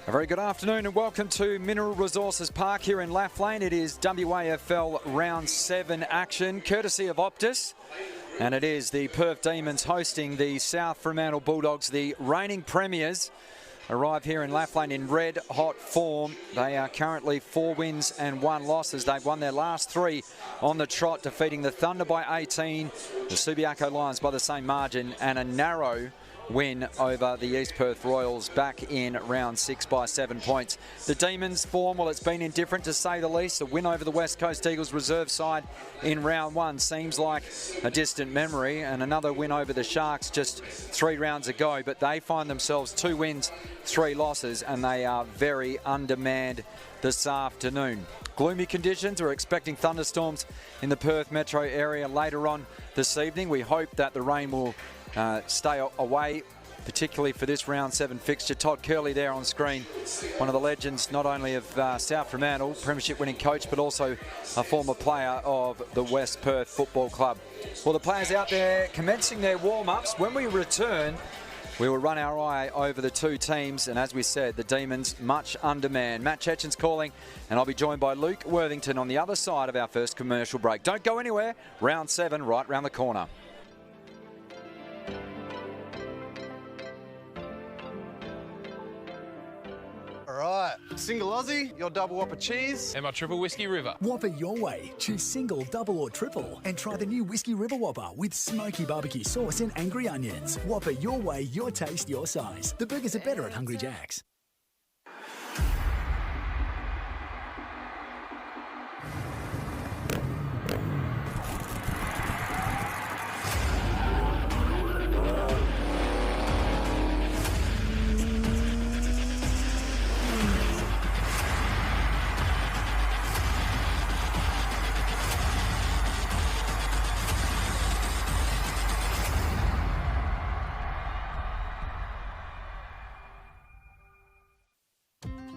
A very good afternoon and welcome to Mineral Resources Park here in Lathlane. It is WAFL Round 7 action, courtesy of OPTUS. And it is the Perth Demons hosting the South Fremantle Bulldogs. The reigning premiers arrive here in Lathlane in red hot form. They are currently 4 wins and 1 loss as they've won their last 3 on the trot, defeating the Thunder by 18, the Subiaco Lions by the same margin, and a narrow win over the East Perth Royals back in round 6 by 7 points. The Demons' form, well, it's been indifferent to say the least. A win over the West Coast Eagles reserve side in round 1 seems like a distant memory, and another win over the Sharks just 3 rounds ago, but they find themselves 2 wins, 3 losses, and they are very undermanned this afternoon. Gloomy conditions. We're expecting thunderstorms in the Perth metro area later on this evening. We hope that the rain will stay away, particularly for this round 7 fixture. Todd Curley there on screen, one of the legends not only of South Fremantle, premiership winning coach, but also a former player of the West Perth Football Club. Well, the players out there commencing their warm-ups. When we return, we will run our eye over the 2 teams, and as we said, the Demons much undermanned. Matt Chechen's calling, and I'll be joined by Luke Worthington on the other side of our first commercial break. Don't go anywhere. Round 7 right round the corner. Alright, single Aussie, your double whopper cheese. And my triple whiskey river. Whopper your way. Choose single, double or triple and try the new Whiskey River Whopper with smoky barbecue sauce and angry onions. Whopper your way, your taste, your size. The burgers are better at Hungry Jack's.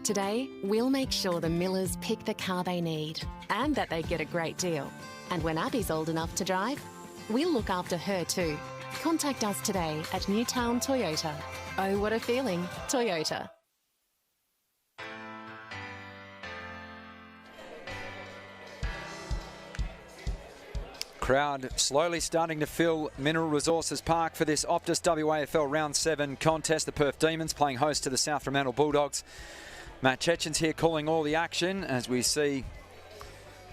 Today, we'll make sure the Millers pick the car they need and that they get a great deal. And when Abby's old enough to drive, we'll look after her too. Contact us today at Newtown Toyota. Oh, what a feeling, Toyota. Crowd slowly starting to fill Mineral Resources Park for this OPTUS WAFL Round 7 contest. The Perth Demons playing host to the South Fremantle Bulldogs. Matt Chechen's here calling all the action as we see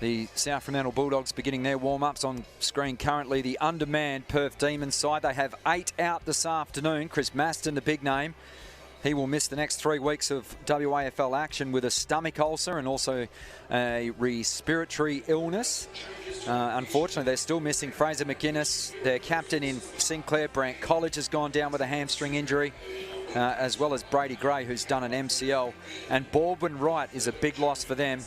the South Fremantle Bulldogs beginning their warm-ups. On screen currently the undermanned Perth Demons side. They have 8 out this afternoon. Chris Maston, the big name. He will miss the next 3 weeks of WAFL action with a stomach ulcer and also a respiratory illness. Unfortunately, they're still missing Fraser McInnes, their captain in Sinclair. Brant College has gone down with a hamstring injury, as well as Brady Gray, who's done an MCL. And Baldwin Wright is a big loss for them,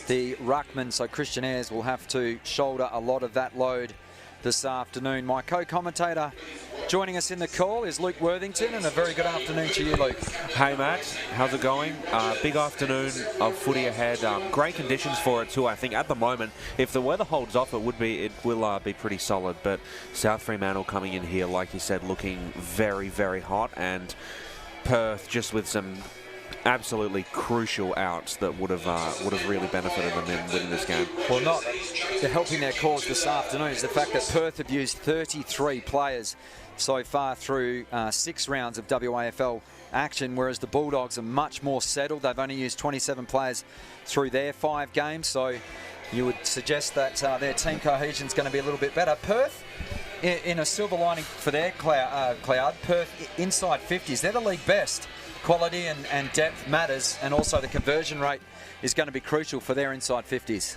the ruckman, so Christian Ayres will have to shoulder a lot of that load this afternoon. My co-commentator joining us in the call is Luke Worthington, and a very good afternoon to you, Luke. Hey Matt, how's it going? Big afternoon of footy ahead. Great conditions for it too. I think at the moment, if the weather holds off, it will be pretty solid. But South Fremantle coming in here, like you said, looking very, very hot, and Perth just with some absolutely crucial outs that would have really benefited them in winning this game. Well, not helping their cause this afternoon is the fact that Perth have used 33 players so far through 6 rounds of WAFL action, whereas the Bulldogs are much more settled. They've only used 27 players through their 5 games, so you would suggest that their team cohesion is going to be a little bit better. Perth, in a silver lining for their cloud, Perth inside 50s. They're the league best. Quality and depth matters, and also the conversion rate is going to be crucial for their inside 50s.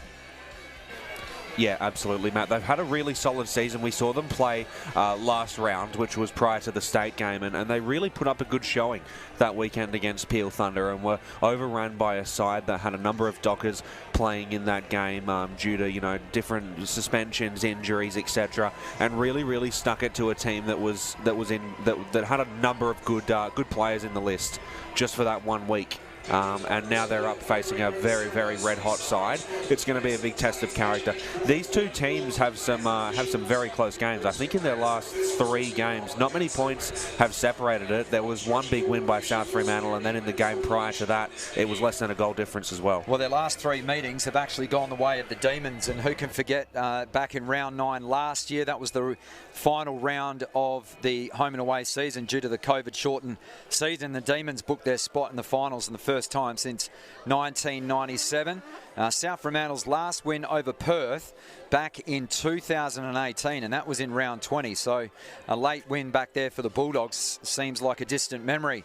Yeah, absolutely, Matt. They've had a really solid season. We saw them play last round, which was prior to the state game, and they really put up a good showing that weekend against Peel Thunder, and were overrun by a side that had a number of Dockers playing in that game due to different suspensions, injuries, etc., and really stuck it to a team that had a number of good players in the list just for that 1 week. and now they're up facing a very, very red-hot side. It's going to be a big test of character. These two teams have some very close games. I think in their last 3 games, not many points have separated it. There was one big win by South Fremantle, and then in the game prior to that, it was less than a goal difference as well. Well, their last 3 meetings have actually gone the way of the Demons, and who can forget back in round 9 last year, that was the final round of the home and away season due to the COVID-shortened season. The Demons booked their spot in the finals in the first time since 1997. South Fremantle's last win over Perth back in 2018, and that was in round 20. So a late win back there for the Bulldogs seems like a distant memory.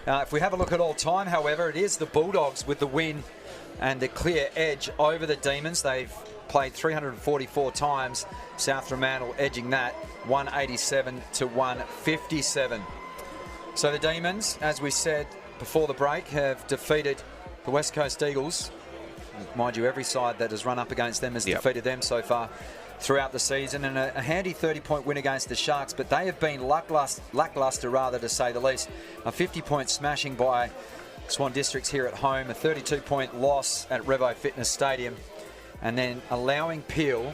If we have a look at all time, however, it is the Bulldogs with the win and the clear edge over the Demons. They've played 344 times. South Fremantle edging that 187 to 157. So the Demons, as we said before the break, have defeated the West Coast Eagles. Mind you, every side that has run up against them has defeated them so far throughout the season, and a handy 30-point win against the Sharks, but they have been lackluster rather, to say the least. A 50-point smashing by Swan Districts here at home, a 32-point loss at Revo Fitness Stadium, and then allowing Peel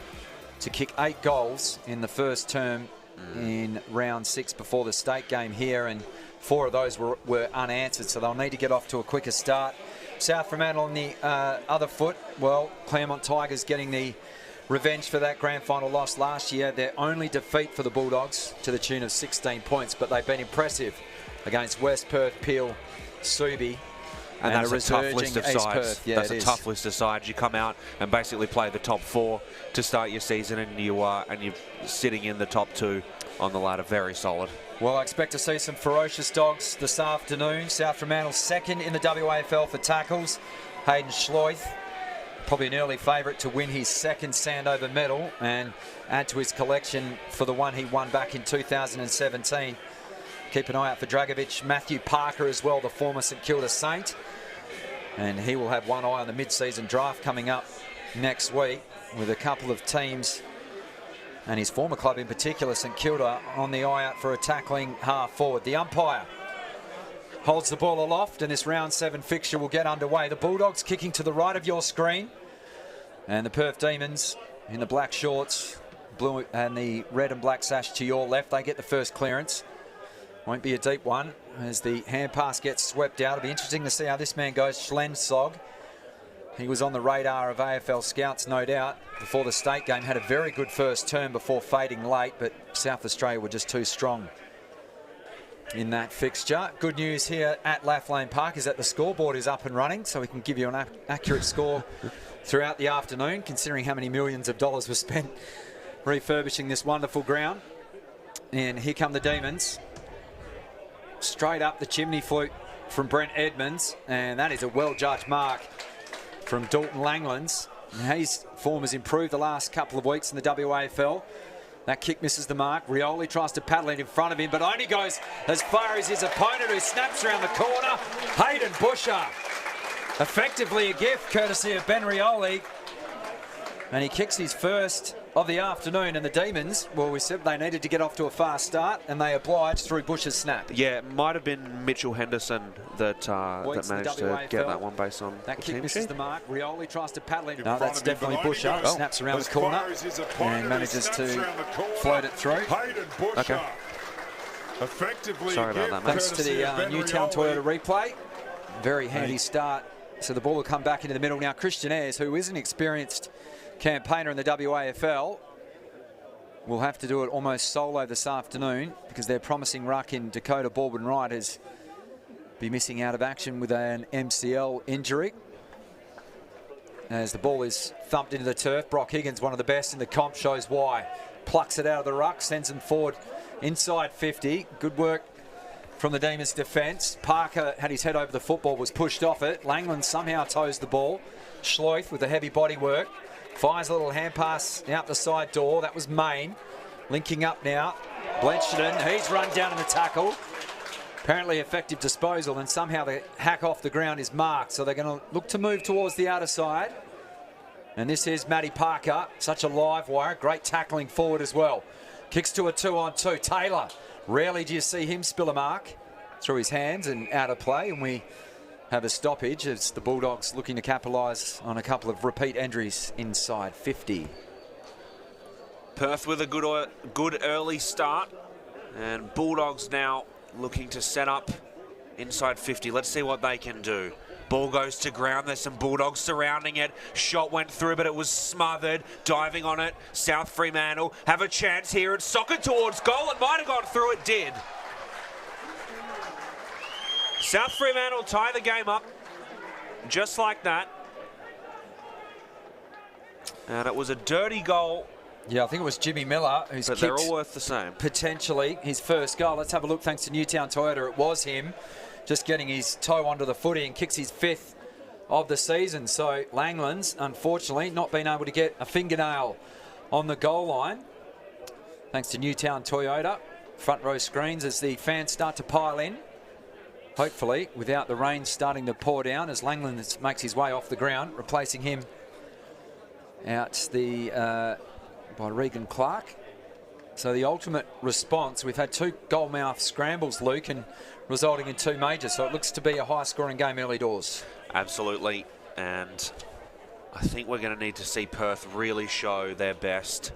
to kick 8 goals in the first term in round 6 before the state game here, and 4 of those were unanswered, so they'll need to get off to a quicker start. South Fremantle on the other foot, well, Claremont Tigers getting the revenge for that grand final loss last year. Their only defeat for the Bulldogs to the tune of 16 points, but they've been impressive against West Perth, Peel, Subi, and that's a tough list of East sides. Perth. Yeah, that's a tough list of sides. You come out and basically play the top 4 to start your season, and you're sitting in the top 2 on the ladder. Very solid. Well, I expect to see some ferocious dogs this afternoon. South Fremantle second in the WAFL for tackles. Hayden Schloith, probably an early favourite to win his second Sandover medal and add to his collection for the one he won back in 2017. Keep an eye out for Dragovic. Matthew Parker as well, the former St Kilda Saint. And he will have one eye on the mid-season draft coming up next week, with a couple of teams and his former club in particular, St Kilda, on the eye out for a tackling half forward. The umpire holds the ball aloft, and this round 7 fixture will get underway. The Bulldogs kicking to the right of your screen, and the Perth Demons in the black shorts, blue and the red and black sash to your left. They get the first clearance. Won't be a deep one as the hand pass gets swept out. It'll be interesting to see how this man goes, Schlensog. He was on the radar of AFL scouts, no doubt, before the state game. Had a very good first term before fading late, but South Australia were just too strong in that fixture. Good news here at Laflane Park is that the scoreboard is up and running, so we can give you an accurate score throughout the afternoon, considering how many millions of dollars were spent refurbishing this wonderful ground. And here come the Demons. Straight up the chimney flute from Brent Edmonds, and that is a well-judged mark from Dalton Langlands. His form has improved the last couple of weeks in the WAFL. That kick misses the mark. Rioli tries to paddle it in front of him, but only goes as far as his opponent, who snaps around the corner. Hayden Busher, effectively a gift courtesy of Ben Rioli. And he kicks his first of the afternoon, and the Demons, well, we said they needed to get off to a fast start, and they obliged through Bush's snap. Yeah, it might have been Mitchell Henderson that managed to get that one based on that the kick team misses sheet. the mark. Rioli tries to paddle it. No, that's definitely Busher. Snaps around the corner and manages to float it through. Okay. Sorry about that, mate. Thanks to the Newtown Toyota replay. Very handy start. So the ball will come back into the middle. Now Christian Ayres, who is an experienced campaigner in the WAFL, will have to do it almost solo this afternoon, because their promising ruck in Dakota Baldwin Wright has be missing out of action with an MCL injury. As the ball is thumped into the turf, Brock Higgins, one of the best in the comp, shows why. Plucks it out of the ruck, sends him forward inside 50. Good work from the Demons defence. Parker had his head over the football, was pushed off it. Langland somehow toes the ball. Schloith with the heavy body work fires a little hand pass out the side door. That was Main linking up now. Bletchton, he's run down in the tackle. Apparently effective disposal, and somehow the hack off the ground is marked, so they're going to look to move towards the outer side. And this is Matty Parker, such a live wire, great tackling forward as well. Kicks to a 2-on-2. Taylor, rarely do you see him spill a mark through his hands and out of play, and we have a stoppage as the Bulldogs looking to capitalise on a couple of repeat entries inside 50. Perth with a good early start, and Bulldogs now looking to set up inside 50. Let's see what they can do. Ball goes to ground. There's some Bulldogs surrounding it. Shot went through, but it was smothered. Diving on it. South Fremantle have a chance here. It's socket towards goal. It might have gone through. It did. South Fremantle tie the game up just like that. And it was a dirty goal. Yeah, I think it was Jimmy Miller who's but kicked they're all worth the same. Potentially his first goal. Let's have a look. Thanks to Newtown Toyota, it was him. Just getting his toe onto the footy and kicks his 5th of the season. So Langlands, unfortunately, not being able to get a fingernail on the goal line. Thanks to Newtown Toyota. Front row screens as the fans start to pile in. Hopefully, without the rain starting to pour down as Langlands makes his way off the ground, replacing him out by Regan Clark. So the ultimate response, we've had 2 goalmouth scrambles, Luke, and resulting in 2 majors. So it looks to be a high-scoring game early doors. Absolutely. And I think we're going to need to see Perth really show their best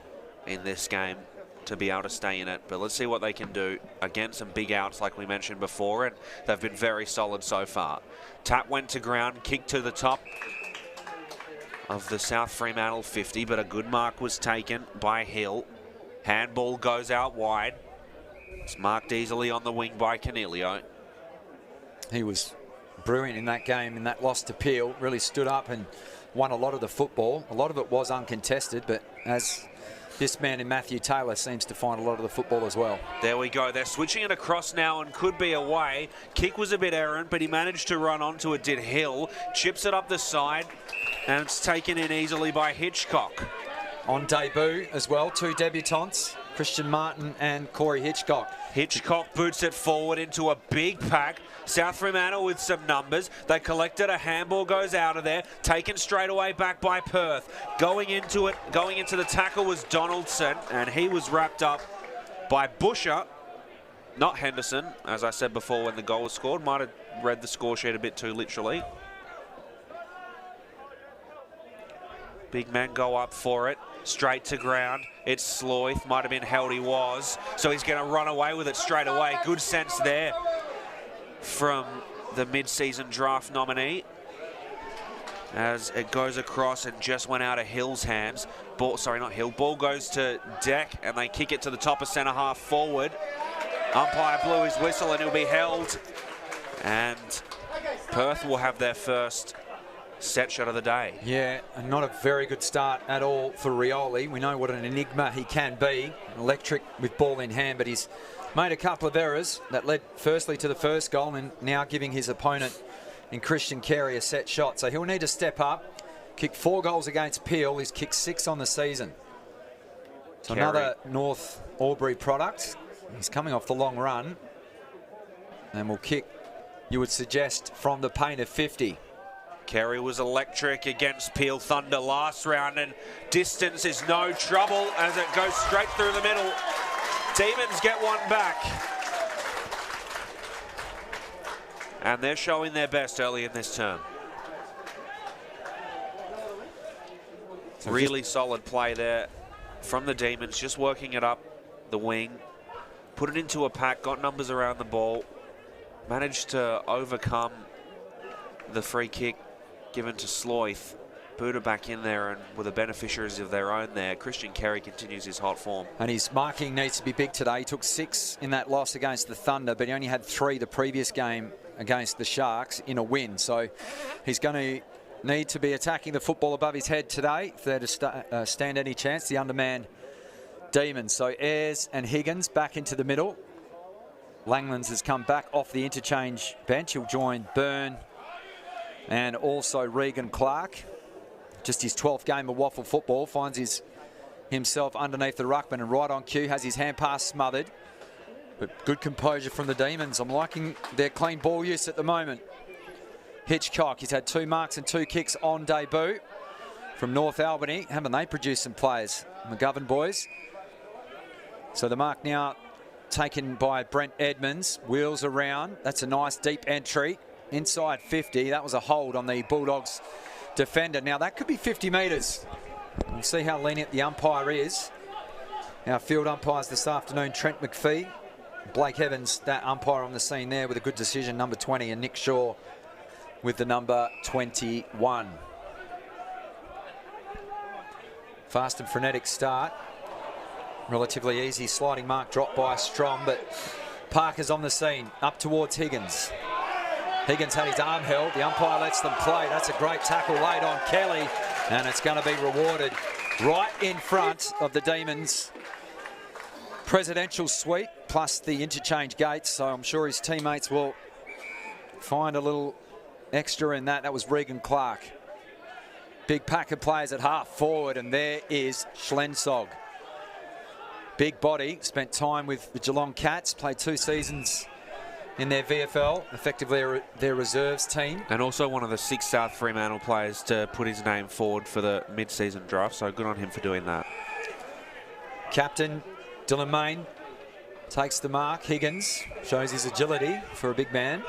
in this game to be able to stay in it. But let's see what they can do. Again, some big outs like we mentioned before, and they've been very solid so far. Tap went to ground, kick to the top of the South Fremantle 50, but a good mark was taken by Hill. Handball goes out wide. It's marked easily on the wing by Canelio. He was brilliant in that game, in that loss to Peel. Really stood up and won a lot of the football. A lot of it was uncontested, but as this man in Matthew Taylor seems to find a lot of the football as well. There we go. They're switching it across now and could be away. Kick was a bit errant, but he managed to run onto it, did Hill. Chips it up the side, and it's taken in easily by Hitchcock. On debut as well, 2 debutants, Christian Martin and Corey Hitchcock. Hitchcock boots it forward into a big pack. South Fremantle with some numbers. They collected, a handball goes out of there, taken straight away back by Perth. Going into the tackle was Donaldson, and he was wrapped up by Busher, not Henderson. As I said before when the goal was scored, might have read the score sheet a bit too literally. Big men go up for it. Straight to ground. It's Sloyth. Might have been held, he was. So he's going to run away with it straight away. Good sense there from the mid-season draft nominee. As it goes across and just went out of Hill's hands. Ball, sorry, not Hill. Ball goes to Deck and they kick it to the top of centre half forward. Umpire blew his whistle and he'll be held. And Perth will have their first set shot of the day. Yeah, and not a very good start at all for Rioli. We know what an enigma he can be. Electric with ball in hand, but he's made a couple of errors that led firstly to the first goal and now giving his opponent in Christian Carey a set shot. So he'll need to step up. Kicked 4 goals against Peel. He's kicked 6 on the season. So Carey. Another North Albury product. He's coming off the long run and will kick, you would suggest, from the paint of 50. Carey was electric against Peel Thunder last round, and distance is no trouble as it goes straight through the middle. Demons get one back. And they're showing their best early in this term. So really solid play there from the Demons, just working it up the wing, put it into a pack, got numbers around the ball, managed to overcome the free kick given to Sloyth. Buddha back in there, and with the beneficiaries of their own there, Christian Carey continues his hot form. And his marking needs to be big today. He took 6 in that loss against the Thunder, but he only had 3 the previous game against the Sharks in a win. So he's going to need to be attacking the football above his head today if they're to stand any chance. The undermanned Demons. So Ayres and Higgins back into the middle. Langlands has come back off the interchange bench. He'll join Byrne and also Regan Clark. Just his 12th game of WAFL football. Finds himself underneath the ruckman and right on cue. Has his hand pass smothered. But good composure from the Demons. I'm liking their clean ball use at the moment. Hitchcock, he's had 2 marks and 2 kicks on debut from North Albany. Haven't they produced some players? McGovern boys. So the mark now taken by Brent Edmonds. Wheels around. That's a nice deep entry. inside 50. That was a hold on the Bulldogs defender. Now that could be 50 metres. We'll see how lenient the umpire is. Our field umpires this afternoon, Trent McPhee. Blake Evans, that umpire on the scene there with a good decision, number 20, and Nick Shaw with the number 21. Fast and frenetic start. Relatively easy sliding mark drop by Strom, but Parker's on the scene, up towards Higgins. Higgins had his arm held. The umpire lets them play. That's a great tackle laid on Kelly, and it's going to be rewarded right in front of the Demons' presidential suite, plus the interchange gates, so I'm sure his teammates will find a little extra in that. That was Regan Clark. Big pack of players at half forward, and there is Schlensog. Big body, spent time with the Geelong Cats, played 2 seasons in their VFL, effectively their reserves team. And also one of the 6 South Fremantle players to put his name forward for the mid-season draft, so good on him for doing that. Captain Dylan Main takes the mark. Higgins shows his agility for a big man.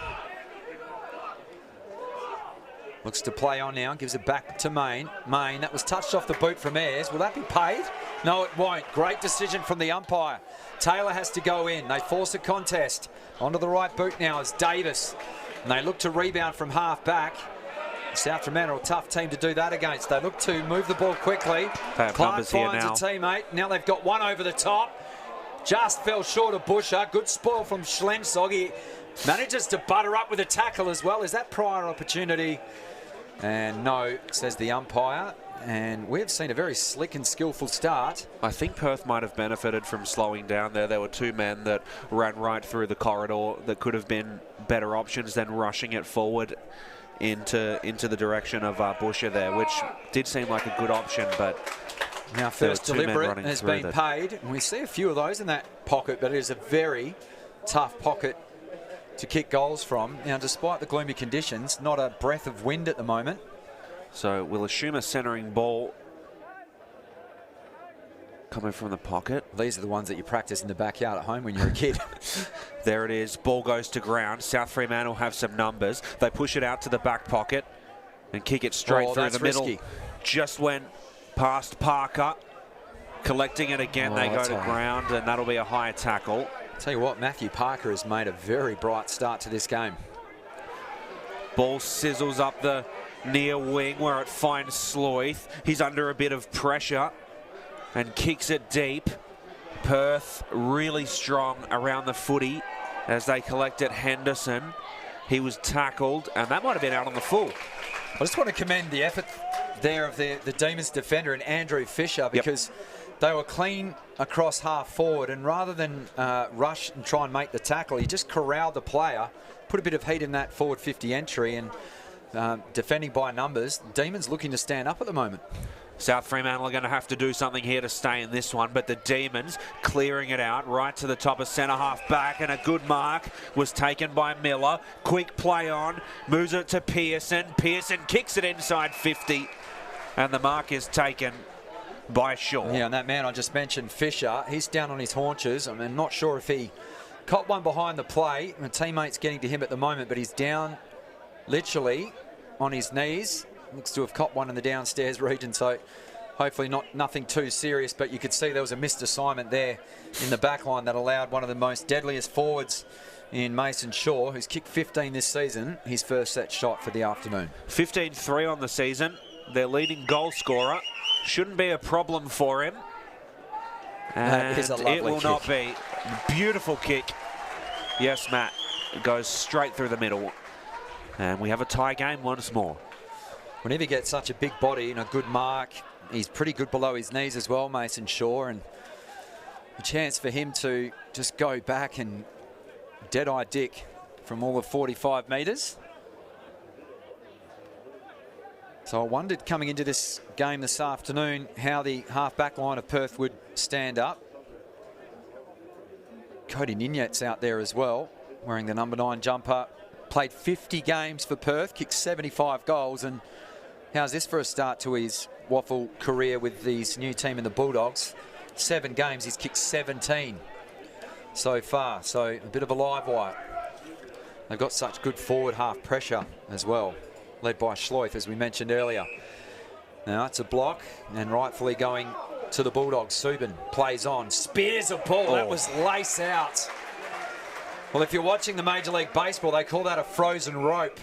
Looks to play on now, gives it back to Main. Main, that was touched off the boot from Ayres. Will that be paid? No, it won't. Great decision from the umpire. Taylor has to go in. They force a contest. Onto the right boot now is Davis. And they look to rebound from half back. South Fremantle, a tough team to do that against. They look to move the ball quickly. Clark finds a teammate. Now they've got one over the top. Just fell short of Busher. Good spoil from Schlensog. He manages to butter up with a tackle as well. Is that prior opportunity? And no, says the umpire. And we've seen a very slick and skillful start. I think Perth might have benefited from slowing down there. There were 2 men that ran right through the corridor that could have been better options than rushing it forward into the direction of Busher there, which did seem like a good option, but now first deliberate has been paid, and we see a few of those in that pocket, but it is a very tough pocket to kick goals from. Now, despite the gloomy conditions, not a breath of wind at the moment. So we'll assume a centering ball coming from the pocket. These are the ones that you practice in the backyard at home when you're a kid. There it is. Ball goes to ground. South Fremantle have some numbers. They push it out to the back pocket and kick it straight through the middle. Risky. Just went past Parker. Collecting it again, they go to ground, and that'll be a high tackle. Tell you what, Matthew Parker has made a very bright start to this game. Ball sizzles up the near wing where it finds Sloyth. He's under a bit of pressure and kicks it deep. Perth really strong around the footy as they collect it. Henderson, he was tackled, and that might have been out on the full. I just want to commend the effort there of the Demons defender and Andrew Fisher, because they were clean across half forward, and rather than rush and try and make the tackle, he just corralled the player, put a bit of heat in that forward 50 entry, and defending by numbers. Demons looking to stand up at the moment. South Fremantle are going to have to do something here to stay in this one, but the Demons clearing it out right to the top of centre half back, and a good mark was taken by Miller. Quick play on, moves it to Pearson. Pearson kicks it inside 50, and the mark is taken by Shaw. Yeah, and that man I just mentioned, Fisher, he's down on his haunches. I'm not sure if he caught one behind the play. My teammate's getting to him at the moment, but he's down literally on his knees. Looks to have caught one in the downstairs region, so hopefully nothing too serious, but you could see there was a missed assignment there in the back line that allowed one of the most deadliest forwards in Mason Shaw, who's kicked 15 this season, his first set shot for the afternoon. 15-3 on the season. Their leading goal scorer. Shouldn't be a problem for him. And it will not be. Beautiful kick. Yes, Matt. It goes straight through the middle. And we have a tie game once more. Whenever you get such a big body and a good mark, he's pretty good below his knees as well, Mason Shaw, and a chance for him to just go back and dead-eye Dick from all of 45 metres. So I wondered coming into this game this afternoon how the half-back line of Perth would stand up. Cody Ninyet's out there as well, wearing the number 9 jumper. Played 50 games for Perth, kicked 75 goals, and how's this for a start to his WAFL career with his new team in the Bulldogs? 7 games, he's kicked 17 so far, so a bit of a live wire. They've got such good forward half pressure as well, led by Schleuf, as we mentioned earlier. Now it's a block, and rightfully going to the Bulldogs. Subin plays on, spears a ball. That was lace out. Well, if you're watching the Major League Baseball, they call that a frozen rope.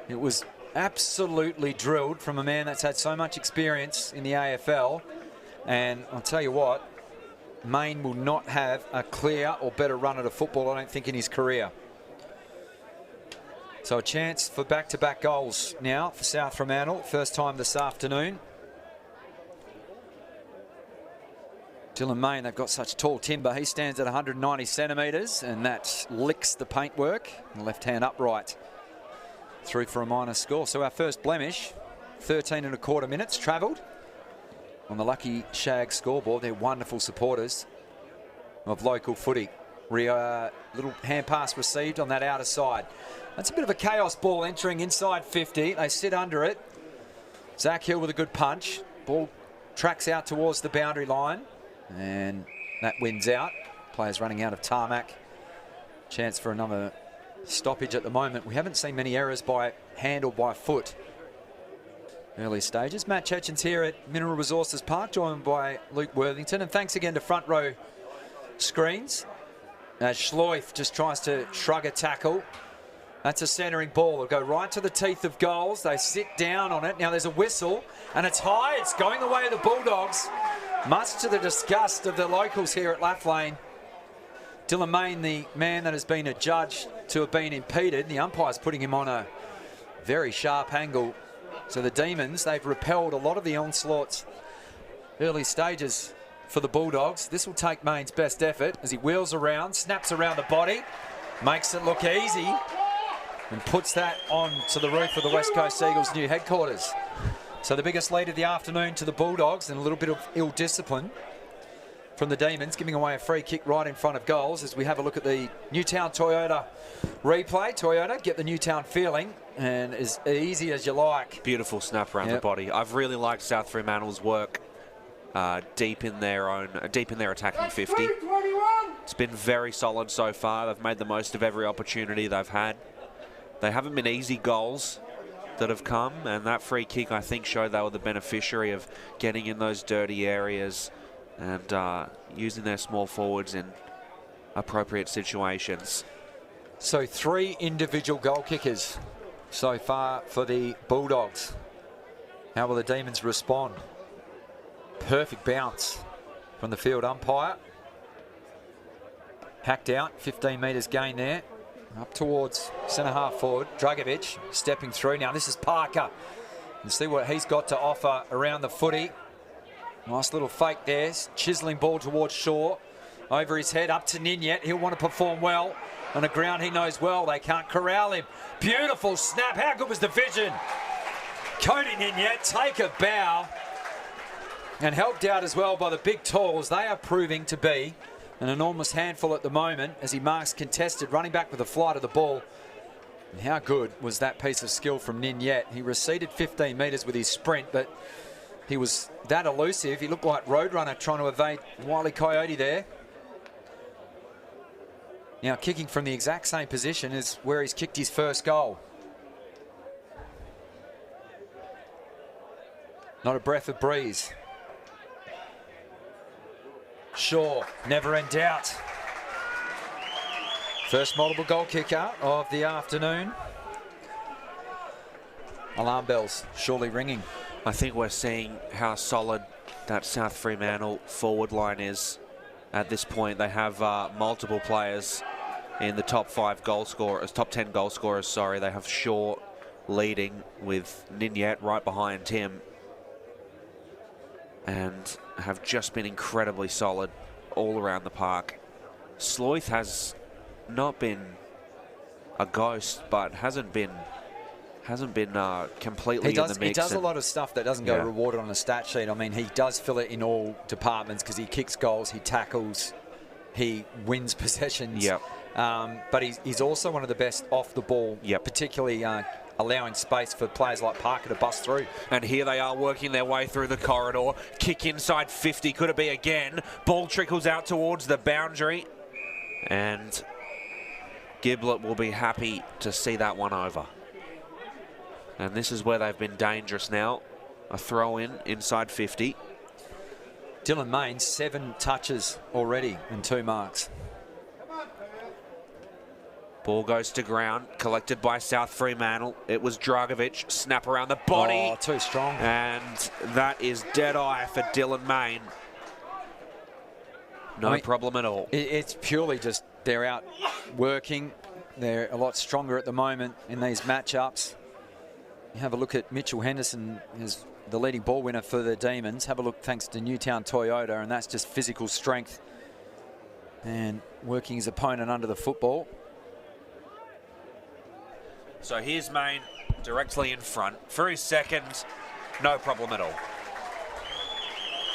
It was absolutely drilled from a man that's had so much experience in the AFL. And I'll tell you what, Maine will not have a clear or better run at a football, I don't think, in his career. So a chance for back-to-back goals now for South Fremantle. First time this afternoon. Dylan Main, they've got such tall timber. He stands at 190 centimetres, and that licks the paintwork. Left hand upright. Through for a minor score. So our first blemish, 13 and a quarter minutes travelled on the Lucky Shag scoreboard. They're wonderful supporters of local footy. Little hand pass received on that outer side. That's a bit of a chaos ball entering inside 50. They sit under it. Zach Hill with a good punch. Ball tracks out towards the boundary line. And that wins out. Players running out of tarmac. Chance for another stoppage at the moment. We haven't seen many errors by hand or by foot. Early stages. Matt Chechen's here at Mineral Resources Park, joined by Luke Worthington. And thanks again to Front Row Screens. As Schleuf just tries to shrug a tackle. That's a centering ball. It'll go right to the teeth of goals. They sit down on it. Now there's a whistle, and it's high. It's going the way of the Bulldogs, much to the disgust of the locals here at Lathlane. Dylan Main, the man that has been adjudged to have been impeded. The umpire's putting him on a very sharp angle. So the Demons, they've repelled a lot of the onslaughts early stages for the Bulldogs. This will take Main's best effort as he wheels around, snaps around the body, makes it look easy, and puts that on to the roof of the West Coast Eagles' new headquarters. So the biggest lead of the afternoon to the Bulldogs, and a little bit of ill discipline from the Demons, giving away a free kick right in front of goals as we have a look at the Newtown Toyota replay. Toyota, get the Newtown feeling, and as easy as you like. Beautiful snap around the body. I've really liked South Fremantle's work deep in their attacking 50. It's been very solid so far. They've made the most of every opportunity they've had. They haven't been easy goals that have come, and that free kick, I think, showed they were the beneficiary of getting in those dirty areas and using their small forwards in appropriate situations. So 3 individual goal kickers so far for the Bulldogs. How will the Demons respond? Perfect bounce from the field umpire. Hacked out, 15 metres gain there. Up towards centre half forward. Dragovic stepping through. Now this is Parker. And see what he's got to offer around the footy. Nice little fake there. Chiselling ball towards Shaw. Over his head, up to Ninyet. He'll want to perform well on a ground he knows well. They can't corral him. Beautiful snap. How good was the vision? Cody Ninyet, take a bow. And helped out as well by the big talls. They are proving to be an enormous handful at the moment as he marks contested, running back with the flight of the ball. And how good was that piece of skill from Ninyet? He receded 15 metres with his sprint, but he was that elusive. He looked like Roadrunner trying to evade Wile E. Coyote there. Now kicking from the exact same position as where he's kicked his first goal. Not a breath of breeze. Shaw, never in doubt. First multiple goal kicker of the afternoon. Alarm bells surely ringing. I think we're seeing how solid that South Fremantle forward line is at this point. They have multiple players in the top 5 goal scorers, top 10 goal scorers, sorry. They have Shaw leading with Ninyet right behind him, and have just been incredibly solid all around the park. Schleuf has not been a ghost, but hasn't been completely in the mix. He does a lot of stuff that doesn't go rewarded on a stat sheet. I mean, he does fill it in all departments because he kicks goals, he tackles, he wins possessions. Yep. But he's also one of the best off the ball, particularly allowing space for players like Parker to bust through. And here they are working their way through the corridor. Kick inside 50. Could it be again? Ball trickles out towards the boundary. And Giblett will be happy to see that one over. And this is where they've been dangerous now. A throw in inside 50. Dylan Mayne, 7 touches already and 2 marks. Ball goes to ground, collected by South Fremantle. It was Dragovic, snap around the body. Oh, too strong. And that is dead eye for Dylan Mayne. No problem at all. It's purely just they're out working. They're a lot stronger at the moment in these matchups. You have a look at Mitchell Henderson, is the leading ball winner for the Demons. Have a look thanks to Newtown Toyota, and that's just physical strength and working his opponent under the football. So here's Mayne directly in front. For his second, no problem at all.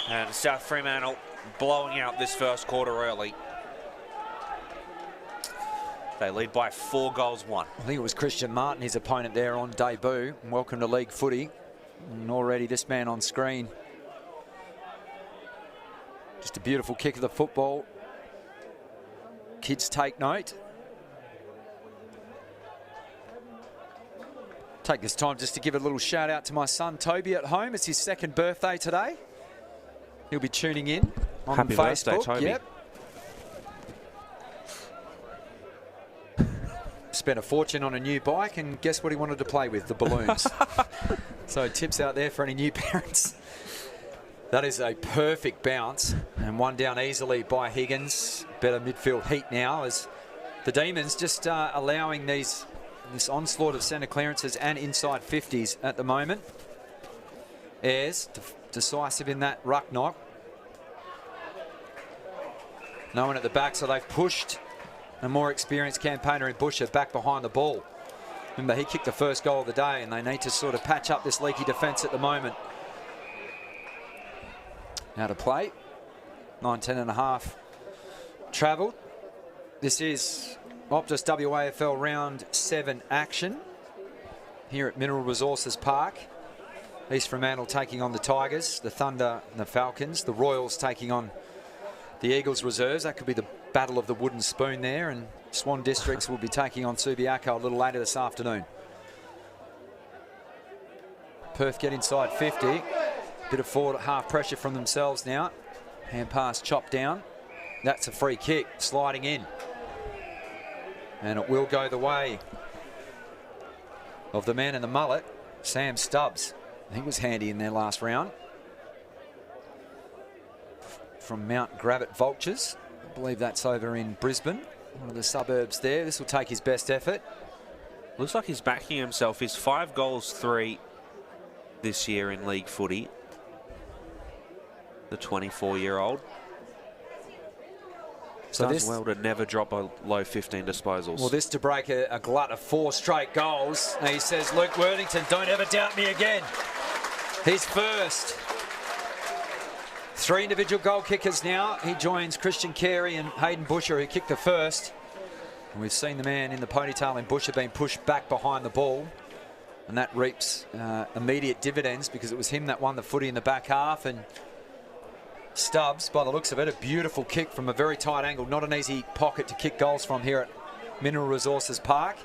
And South Fremantle blowing out this first quarter early. They lead by 4 goals, 1. I think it was Christian Martin, his opponent there on debut. Welcome to league footy. And already this man on screen. Just a beautiful kick of the football. Kids take note. Take this time just to give a little shout out to my son Toby at home. It's his 2nd birthday today. He'll be tuning in on Happy Facebook. Birthday, Toby. Yep. Spent a fortune on a new bike, and guess what he wanted to play with? The balloons. So tips out there for any new parents. That is a perfect bounce, and one down easily by Higgins. Better midfield heat now as the Demons just allowing this onslaught of centre clearances and inside 50s at the moment. Ayres decisive in that ruck knock. No one at the back, so they've pushed a more experienced campaigner in Busher back behind the ball. Remember, he kicked the first goal of the day, and they need to sort of patch up this leaky defence at the moment. Now to play. 19.5 travelled. This is Optus WAFL round 7 action here at Mineral Resources Park. East Fremantle taking on the Tigers, the Thunder and the Falcons, the Royals taking on the Eagles reserves. That could be the battle of the wooden spoon there, and Swan Districts will be taking on Subiaco a little later this afternoon. Perth get inside 50. Bit of forward half pressure from themselves now. Hand pass chopped down. That's a free kick, sliding in. And it will go the way of the man in the mullet, Sam Stubbs. He was handy in their last round. From Mount Gravatt Vultures. I believe that's over in Brisbane, one of the suburbs there. This will take his best effort. Looks like he's backing himself. He's 5 goals, 3 this year in league footy. The 24-year-old. So does well to never drop below 15 disposals. Well, this to break a glut of 4 straight goals. And he says, Luke Worthington, don't ever doubt me again. He's first. 3 individual goal kickers now. He joins Christian Carey and Hayden Busher, who kicked the first. And we've seen the man in the ponytail in Busher being pushed back behind the ball. And that reaps immediate dividends because it was him that won the footy in the back half. And Stubbs, by the looks of it, a beautiful kick from a very tight angle. Not an easy pocket to kick goals from here at Mineral Resources Park.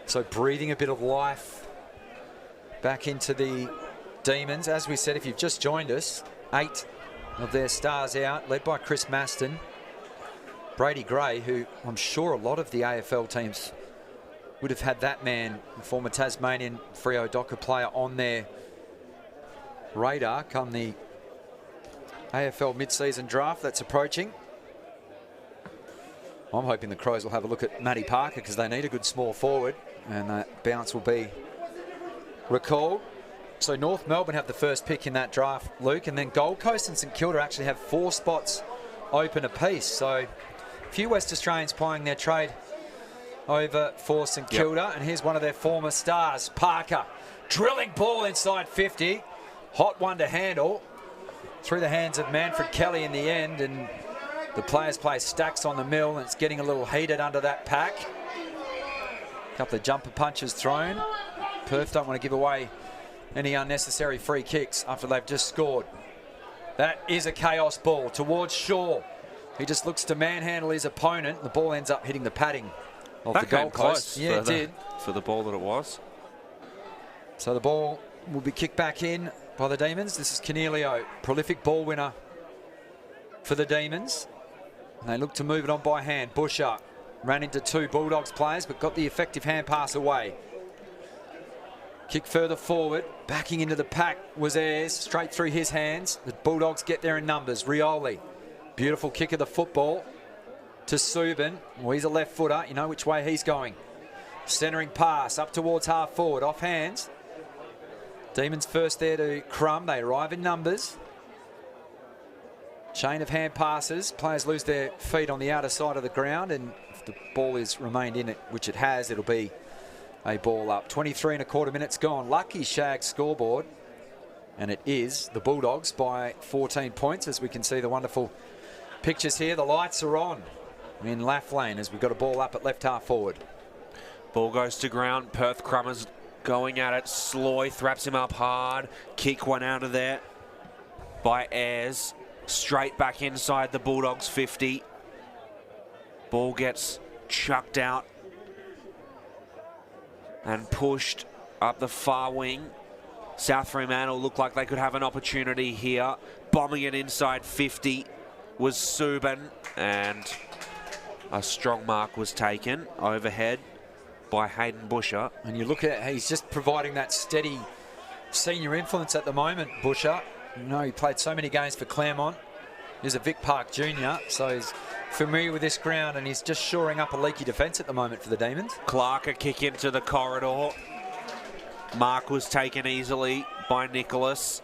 So breathing a bit of life back into the Demons. As we said, if you've just joined us, 8 of their stars out, led by Chris Maston. Brady Gray, who I'm sure a lot of the AFL teams would have had that man, the former Tasmanian Freo Docker player, on their radar come the AFL mid-season draft that's approaching. I'm hoping the Crows will have a look at Matty Parker because they need a good small forward, and that bounce will be recalled. So North Melbourne have the first pick in that draft, Luke, and then Gold Coast and St Kilda actually have 4 spots open apiece. So a few West Australians plying their trade over for St Kilda, and here's one of their former stars, Parker. Drilling ball inside 50. Hot one to handle. Through the hands of Manfred Kelly in the end, and the players play stacks on the mill, and it's getting a little heated under that pack. A couple of jumper punches thrown. Perth don't want to give away any unnecessary free kicks after they've just scored. That is a chaos ball towards Shaw. He just looks to manhandle his opponent. The ball ends up hitting the padding of the goal post. Yeah, it did. For the ball that it was. So the ball will be kicked back in by the Demons. This is Cornelio, prolific ball winner for the Demons. And they look to move it on by hand. Busher ran into 2 Bulldogs players, but got the effective hand pass away. Kick further forward, backing into the pack was Ayres, straight through his hands. The Bulldogs get there in numbers. Rioli, beautiful kick of the football to Subin. Well, he's a left footer, you know which way he's going. Centering pass up towards half forward, off hands. Demons first there to Crum, they arrive in numbers. Chain of hand passes, players lose their feet on the outer side of the ground, and if the ball is remained in it, which it has, it'll be a ball up. 23 1/4 minutes gone. Lucky Shag scoreboard. And it is the Bulldogs by 14 points, as we can see the wonderful pictures here. The lights are on in Laff Lane as we've got a ball up at left half forward. Ball goes to ground. Perth Crummers going at it. Sloy wraps him up hard. Kick one out of there by Ayres. Straight back inside the Bulldogs 50. Ball gets chucked out and pushed up the far wing. South Fremantle looked like they could have an opportunity here. Bombing it inside 50 was Subin, and a strong mark was taken overhead by Hayden Busher. And you look at, he's just providing that steady senior influence at the moment, Busher. You know, he played so many games for Claremont. He's a Vic Park junior, so he's familiar with this ground, and he's just shoring up a leaky defence at the moment for the Demons. Clark a kick into the corridor. Mark was taken easily by Nicholas.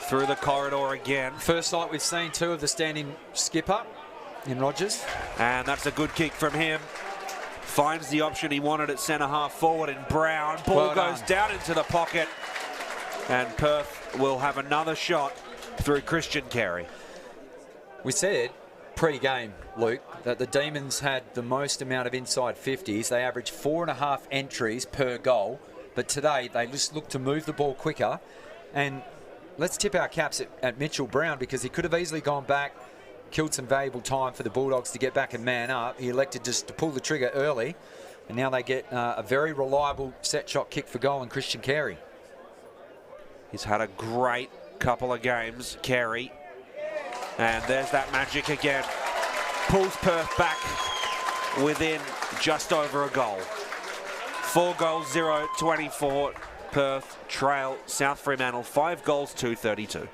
Through the corridor again. First sight we've seen 2 of the standing skipper in Rogers. And that's a good kick from him. Finds the option he wanted at centre half forward in Brown. Ball goes down into the pocket. And Perth will have another shot through Christian Carey. We said pre-game, Luke, that the Demons had the most amount of inside 50s. They averaged 4.5 entries per goal. But today, they just looked to move the ball quicker. And let's tip our caps at Mitchell Brown, because he could have easily gone back, killed some valuable time for the Bulldogs to get back and man up. He elected just to pull the trigger early. And now they get a very reliable set shot kick for goal in Christian Carey. He's had a great couple of games, Carey. And there's that magic again. Pulls Perth back within just over a goal. 4 goals, 0-24. Perth trail South Fremantle 5 goals, 2-32.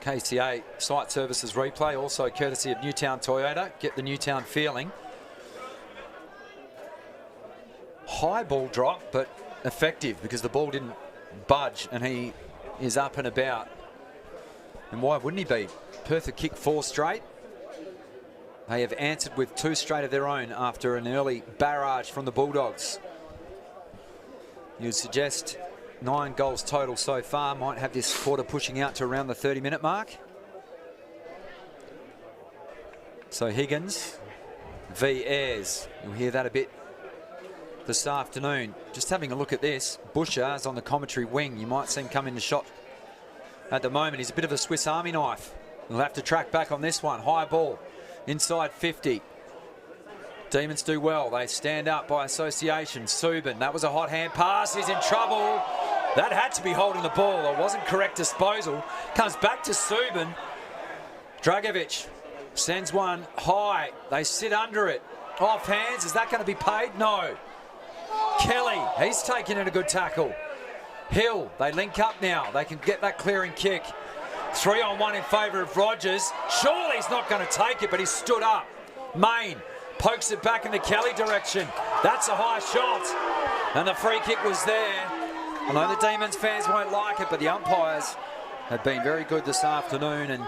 KCA Site Services replay, also courtesy of Newtown Toyota. Get the Newtown feeling. High ball drop, but effective because the ball didn't budge, and he is up and about. And why wouldn't he be? Perth have kicked 4 straight. They have answered with 2 straight of their own after an early barrage from the Bulldogs. You'd suggest 9 goals total so far. Might have this quarter pushing out to around the 30-minute mark. So Higgins v. Ayres. You'll hear that a bit this afternoon. Just having a look at this. Busher is on the commentary wing. You might see him come in the shot at the moment. He's a bit of a Swiss Army knife. We'll have to track back on this one. High ball. Inside 50. Demons do well. They stand up by association. Subin, that was a hot hand pass. He's in trouble. That had to be holding the ball. It wasn't correct disposal. Comes back to Subin. Dragovic sends one high. They sit under it. Off hands. Is that going to be paid? No. Kelly, he's taken in a good tackle. Hill, they link up now. They can get that clearing kick. 3-on-1 in favour of Rogers. Surely he's not going to take it, but he stood up. Main pokes it back in the Kelly direction. That's a high shot. And the free kick was there. I know the Demons fans won't like it, but the umpires have been very good this afternoon. And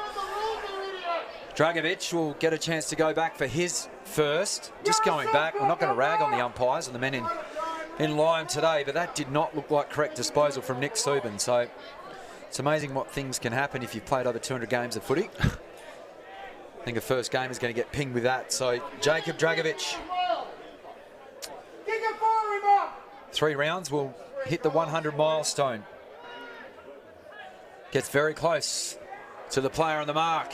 Dragovic will get a chance to go back for his first. Just going back. We're not going to rag on the umpires and the men in line today, but that did not look like correct disposal from Nick Subin. So it's amazing what things can happen if you've played over 200 games of footy. I think a first game is going to get pinged with that. So Jacob Dragovic, 3 rounds will hit the 100 milestone. Gets very close to the player on the mark.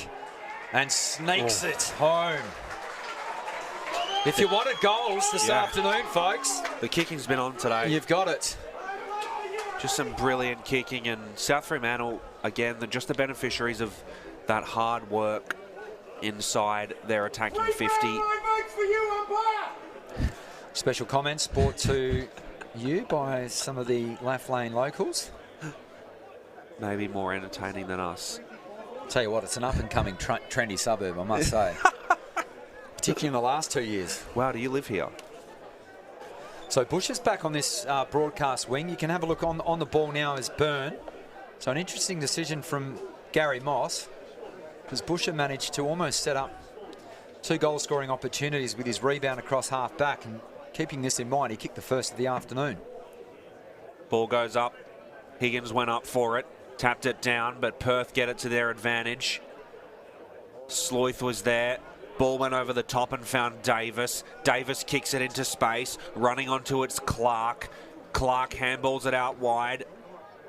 and sneaks it home. If you wanted goals this afternoon, folks, the kicking's been on today. You've got it. Just some brilliant kicking, and South Fremantle, again, they're just the beneficiaries of that hard work inside their attacking 50. Special comments brought to you by some of the Laff Lane locals. Maybe more entertaining than us. Tell you what, it's an up-and-coming trendy suburb, I must say. Particularly in the last 2 years. Wow, do you live here? So Bush is back on this broadcast wing. You can have a look on the ball now is Byrne. So an interesting decision from Gary Moss, because Busher managed to almost set up 2 goal-scoring opportunities with his rebound across half-back, and keeping this in mind, he kicked the first of the afternoon. Ball goes up. Higgins went up for it, tapped it down, but Perth get it to their advantage. Sloyth was there. Ball went over the top and found Davis. Davis kicks it into space. Running onto it's Clark. Clark handballs it out wide.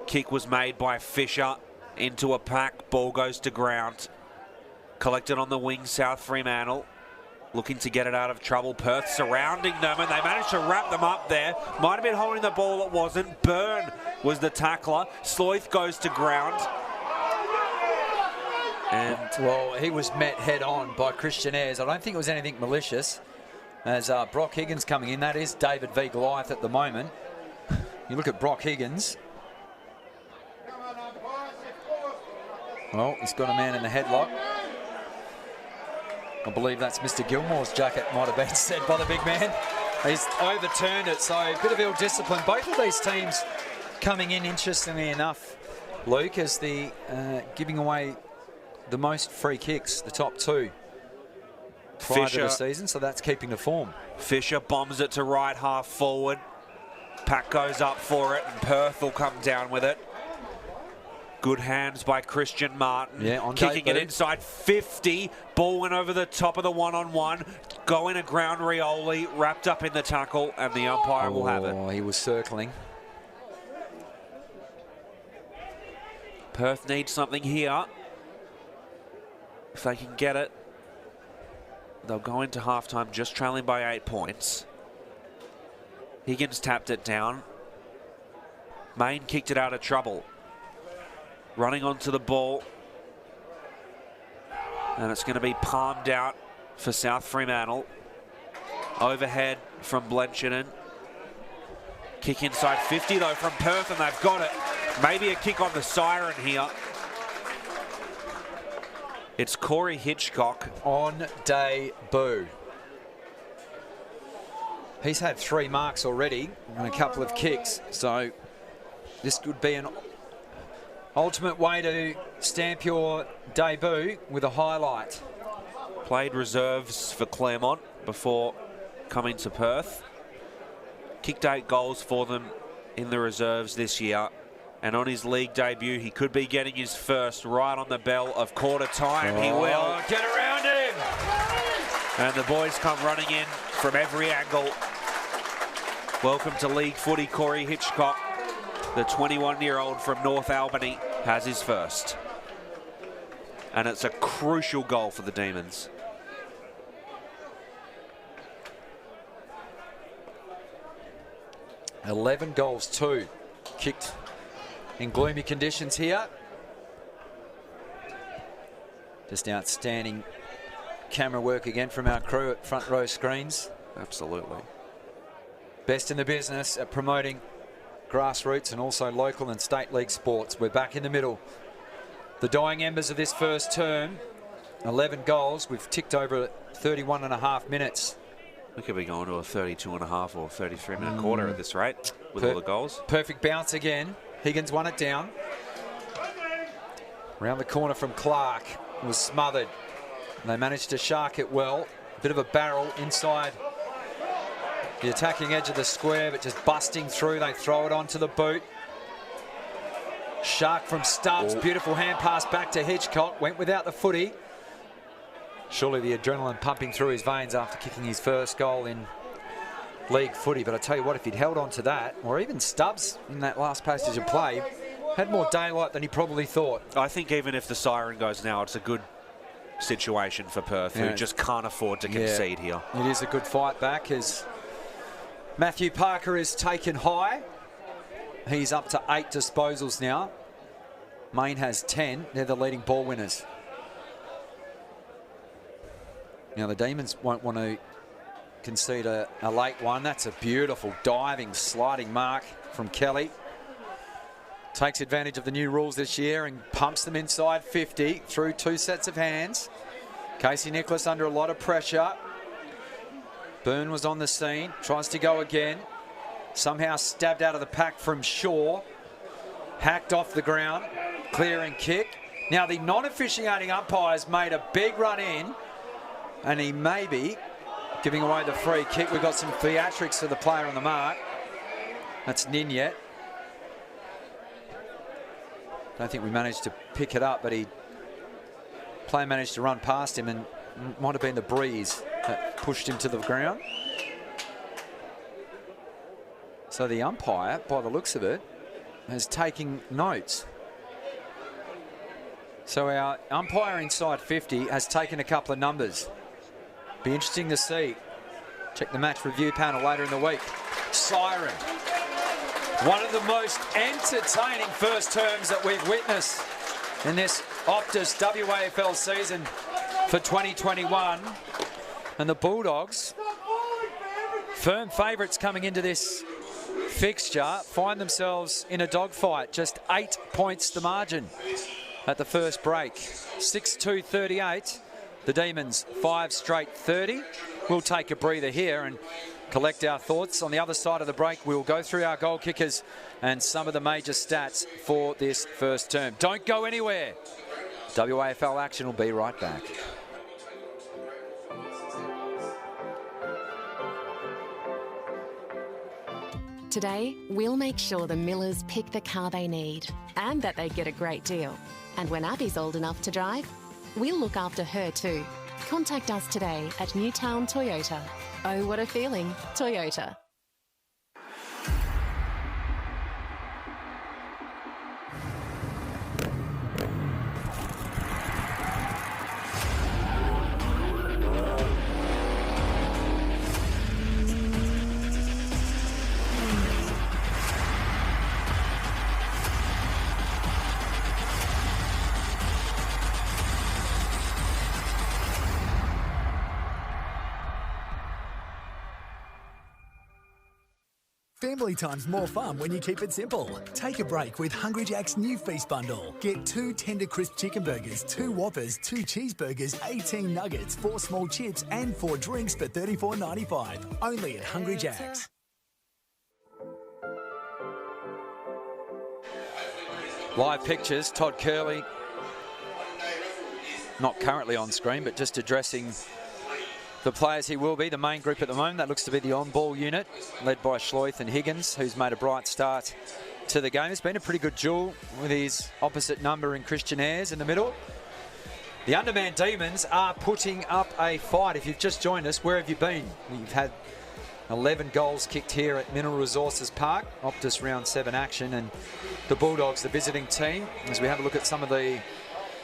Kick was made by Fisher into a pack. Ball goes to ground. Collected on the wing, South Fremantle. Looking to get it out of trouble. Perth surrounding them, and they managed to wrap them up there. Might have been holding the ball, it wasn't. Byrne was the tackler. Sloyth goes to ground. And well, he was met head-on by Christian Ayres. I don't think it was anything malicious. As Brock Higgins coming in, that is David v. Goliath at the moment. You look at Brock Higgins. Well, he's got a man in the headlock. I believe that's Mr. Gilmore's jacket, might have been said by the big man. He's overturned it, so a bit of ill discipline. Both of these teams coming in, interestingly enough, Luke, as the giving away the most free kicks, the top 2 prior to the season, so that's keeping the form. Fisher bombs it to right half forward. Pack goes up for it, and Perth will come down with it. Good hands by Christian Martin. Yeah, on kicking debut. it inside 50. Ball went over the top of the one-on-one. Going a ground Rioli, wrapped up in the tackle, and the umpire will have it. Oh, he was circling. Perth needs something here. If they can get it, they'll go into halftime just trailing by 8 points. Higgins tapped it down. Main kicked it out of trouble. Running onto the ball. And it's going to be palmed out for South Fremantle. Overhead from Blenchinen. Kick inside 50 though from Perth, and they've got it. Maybe a kick on the siren here. It's Corey Hitchcock. On debut. He's had 3 marks already and a couple of kicks, so this could be an ultimate way to stamp your debut with a highlight. Played reserves for Claremont before coming to Perth. Kicked 8 goals for them in the reserves this year. And on his league debut, he could be getting his first right on the bell of quarter time. He will. Get around him. And the boys come running in from every angle. Welcome to league footy, Corey Hitchcock. The 21-year-old from North Albany has his first. And it's a crucial goal for the Demons. $11 goals, 2 kicked in gloomy conditions here. Just outstanding camera work again from our crew at front row screens. Absolutely. Best in the business at promoting grassroots and also local and state league sports. We're back in the middle. The dying embers of this first term. 11 goals. We've ticked over 31.5 minutes. We could be going to a 32.5 or 33-minute quarter at this rate with all the goals. Perfect bounce again. Higgins won it down. Around the corner from Clark. It was smothered. They managed to shark it well. Bit of a barrel inside the attacking edge of the square, but just busting through. They throw it onto the boot. Shark from Stubbs. Beautiful hand pass back to Hitchcock. Went without the footy. Surely the adrenaline pumping through his veins after kicking his first goal in league footy. But I tell you what, if he'd held on to that, or even Stubbs in that last passage of play, had more daylight than he probably thought. I think even if the siren goes now, it's a good situation for Perth, who just can't afford to concede here. It is a good fight back as Matthew Parker is taken high. He's up to 8 disposals now. Main has 10. They're the leading ball winners. Now the Demons won't want to concede a late one. That's a beautiful diving, sliding mark from Kelly. Takes advantage of the new rules this year and pumps them inside 50 through 2 sets of hands. Casey Nicholas under a lot of pressure. Byrne was on the scene, tries to go again. Somehow stabbed out of the pack from Shaw. Hacked off the ground, clear and kick. Now the non-officiating umpire's made a big run in, and he may be giving away the free kick. We've got some theatrics to the player on the mark. That's Ninyet. Don't think we managed to pick it up, but player managed to run past him, and might have been the breeze that pushed him to the ground. So the umpire, by the looks of it, is taking notes. So our umpire inside 50 has taken a couple of numbers. Be interesting to see. Check the match review panel later in the week. Siren. One of the most entertaining first terms that we've witnessed in this Optus WAFL season for 2021. And the Bulldogs, firm favourites coming into this fixture, find themselves in a dogfight. Just 8 points the margin at the first break. 6-2-38. The Demons 5 straight 30. We'll take a breather here and collect our thoughts. On the other side of the break, we'll go through our goal kickers and some of the major stats for this first term. Don't go anywhere. WAFL action will be right back. Today, we'll make sure the Millers pick the car they need and that they get a great deal. And when Abby's old enough to drive, we'll look after her too. Contact us today at Newtown Toyota. Oh, what a feeling. Toyota. Family time's more fun when you keep it simple. Take a break with Hungry Jack's new feast bundle. Get 2 tender crisp chicken burgers, 2 Whoppers, 2 cheeseburgers, 18 nuggets, 4 small chips and 4 drinks for $34.95. Only at Hungry Jack's. Live pictures, Todd Curley, not currently on screen, but just addressing the players he will be, the main group at the moment. That looks to be the on-ball unit, led by Schleith and Higgins, who's made a bright start to the game. It's been a pretty good duel with his opposite number in Christian Ayres in the middle. The Underman Demons are putting up a fight. If you've just joined us, where have you been? You've had 11 goals kicked here at Mineral Resources Park, Optus round 7 action, and the Bulldogs, the visiting team, as we have a look at some of the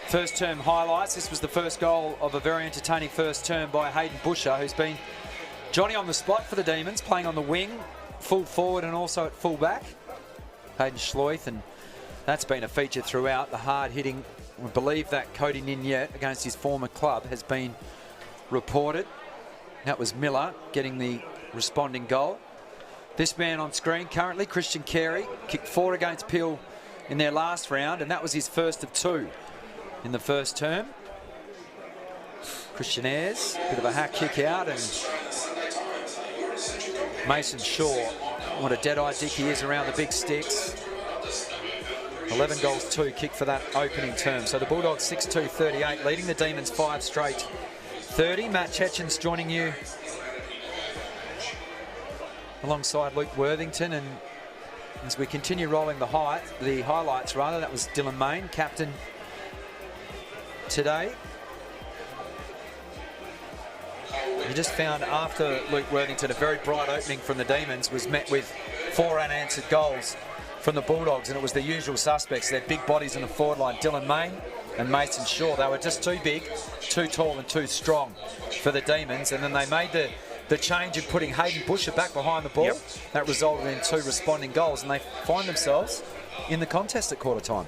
first term highlights. This was the first goal of a very entertaining first term by Hayden Busher, who's been Johnny on the spot for the Demons, playing on the wing, full forward and also at full back. Hayden Schleith, and that's been a feature throughout. The hard hitting, I believe that Cody Ninyet against his former club has been reported. That was Miller getting the responding goal. This man on screen currently, Christian Carey, kicked 4 against Peel in their last round, and that was his first of 2 in the first term. Christian Ayres, bit of a hack kick out, and Mason Shaw, what a dead-eye dick he is around the big sticks. 11 goals, 2 kick for that opening term. So the Bulldogs 6-2-38, leading the Demons 5 straight 30. Matt Chechen's joining you alongside Luke Worthington, and as we continue rolling the highlights, that was Dylan Main, captain today. You just found after Luke Worthington, a very bright opening from the Demons was met with 4 unanswered goals from the Bulldogs, and it was the usual suspects. Their big bodies in the forward line. Dylan Main, and Mason Shaw. They were just too big, too tall and too strong for the Demons, and then they made the change of putting Hayden Busher back behind the ball. Yep. That resulted in 2 responding goals, and they find themselves in the contest at quarter time.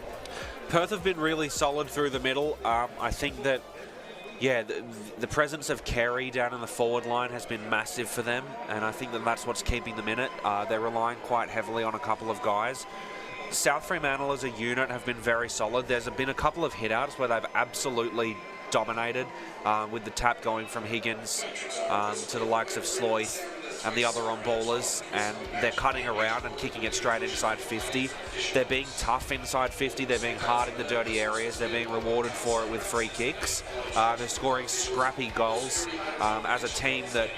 Perth have been really solid through the middle. I think that, yeah, the presence of Carey down in the forward line has been massive for them, and I think that that's what's keeping them in it. They're relying quite heavily on a couple of guys. South Fremantle as a unit have been very solid. There's been a couple of hit-outs where they've absolutely dominated, with the tap going from Higgins to the likes of Sloyth and the other on-ballers, and they're cutting around and kicking it straight inside 50. They're being tough inside 50. They're being hard in the dirty areas. They're being rewarded for it with free kicks. They're scoring scrappy goals as a team that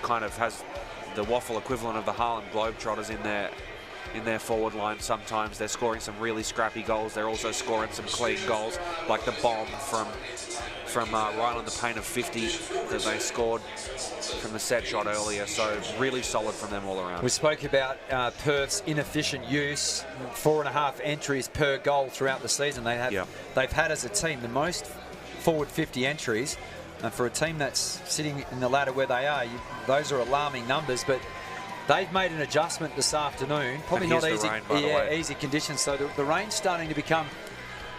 kind of has the WAFL equivalent of the Harlem Globetrotters in their forward line. Sometimes they're scoring some really scrappy goals. They're also scoring some clean goals, like the bomb from right on the paint of 50 that they scored from the set shot earlier. So really solid from them all around. We spoke about Perth's inefficient use, 4.5 entries per goal throughout the season. They've had as a team the most forward 50 entries. And for a team that's sitting in the ladder where they are, those are alarming numbers. But they've made an adjustment this afternoon. Probably not easy, easy conditions. So the rain's starting to become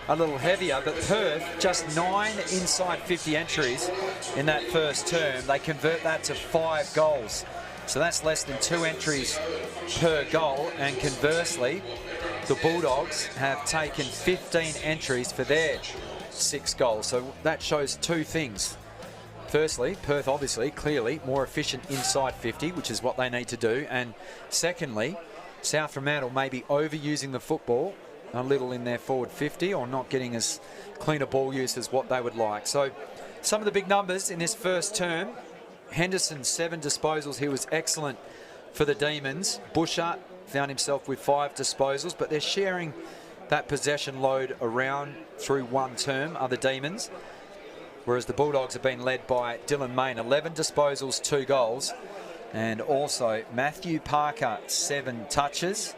a little heavier, but Perth, just 9 inside 50 entries in that first term. They convert that to 5 goals. So that's less than 2 entries per goal. And conversely, the Bulldogs have taken 15 entries for their 6 goals. So that shows 2 things. Firstly, Perth obviously, clearly, more efficient inside 50, which is what they need to do. And secondly, South Fremantle may be overusing the football a little in their forward 50, or not getting as clean a ball use as what they would like. So some of the big numbers in this first term: Henderson, 7 disposals. He was excellent for the Demons. Busher found himself with 5 disposals, but they're sharing that possession load around through one term, are the Demons. Whereas the Bulldogs have been led by Dylan Main, 11 disposals, 2 goals. And also Matthew Parker, 7 touches.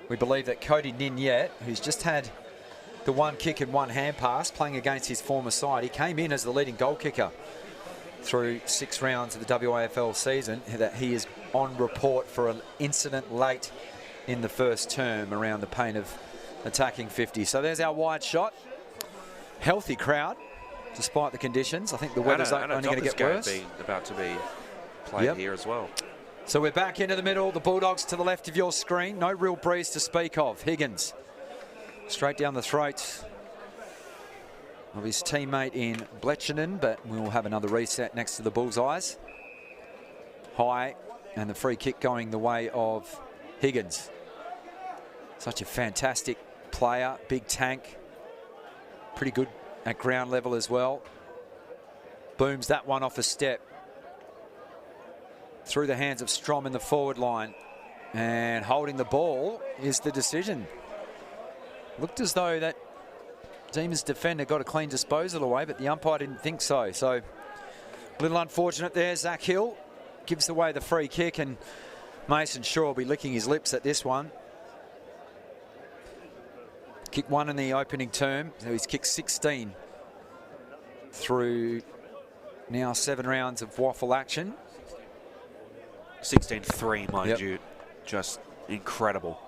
We believe that Cody Ninyet, who's just had the 1 kick and 1 hand pass, playing against his former side, he came in as the leading goal kicker through 6 rounds of the WAFL season, that he is on report for an incident late in the first term around the paint of attacking 50. So there's our wide shot. Healthy crowd, despite the conditions. I think the weather's only going to get worse. About to be played here as well. So we're back into the middle. The Bulldogs to the left of your screen. No real breeze to speak of. Higgins straight down the throat of his teammate in Bletchenden, but we'll have another reset next to the Bullseyes. High, and the free kick going the way of Higgins. Such a fantastic player, big tank, pretty good at ground level as well. Booms that one off a step. Through the hands of Strom in the forward line. And holding the ball is the decision. Looked as though that Demons defender got a clean disposal away, but the umpire didn't think so. So a little unfortunate there. Zach Hill gives away the free kick, and Mason Shaw will be licking his lips at this one. Kicked 1 in the opening term, so he's kicked 16 through now 7 rounds of WAFL action. 16-3, mind you. Just incredible.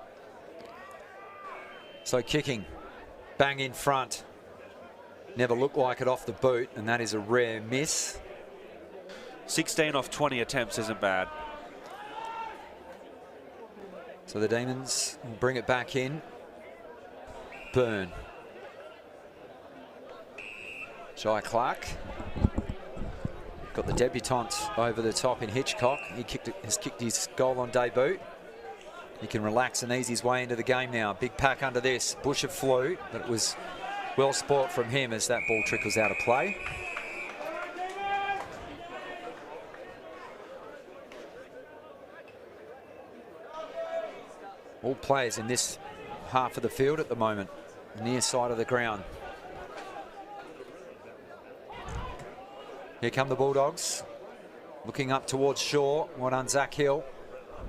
So kicking, bang in front. Never looked like it off the boot, and that is a rare miss. 16 off 20 attempts isn't bad. So the Demons will bring it back in. Burn. Jai Clark. Got the debutant over the top in Hitchcock. He has kicked his goal on debut. He can relax and ease his way into the game now. Big pack under this. Busher flew, but it was well sport from him as that ball trickles out of play. All players in this half of the field at the moment, near side of the ground. Here come the Bulldogs, looking up towards Shaw. Well done, Zach Hill.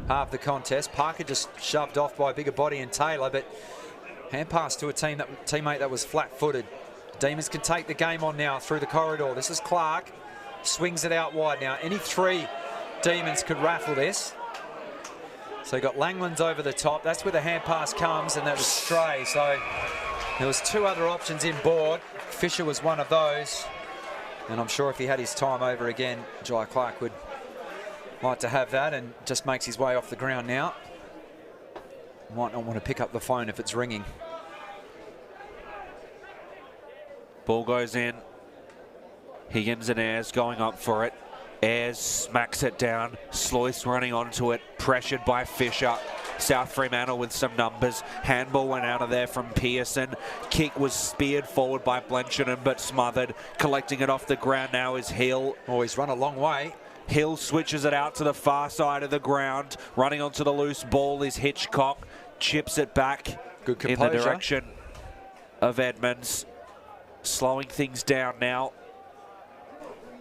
Half the contest. Parker just shoved off by a bigger body and Taylor, but Hand pass to a teammate that was flat-footed. Demons can take the game on now through the corridor. This is Clark. Swings it out wide now. Any three Demons could raffle this. So you got Langlands over the top. That's where the hand pass comes, and that was stray. So there was two other options in board. Fisher was one of those. And I'm sure if he had his time over again, Jai Clark would like to have that, and just makes his way off the ground now. Might not want to pick up the phone if it's ringing. Ball goes in. Higgins and Ayres going up for it. Ayres smacks it down. Sloyce running onto it. Pressured by Fisher. South Fremantle with some numbers. Handball went out of there from Pearson. Kick was speared forward by Blenchenden but smothered. Collecting it off the ground now is Hill. Oh, he's run a long way. Hill switches it out to the far side of the ground. Running onto the loose ball is Hitchcock. Chips it back Good in the direction of Edmonds. Slowing things down now.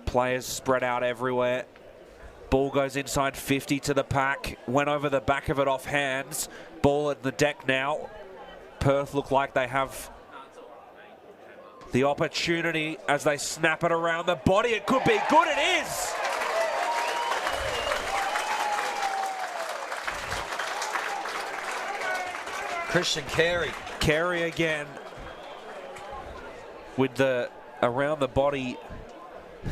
Players spread out everywhere. Ball goes inside 50 to the pack. Went over the back of it off hands. Ball at the deck now. Perth look like they have the opportunity as they snap it around the body. It could be good. It is! Christian Carey. Carey again with the around the body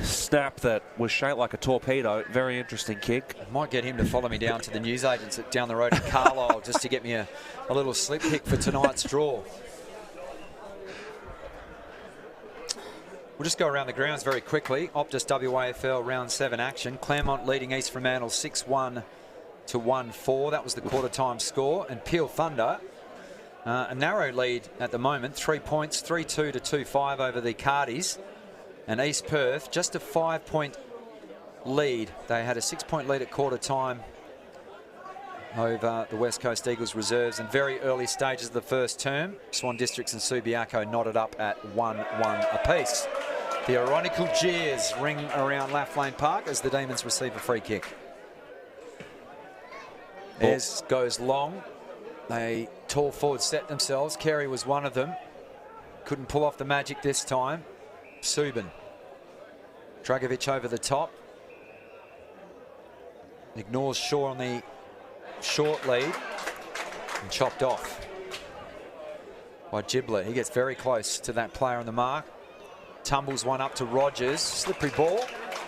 snap that was shaped like a torpedo. Very interesting kick. I might get him to follow me down to the newsagents down the road in Carlisle just to get me a little slip pick for tonight's draw. We'll just go around the grounds very quickly. Optus WAFL round 7 action. Claremont leading East Fremantle 6-1 to 1-4. That was the quarter time score. And Peel Thunder, a narrow lead at the moment. 3 points, 3-2 to 2-5 over the Cardies. And East Perth, just a 5-point lead. They had a 6-point lead at quarter time over the West Coast Eagles reserves in very early stages of the first term. Swan Districts and Subiaco knotted up at 1-1 apiece. The ironical jeers ring around Laflane Park as the Demons receive a free kick. Ayres goes long. They tall forward set themselves. Carey was one of them. Couldn't pull off the magic this time. Subin. Dragovic over the top. Ignores Shaw on the short lead and chopped off by Giblet. He gets very close to that player on the mark. Tumbles one up to Rogers. Slippery ball.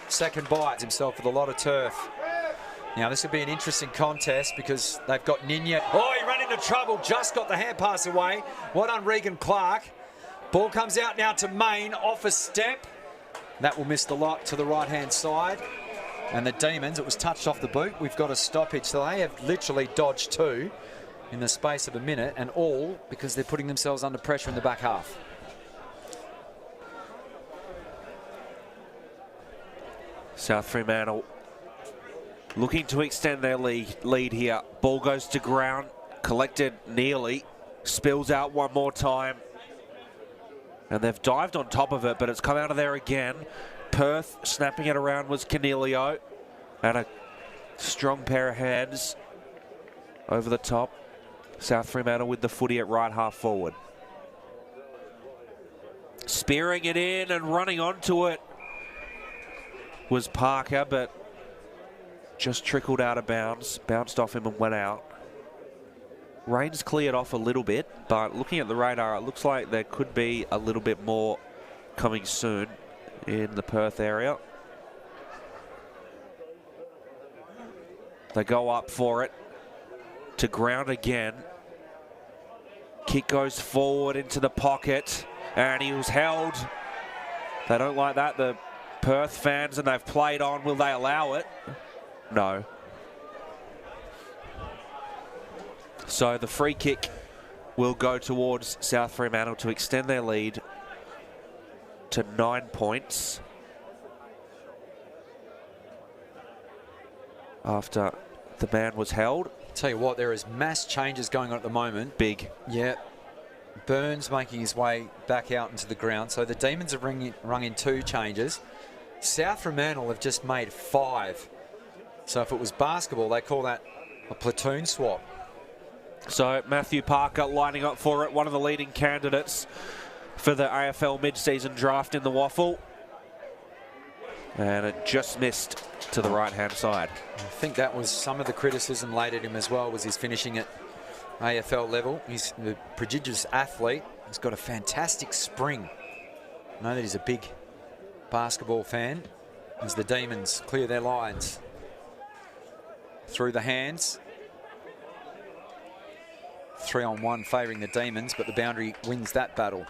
Second bite himself with a lot of turf. Now this would be an interesting contest because they've got Ninya. Oh, he ran into trouble. Just got the hand pass away. Well done, Regan Clark. Ball comes out now to Main off a step. That will miss the lot to the right-hand side. And the Demons, it was touched off the boot. We've got a stoppage. So they have literally dodged two in the space of a minute, and all because they're putting themselves under pressure in the back half. South Fremantle looking to extend their lead here. Ball goes to ground, collected nearly, spills out one more time. And they've dived on top of it, but it's come out of there again. Perth snapping it around was Canelio. And a strong pair of hands over the top. South Fremantle with the footy at right half forward. Spearing it in and running onto it was Parker, but just trickled out of bounds. Bounced off him and went out. Rain's cleared off a little bit, but looking at the radar, it looks like there could be a little bit more coming soon in the Perth area. They go up for it to ground again. Kick goes forward into the pocket, and he was held. They don't like that, the Perth fans, and they've played on. Will they allow it? No. So the free kick will go towards South Fremantle to extend their lead to 9 points after the ban was held. Tell you what, there is mass changes going on at the moment. Big. Yeah. Burns making his way back out into the ground. So the Demons have rung in 2 changes. South Fremantle have just made 5. So if it was basketball, they call that a platoon swap. So Matthew Parker lining up for it, one of the leading candidates for the AFL mid-season draft in the WAFL. And it just missed to the right-hand side. I think that was some of the criticism laid at him as well, was his finishing at AFL level. He's a prodigious athlete. He's got a fantastic spring. I know that he's a big basketball fan as the Demons clear their lines. Through the hands. 3-on-1 favouring the Demons, but the boundary wins that battle.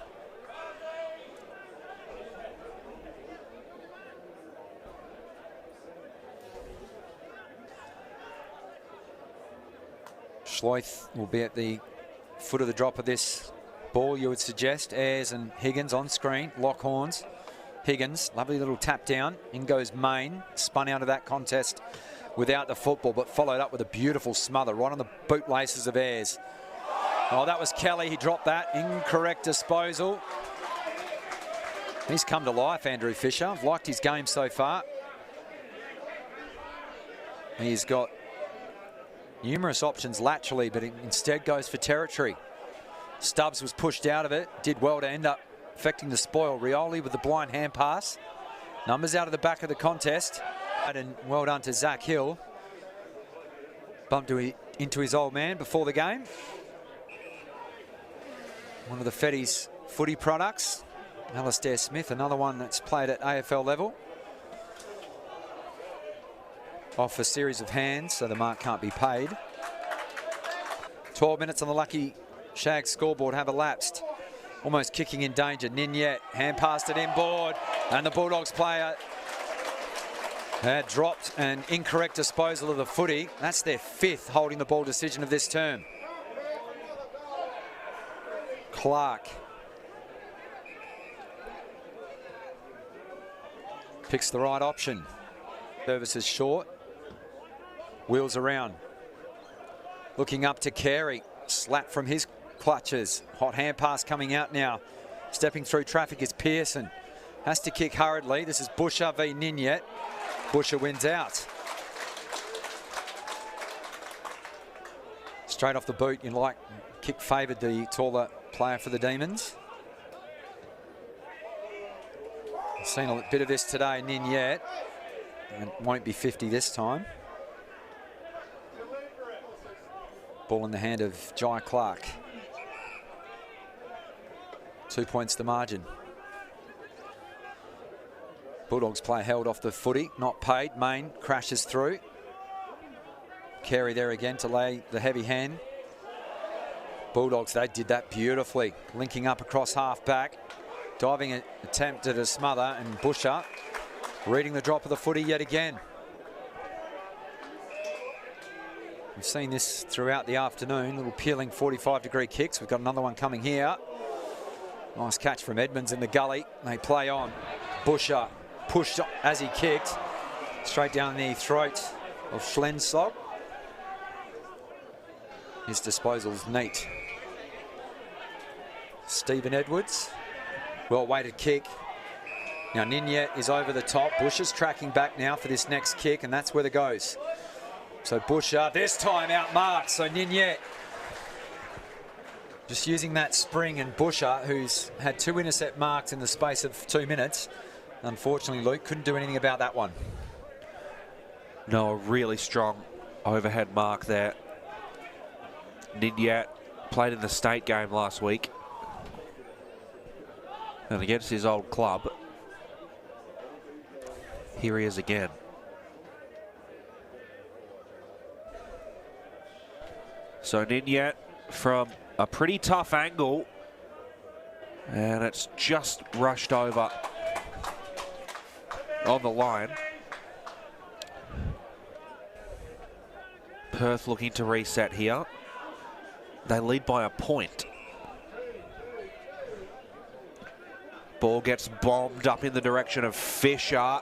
Schleith will be at the foot of the drop of this ball, you would suggest. Ayres and Higgins on screen. Lock horns. Higgins, lovely little tap down. In goes Main. Spun out of that contest without the football, but followed up with a beautiful smother right on the bootlaces of Ayres. Oh, that was Kelly. He dropped that. Incorrect disposal. He's come to life, Andrew Fisher. I've liked his game so far. He's got numerous options laterally, but instead goes for territory. Stubbs was pushed out of it. Did well to end up affecting the spoil. Rioli with the blind hand pass. Numbers out of the back of the contest. And well done to Zach Hill. Bumped into his old man before the game. One of the Fetty's footy products. Alistair Smith, another one that's played at AFL level. Off a series of hands, so the mark can't be paid. 12 minutes on the Lucky Shag scoreboard have elapsed. Almost kicking in danger. Ninyet, hand passed it inboard, and the Bulldogs player had dropped an incorrect disposal of the footy. That's their 5th holding the ball decision of this term. Clark picks the right option. Service is short. Wheels around. Looking up to Carey. Slap from his clutches. Hot hand pass coming out now. Stepping through traffic is Pearson. Has to kick hurriedly. This is Busher v Ninyet. Busher wins out. Straight off the boot, you like. Kick favoured the taller player for the Demons. I've seen a bit of this today, Ninyet. And it won't be 50 this time. Ball in the hand of Jai Clark. 2 points the margin. Bulldogs player held off the footy, not paid. Main crashes through. Carey there again to lay the heavy hand. Bulldogs, they did that beautifully. Linking up across half back. Diving attempt at a smother, and Busher reading the drop of the footy yet again. We've seen this throughout the afternoon. Little peeling 45-degree kicks. We've got another one coming here. Nice catch from Edmonds in the gully. They play on. Busher pushed as he kicked. Straight down the throat of Flensog. His disposal's neat. Stephen Edwards. Well-weighted kick. Now Ninyet is over the top. Busher's tracking back now for this next kick, and that's where it goes. So Busher, this time outmarked. So Ninyet just using that spring, and Busher, who's had 2 intercept marks in the space of 2 minutes. Unfortunately, Luke couldn't do anything about that one. No, a really strong overhead mark there. Ninyet played in the state game last week. And against his old club, here he is again. So Ninyet from a pretty tough angle, and it's just rushed over on the line. Perth looking to reset here. They lead by a point. Ball gets bombed up in the direction of Fisher.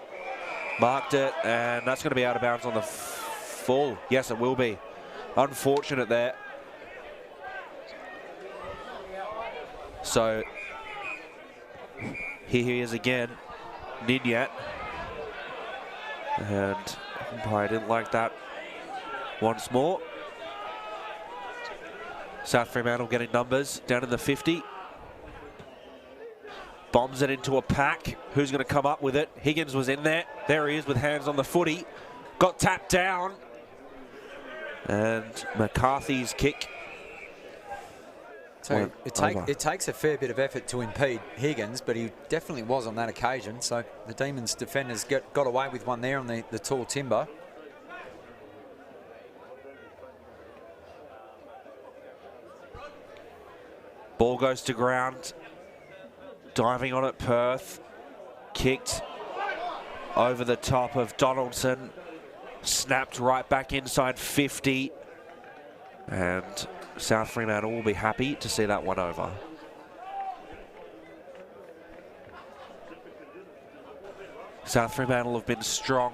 Marked it, and that's going to be out of bounds on the full. Yes, it will be. Unfortunate there. So here he is again, Ninyet. And I didn't like that once more. South Fremantle getting numbers down in the 50. Bombs it into a pack. Who's going to come up with it? Higgins was in there. There he is with hands on the footy. Got tapped down. And McCarthy's kick. So it takes a fair bit of effort to impede Higgins, but he definitely was on that occasion. So the Demons defenders got away with one there on the tall timber. Ball goes to ground. Diving on it, Perth. Kicked over the top of Donaldson. Snapped right back inside 50. And South Fremantle will be happy to see that one over. South Fremantle have been strong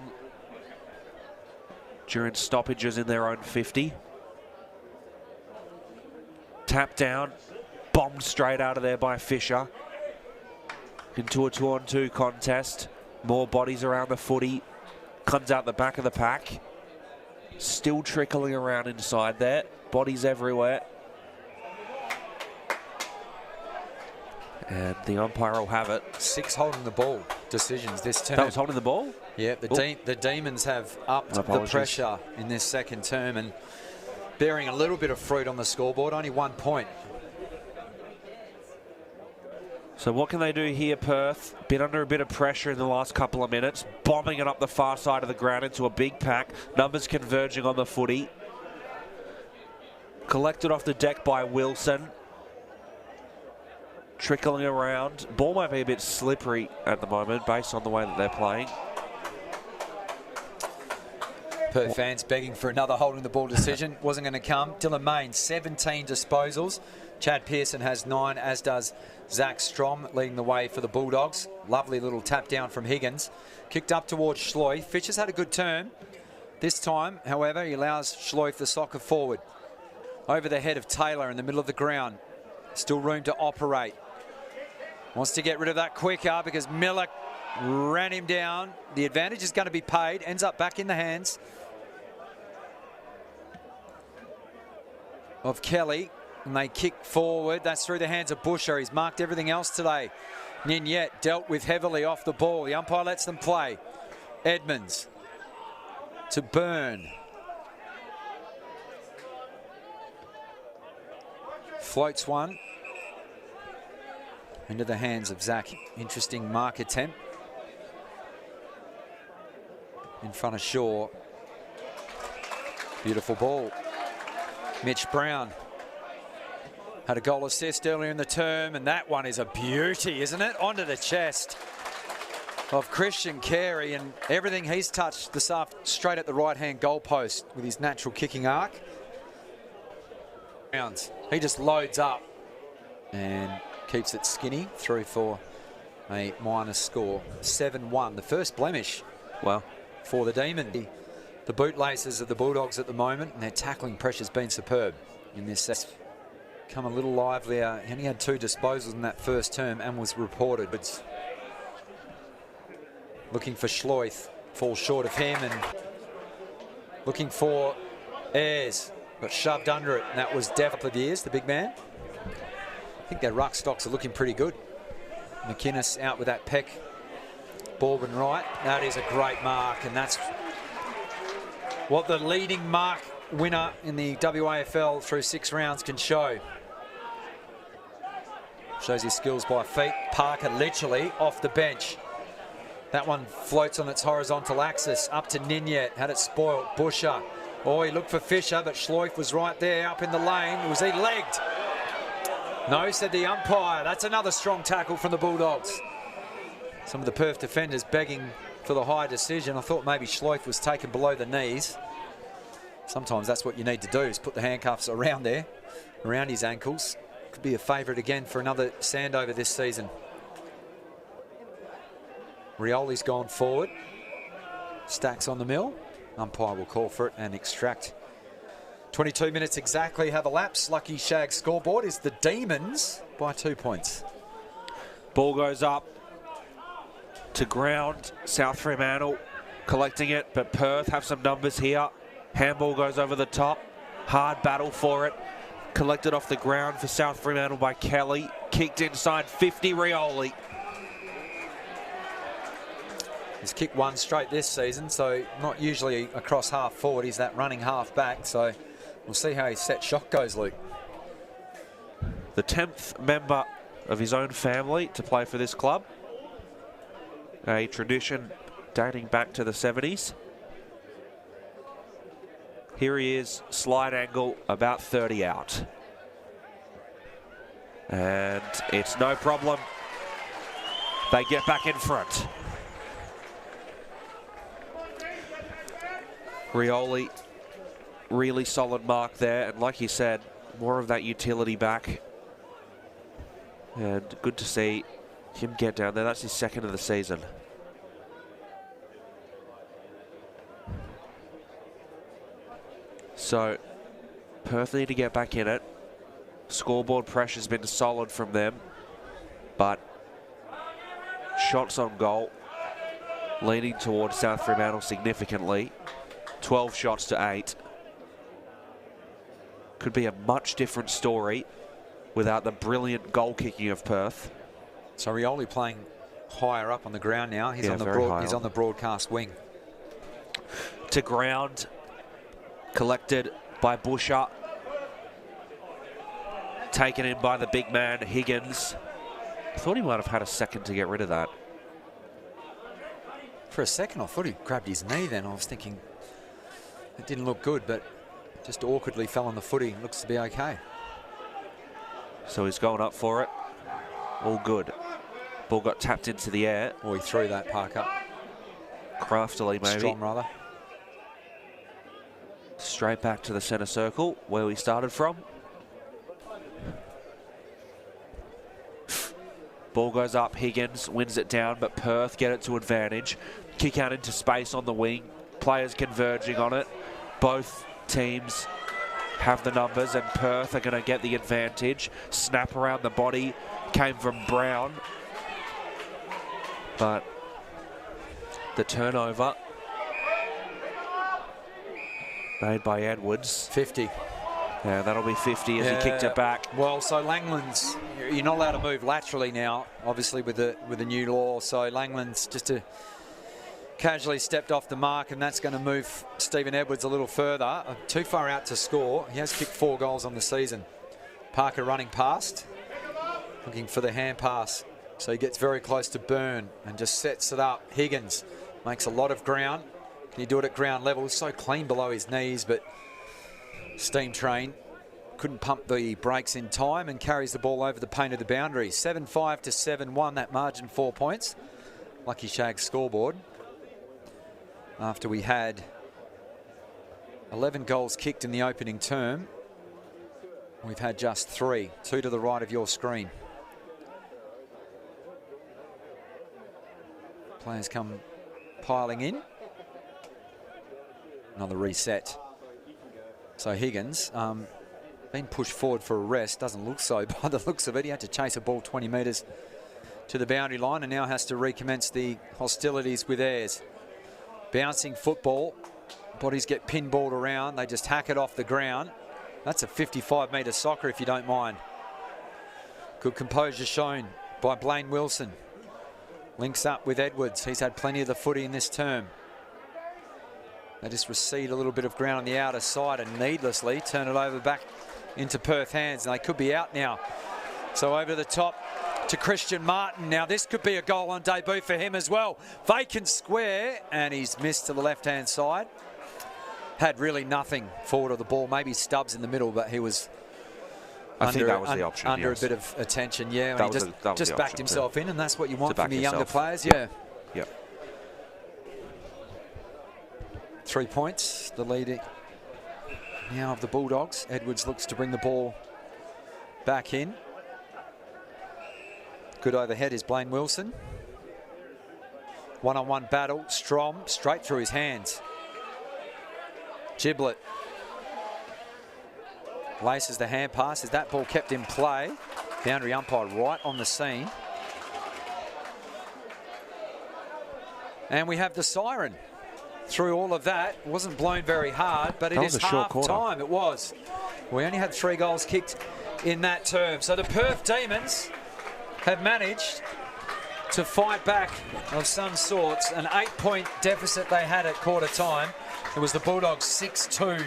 during stoppages in their own 50. Tap down. Bombed straight out of there by Fisher. Into a 2-on-2 contest. More bodies around the footy. Comes out the back of the pack. Still trickling around inside there. Bodies everywhere. And the umpire will have it. 6 holding the ball decisions this term. That was holding the ball? Yeah, the Demons have upped the pressure in this second term and bearing a little bit of fruit on the scoreboard. Only 1 point. So what can they do here, Perth? Been under a bit of pressure in the last couple of minutes. Bombing it up the far side of the ground into a big pack. Numbers converging on the footy. Collected off the deck by Wilson. Trickling around. Ball might be a bit slippery at the moment based on the way that they're playing. Perth fans begging for another holding the ball decision. Wasn't going to come. Dylan Main, 17 disposals. Chad Pearson has 9, as does Zach Strom, leading the way for the Bulldogs. Lovely little tap down from Higgins. Kicked up towards Schloy. Fisher's had a good turn. This time, however, he allows Schloy the soccer forward. Over the head of Taylor in the middle of the ground. Still room to operate. Wants to get rid of that quicker because Miller ran him down. The advantage is going to be paid. Ends up back in the hands of Kelly. And they kick forward. That's through the hands of Busher. He's marked everything else today. Ninyet dealt with heavily off the ball. The umpire lets them play. Edmonds to Byrne. Floats one into the hands of Zach. Interesting mark attempt. In front of Shaw. Beautiful ball. Mitch Brown. Had a goal assist earlier in the term, and that one is a beauty, isn't it? Onto the chest of Christian Carey, and everything he's touched this afternoon straight at the right-hand goal post with his natural kicking arc. He just loads up and keeps it skinny through for a minus score. 7-1, the first blemish for the Demon. The bootlaces of the Bulldogs at the moment, and their tackling pressure's been superb in this set. Come a little livelier. He only had 2 disposals in that first term and was reported. Looking for Schloith, falls short of him, and looking for Ayres, got shoved under it, and that was definitely Ayres, the big man. I think their ruck stocks are looking pretty good. McInnes out with that peck. Bourbon right. That is a great mark, and that's what the leading mark winner in the WAFL through 6 rounds can show. Shows his skills by feet. Parker literally off the bench. That one floats on its horizontal axis. Up to Ninyet. Had it spoiled. Busher. Oh, he looked for Fisher, but Schloif was right there up in the lane. Was he legged? No, said the umpire. That's another strong tackle from the Bulldogs. Some of the Perth defenders begging for the high decision. I thought maybe Schloif was taken below the knees. Sometimes that's what you need to do, is put the handcuffs around there, around his ankles. Could be a favourite again for another Sandover this season. Rioli's gone forward. Stacks on the mill. Umpire will call for it and extract. 22 minutes exactly have elapsed. Lucky Shag scoreboard is the Demons by 2 points. Ball goes up to ground. South Fremantle collecting it, but Perth have some numbers here. Handball goes over the top. Hard battle for it. Collected off the ground for South Fremantle by Kelly. Kicked inside 50, Rioli. He's kicked one straight this season, so not usually across half forward. He's that running half back, so we'll see how his set shot goes, Luke. The 10th member of his own family to play for this club. A tradition dating back to the 70s. Here he is, slide angle, about 30 out. And it's no problem. They get back in front. Rioli, really solid mark there. And like you said, more of that utility back. And good to see him get down there. That's his second of the season. So, Perth need to get back in it. Scoreboard pressure's been solid from them. But shots on goal leaning towards South Fremantle significantly. 12 shots to 8. Could be a much different story without the brilliant goal kicking of Perth. So Rioli playing higher up on the ground now. He's on the broadcast wing. To ground, collected by Busher. Taken in by the big man, Higgins. I thought he might have had a second to get rid of that. For a second, I thought he grabbed his knee then. I was thinking it didn't look good, but just awkwardly fell on the footy. Looks to be okay. So he's going up for it. All good. Ball got tapped into the air. Or he threw that park up. Craftily, maybe. Strong, rather. Straight back to the centre circle, where we started from. Ball goes up, Higgins wins it down, but Perth get it to advantage. Kick out into space on the wing. Players converging on it. Both teams have the numbers, and Perth are going to get the advantage. Snap around the body came from Brown. But the turnover made by Edwards. 50. Yeah, that'll be 50 as he kicked it back. Well, so Langland's, you're not allowed to move laterally now, obviously with the new law. So Langland's just casually stepped off the mark, and that's going to move Stephen Edwards a little further. Too far out to score. He has kicked 4 goals on the season. Parker running past, looking for the hand pass. So he gets very close to Byrne and just sets it up. Higgins makes a lot of ground. Can he do it at ground level? So clean below his knees, but Steam Train couldn't pump the brakes in time and carries the ball over the paint of the boundary. 7-5 to 7-1, that margin 4 points. Lucky Shag's scoreboard. After we had 11 goals kicked in the opening term, we've had just 3, 2 to the right of your screen. Players come piling in. Another reset. So Higgins, been pushed forward for a rest. Doesn't look so by the looks of it. He had to chase a ball 20 metres to the boundary line and now has to recommence the hostilities with Ayres. Bouncing football. Bodies get pinballed around. They just hack it off the ground. That's a 55-metre soccer, if you don't mind. Good composure shown by Blaine Wilson. Links up with Edwards. He's had plenty of the footy in this term. They just recede a little bit of ground on the outer side and needlessly turn it over back into Perth hands. And they could be out now. So over the top to Christian Martin. Now this could be a goal on debut for him as well. Vacant square, and he's missed to the left-hand side. Had really nothing forward of the ball. Maybe Stubbs in the middle, but he was I think that was the option, under yes. a bit of attention. Yeah, and he just backed himself in, and that's what you want from the younger players. Yep. Yeah. Yep. 3 points, the lead now of the Bulldogs. Edwards looks to bring the ball back in. Good overhead is Blaine Wilson. One-on-one battle. Strom straight through his hands. Giblet laces the hand pass. Is that ball kept in play? Boundary umpire right on the scene. And we have the siren. Through all of that, wasn't blown very hard, but it is half time. It was. We only had 3 goals kicked in that term. So the Perth Demons have managed to fight back of some sorts. An 8-point deficit they had at quarter time. It was the Bulldogs 6-2,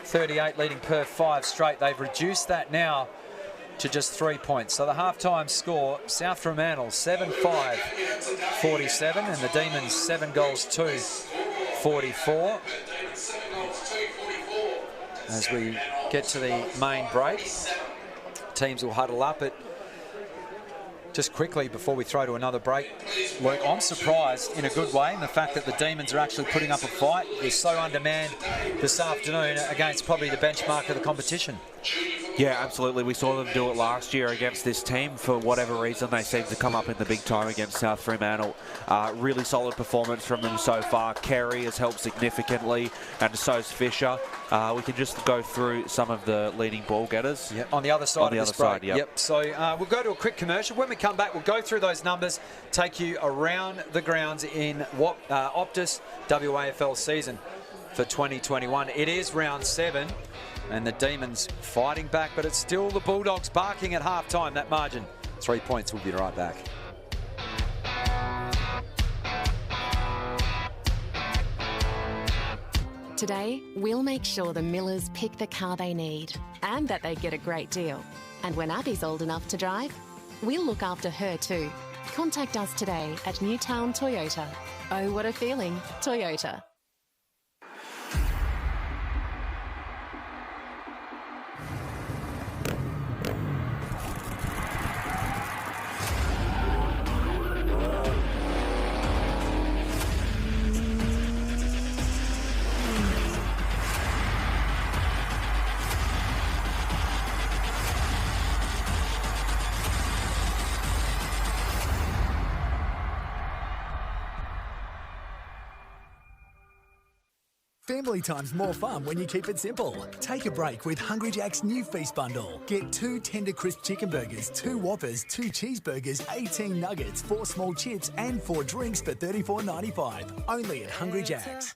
38 leading Perth 5 straight. They've reduced that now to just 3 points. So the half-time score, South Fremantle 7-5, 47, and the Demons 7 goals to 44. As we get to the main break, teams will huddle up. Just quickly before we throw to another break, Luke, I'm surprised in a good way in the fact that the Demons are actually putting up a fight. They're so undermanned this afternoon against probably the benchmark of the competition. Yeah, absolutely. We saw them do it last year against this team. For whatever reason, they seem to come up in the big time against South Fremantle. Really solid performance from them so far. Carey has helped significantly, and so's Fisher. We can just go through some of the leading ball getters. Yep. On the other side of this break. Yep. So we'll go to a quick commercial. When we come back, we'll go through those numbers, take you around the grounds in OPTUS WAFL season for 2021. It is round 7. And the Demons fighting back, but it's still the Bulldogs barking at half-time. That margin, 3 points. We'll be right back. Today, we'll make sure the Millers pick the car they need and that they get a great deal. And when Abby's old enough to drive, we'll look after her too. Contact us today at Newtown Toyota. Oh, what a feeling. Toyota. Family time's more fun when you keep it simple. Take a break with Hungry Jack's new feast bundle. Get 2 tender crisp chicken burgers, 2 Whoppers, 2 cheeseburgers, 18 nuggets, 4 small chips and 4 drinks for $34.95. Only at Hungry Jack's.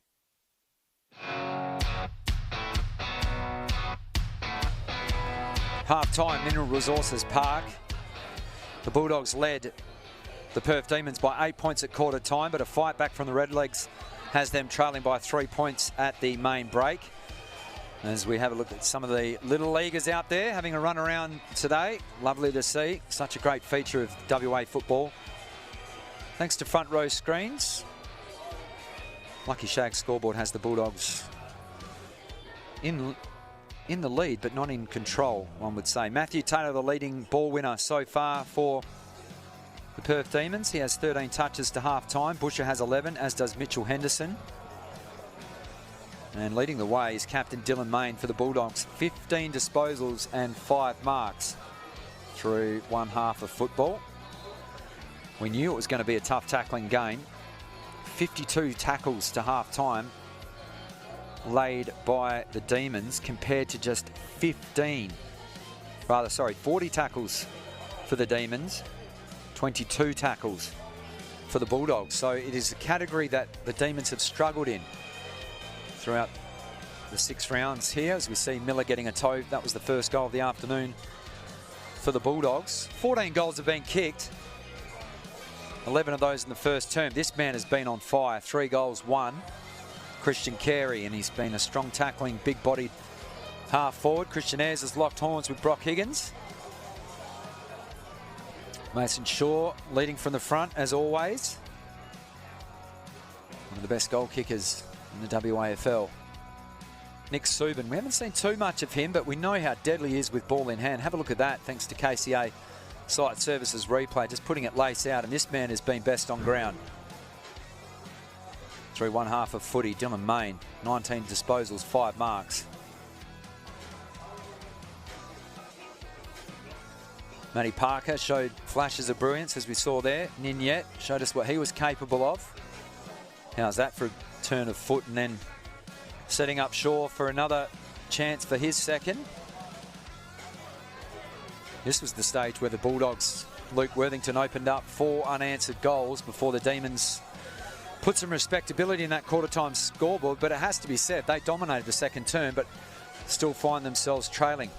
Half-time, Mineral Resources Park. The Bulldogs led the Perth Demons by 8 points at quarter time, but a fight back from the Redlegs has them trailing by 3 points at the main break. As we have a look at some of the little leaguers out there having a run around today. Lovely to see. Such a great feature of WA football. Thanks to Front Row Screens. Lucky Shag scoreboard has the Bulldogs in the lead, but not in control, one would say. Matthew Taylor, the leading ball winner so far for the Perth Demons. He has 13 touches to half-time. Busher has 11, as does Mitchell Henderson. And leading the way is captain Dylan Main for the Bulldogs. 15 disposals and 5 marks through one half of football. We knew it was going to be a tough tackling game. 52 tackles to half-time laid by the Demons compared to just 40 tackles for the Demons. 22 tackles for the Bulldogs. So it is a category that the Demons have struggled in throughout the 6 rounds here, as we see Miller getting a toe. That was the first goal of the afternoon for the Bulldogs. 14 goals have been kicked. 11 of those in the first term. This man has been on fire. 3 goals, 1. Christian Carey, and he's been a strong tackling, big-bodied half forward. Christian Ayres has locked horns with Brock Higgins. Mason Shaw leading from the front, as always. One of the best goal kickers in the WAFL. Nick Subin, we haven't seen too much of him, but we know how deadly he is with ball in hand. Have a look at that, thanks to KCA Site Services replay, just putting it lace out, and this man has been best on ground. Through one half of footy, Dylan Main, 19 disposals, 5 marks. Matty Parker showed flashes of brilliance, as we saw there. Ninyet showed us what he was capable of. How's that for a turn of foot, and then setting up Shaw for another chance for his second. This was the stage where the Bulldogs, Luke Worthington, opened up 4 unanswered goals before the Demons put some respectability in that quarter-time scoreboard. But it has to be said, they dominated the second term, but still find themselves trailing.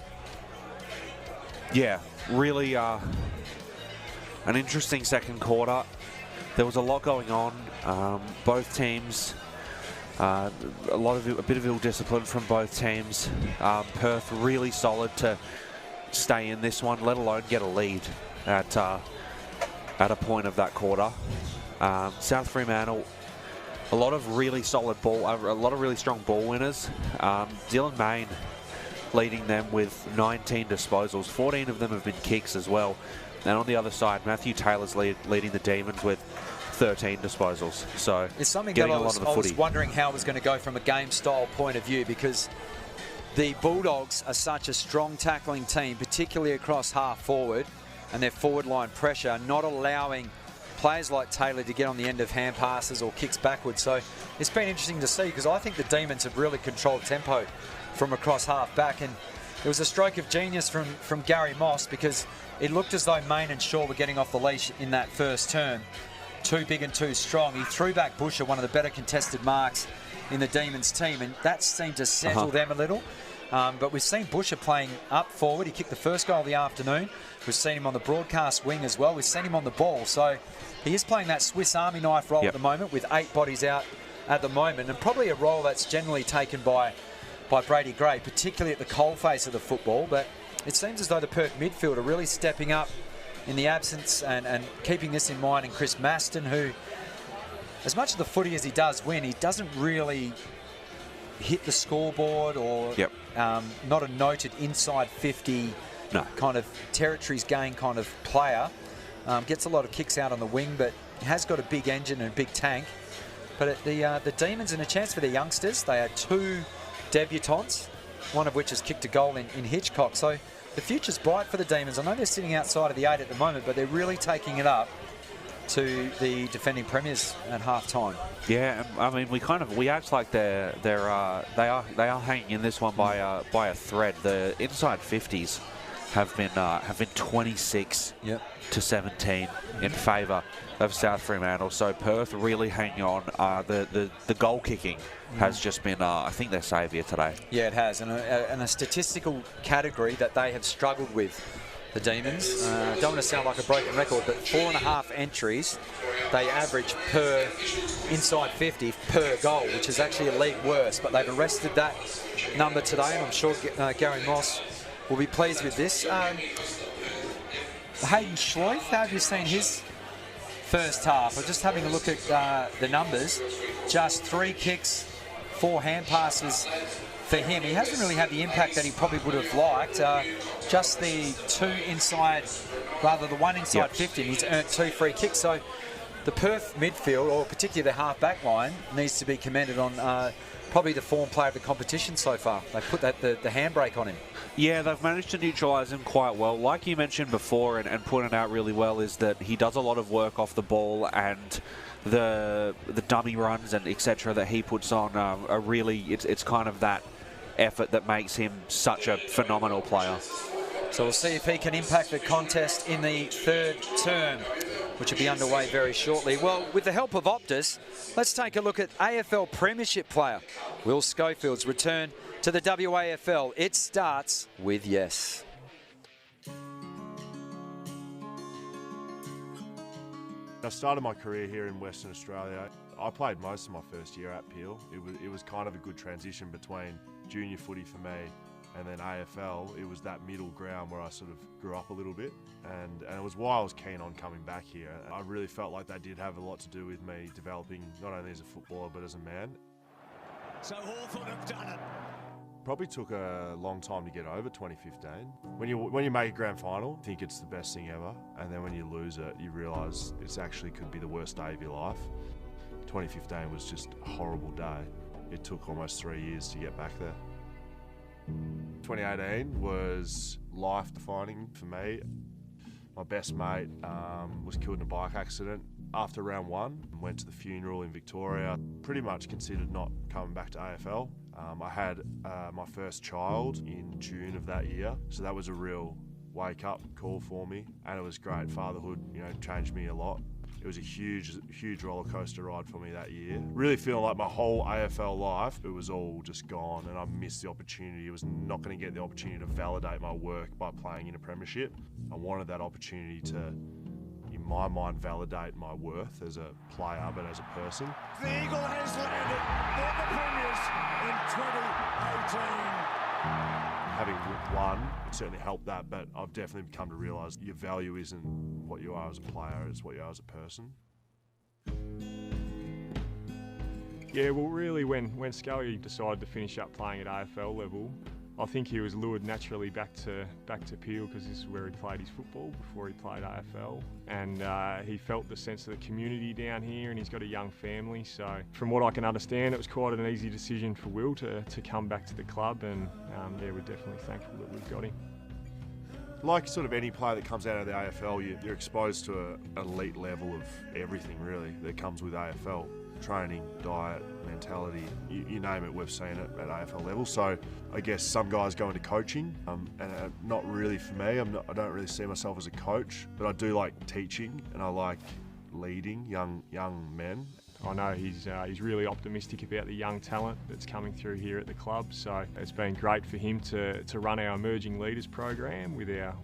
Yeah, really an interesting second quarter. There was a lot going on. Both teams, a bit of ill discipline from both teams. Perth really solid to stay in this one, let alone get a lead at a point of that quarter. South Fremantle, a lot of really solid ball, a lot of really strong ball winners. Dylan Main leading them with 19 disposals. 14 of them have been kicks as well. And on the other side, Matthew Taylor's leading the Demons with 13 disposals. So it's something getting that a lot of the I footy. was wondering how it was going to go from a game style point of view, because the Bulldogs are such a strong tackling team, particularly across half forward, and their forward line pressure, not allowing players like Taylor to get on the end of hand passes or kicks backwards. So it's been interesting to see, because I think the Demons have really controlled tempo from across half back, and it was a stroke of genius from Gary Moss, because it looked as though Main and Shaw were getting off the leash in that first term. Too big and too strong. He threw back Busher, one of the better contested marks in the Demons team, and that seemed to settle them a little. But we've seen Busher playing up forward. He kicked the first goal of the afternoon. We've seen him on the broadcast wing as well. We've seen him on the ball. So he is playing that Swiss Army knife role at the moment, with 8 bodies out at the moment, and probably a role that's generally taken by Brady Gray, particularly at the coalface of the football. But it seems as though the Perth midfield are really stepping up in the absence and keeping this in mind. And Chris Maston, who, as much of the footy as he does win, he doesn't really hit the scoreboard or not a noted inside 50 kind of territories gain kind of player. Gets a lot of kicks out on the wing, but has got a big engine and a big tank. But the Demons, and a chance for their youngsters. They had 2 debutants, one of which has kicked a goal in Hitchcock. So the future's bright for the Demons. I know they're sitting outside of the 8 at the moment, but they're really taking it up to the defending premiers at half time. Yeah, I mean, we act like they are hanging in this one by a thread. The inside 50s have been 26 to 17 in favour of South Fremantle. So Perth really hanging on. The goal kicking has just been, I think, their saviour today. Yeah, it has, and a statistical category that they have struggled with, the Demons. Don't want to sound like a broken record, but 4.5 entries they average per inside 50 per goal, which is actually a league worst. But they've arrested that number today, and I'm sure Gary Moss will be pleased with this. Hayden Schleif, how have you seen his first half? I'm just having a look at the numbers. Just 3 kicks, 4 hand passes for him. He hasn't really had the impact that he probably would have liked. Just the 2 inside, rather the 1 inside 50, and he's earned 2 free kicks. So the Perth midfield, or particularly the half-back line, needs to be commended on probably the form player of the competition so far. They put the handbrake on him. Yeah, they've managed to neutralise him quite well. Like you mentioned before and pointed out really well, is that he does a lot of work off the ball, and the dummy runs and etc. that he puts on are really, it's kind of that effort that makes him such a phenomenal player. So we'll see if he can impact the contest in the 3rd term, which will be underway very shortly. Well, with the help of Optus, let's take a look at AFL Premiership player Will Schofield's return to the WAFL. It starts with yes. I started my career here in Western Australia. I played most of my first year at Peel. It was kind of a good transition between junior footy for me and then AFL. It was that middle ground where I sort of grew up a little bit, and it was why I was keen on coming back here. I really felt like that did have a lot to do with me developing not only as a footballer but as a man. So Hawthorn have done it. Probably took a long time to get over 2015. When you make a grand final, I think it's the best thing ever, and then when you lose it, you realise it actually could be the worst day of your life. 2015 was just a horrible day. It took almost 3 years to get back there. 2018 was life-defining for me. My best mate was killed in a bike accident. After round 1, went to the funeral in Victoria. Pretty much considered not coming back to AFL. I had my first child in June of that year, so that was a real wake-up call for me, and it was great. Fatherhood, changed me a lot. It was a huge roller coaster ride for me that year. Really feeling like my whole AFL life, it was all just gone, and I missed the opportunity. I was not going to get the opportunity to validate my work by playing in a premiership. I wanted that opportunity to, in my mind, validate my worth as a player, but as a person. The Eagle has landed for the Premiers in 2018. Having won, it certainly helped that, but I've definitely come to realise your value isn't what you are as a player, it's what you are as a person. Yeah, well, really, when Scully decided to finish up playing at AFL level, I think he was lured naturally back to Peel, because this is where he played his football before he played AFL, and he felt the sense of the community down here, and he's got a young family. So from what I can understand, it was quite an easy decision for Will to come back to the club, and yeah, we're definitely thankful that we've got him. Like sort of any player that comes out of the AFL, you're exposed to an elite level of everything really that comes with AFL. Training, diet, mentality, you name it, we've seen it at AFL level. So I guess some guys go into coaching, and not really for me. I don't really see myself as a coach, but I do like teaching, and I like leading young men. I know he's really optimistic about the young talent that's coming through here at the club. So it's been great for him to run our emerging leaders program with our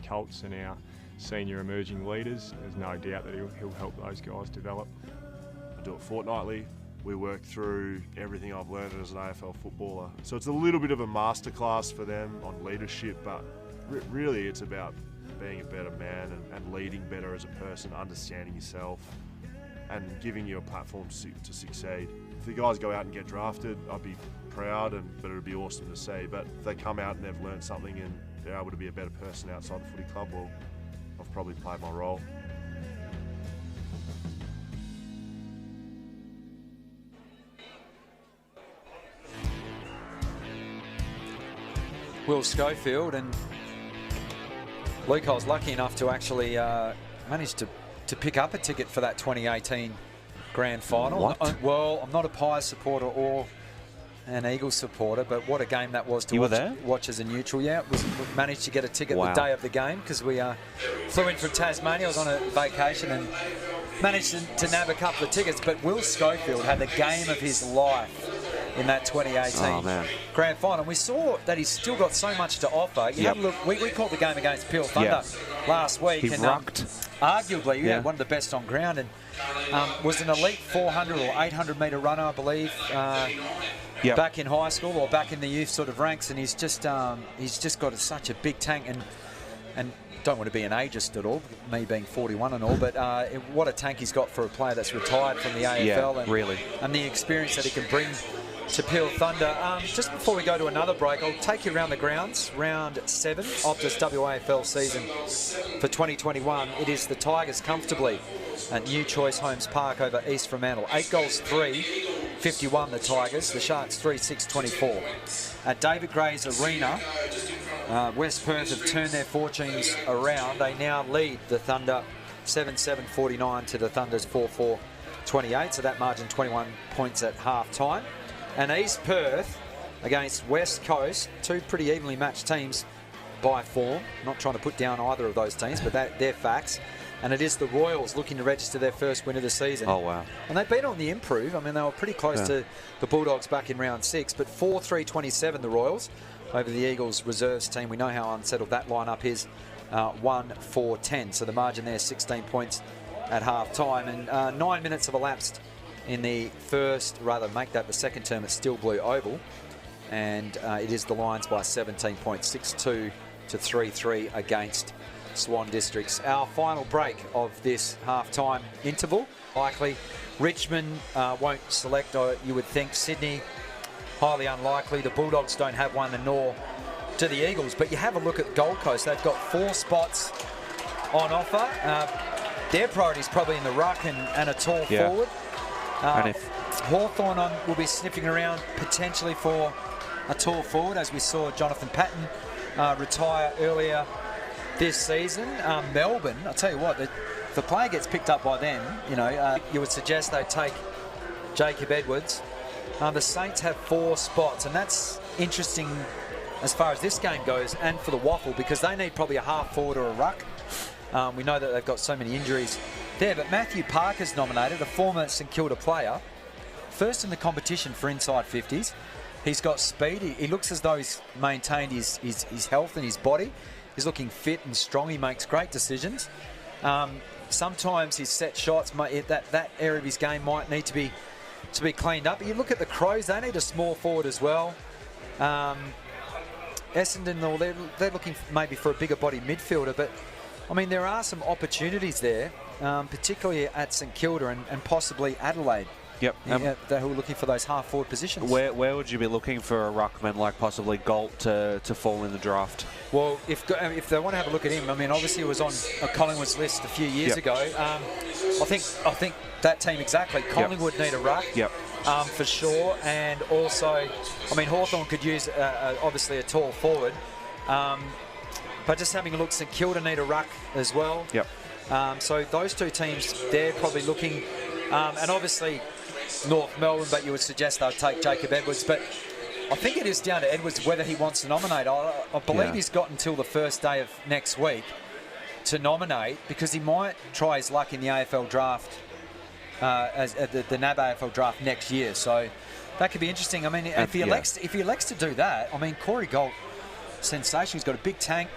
Colts and our senior emerging leaders. There's no doubt that he'll help those guys develop. Do it fortnightly. We work through everything I've learned as an AFL footballer. So it's a little bit of a masterclass for them on leadership, but really it's about being a better man and leading better as a person, understanding yourself and giving you a platform to succeed. If the guys go out and get drafted, I'd be proud, but it would be awesome to see. But if they come out and they've learned something and they're able to be a better person outside the footy club, well, I've probably played my role. Will Schofield, and Luke, I was lucky enough to actually manage to pick up a ticket for that 2018 Grand Final. What? Well, I'm not a Pies supporter or an Eagles supporter, but what a game that was to watch as a neutral. Yeah, we managed to get a ticket the day of the game, because we flew in from Tasmania. I was on a vacation and managed to nab a couple of tickets, but Will Schofield had the game of his life in that 2018 Grand Final. We saw that he's still got so much to offer. You have a look, we called the game against Peel Thunder last week. He rucked. Arguably, one of the best on ground, and was an elite 400 or 800 metre runner, I believe, back in high school or back in the youth sort of ranks, and he's just got such a big tank, and don't want to be an ageist at all, me being 41 and all, but what a tank he's got for a player that's retired from the AFL, and the experience that he can bring to Peel Thunder. Just before we go to another break, I'll take you around the grounds. Round 7, Optus WAFL season for 2021. It is the Tigers comfortably at New Choice Homes Park over East Fremantle. 8 goals 3, 51 the Tigers. The Sharks 3-6, 24. At David Gray's Arena, West Perth have turned their fortunes around. They now lead the Thunder 7-7, 49 to the Thunder's 4-4, 28. So that margin 21 points at half time. And East Perth against West Coast, two pretty evenly matched teams by form. Not trying to put down either of those teams, but they're facts. And it is the Royals looking to register their first win of the season. Oh, wow. And they've been on the improve. I mean, they were pretty close to the Bulldogs back in round 6, but 4-3-27 the Royals over the Eagles reserves team. We know how unsettled that lineup is. 1-4-10. So the margin there, 16 points at half time. And 9 minutes have elapsed in the the second term at Still Blue Oval, and it is the Lions by 17 points, 6-2 to 3-3 against Swan Districts. Our final break of this half-time interval. Likely Richmond won't select, you would think. Sydney, highly unlikely. The Bulldogs don't have one, and nor do the Eagles. But you have a look at Gold Coast. They've got 4 spots on offer. Their priority is probably in the ruck and a tall forward. And if Hawthorn will be sniffing around potentially for a tall forward, as we saw Jonathan Patton retire earlier this season. Melbourne, I'll tell you what, if the player gets picked up by them, you would suggest they take Jacob Edwards. The Saints have 4 spots, and that's interesting as far as this game goes, and for the Waffle, because they need probably a half forward or a ruck. We know that they've got so many injuries there, but Matthew Parker's nominated, a former St Kilda player. First in the competition for inside 50s. He's got speed. He looks as though he's maintained his health and his body. He's looking fit and strong. He makes great decisions. Sometimes his set shots, that area of his game might need to be cleaned up. But you look at the Crows, they need a small forward as well. Essendon, they're looking maybe for a bigger body midfielder. But, I mean, there are some opportunities there, particularly at St Kilda and possibly Adelaide. Yep. Who are looking for those half-forward positions. Where would you be looking for a ruckman like possibly Galt to fall in the draft? Well, if they want to have a look at him, I mean, obviously he was on a Collingwood's list a few years ago. I think that team exactly. Collingwood need a ruck. Yep. For sure, and also, I mean, Hawthorn could use obviously a tall forward, but just having a look, St Kilda need a ruck as well. Yep. So those two teams, they're probably looking, and obviously North Melbourne, but you would suggest they'll take Jacob Edwards. But I think it is down to Edwards whether he wants to nominate. I believe he's got until the first day of next week to nominate, because he might try his luck in the AFL draft, the NAB AFL draft next year. So that could be interesting. I mean, if he elects to do that, I mean, Corey Galt, sensation. He's got a big tank.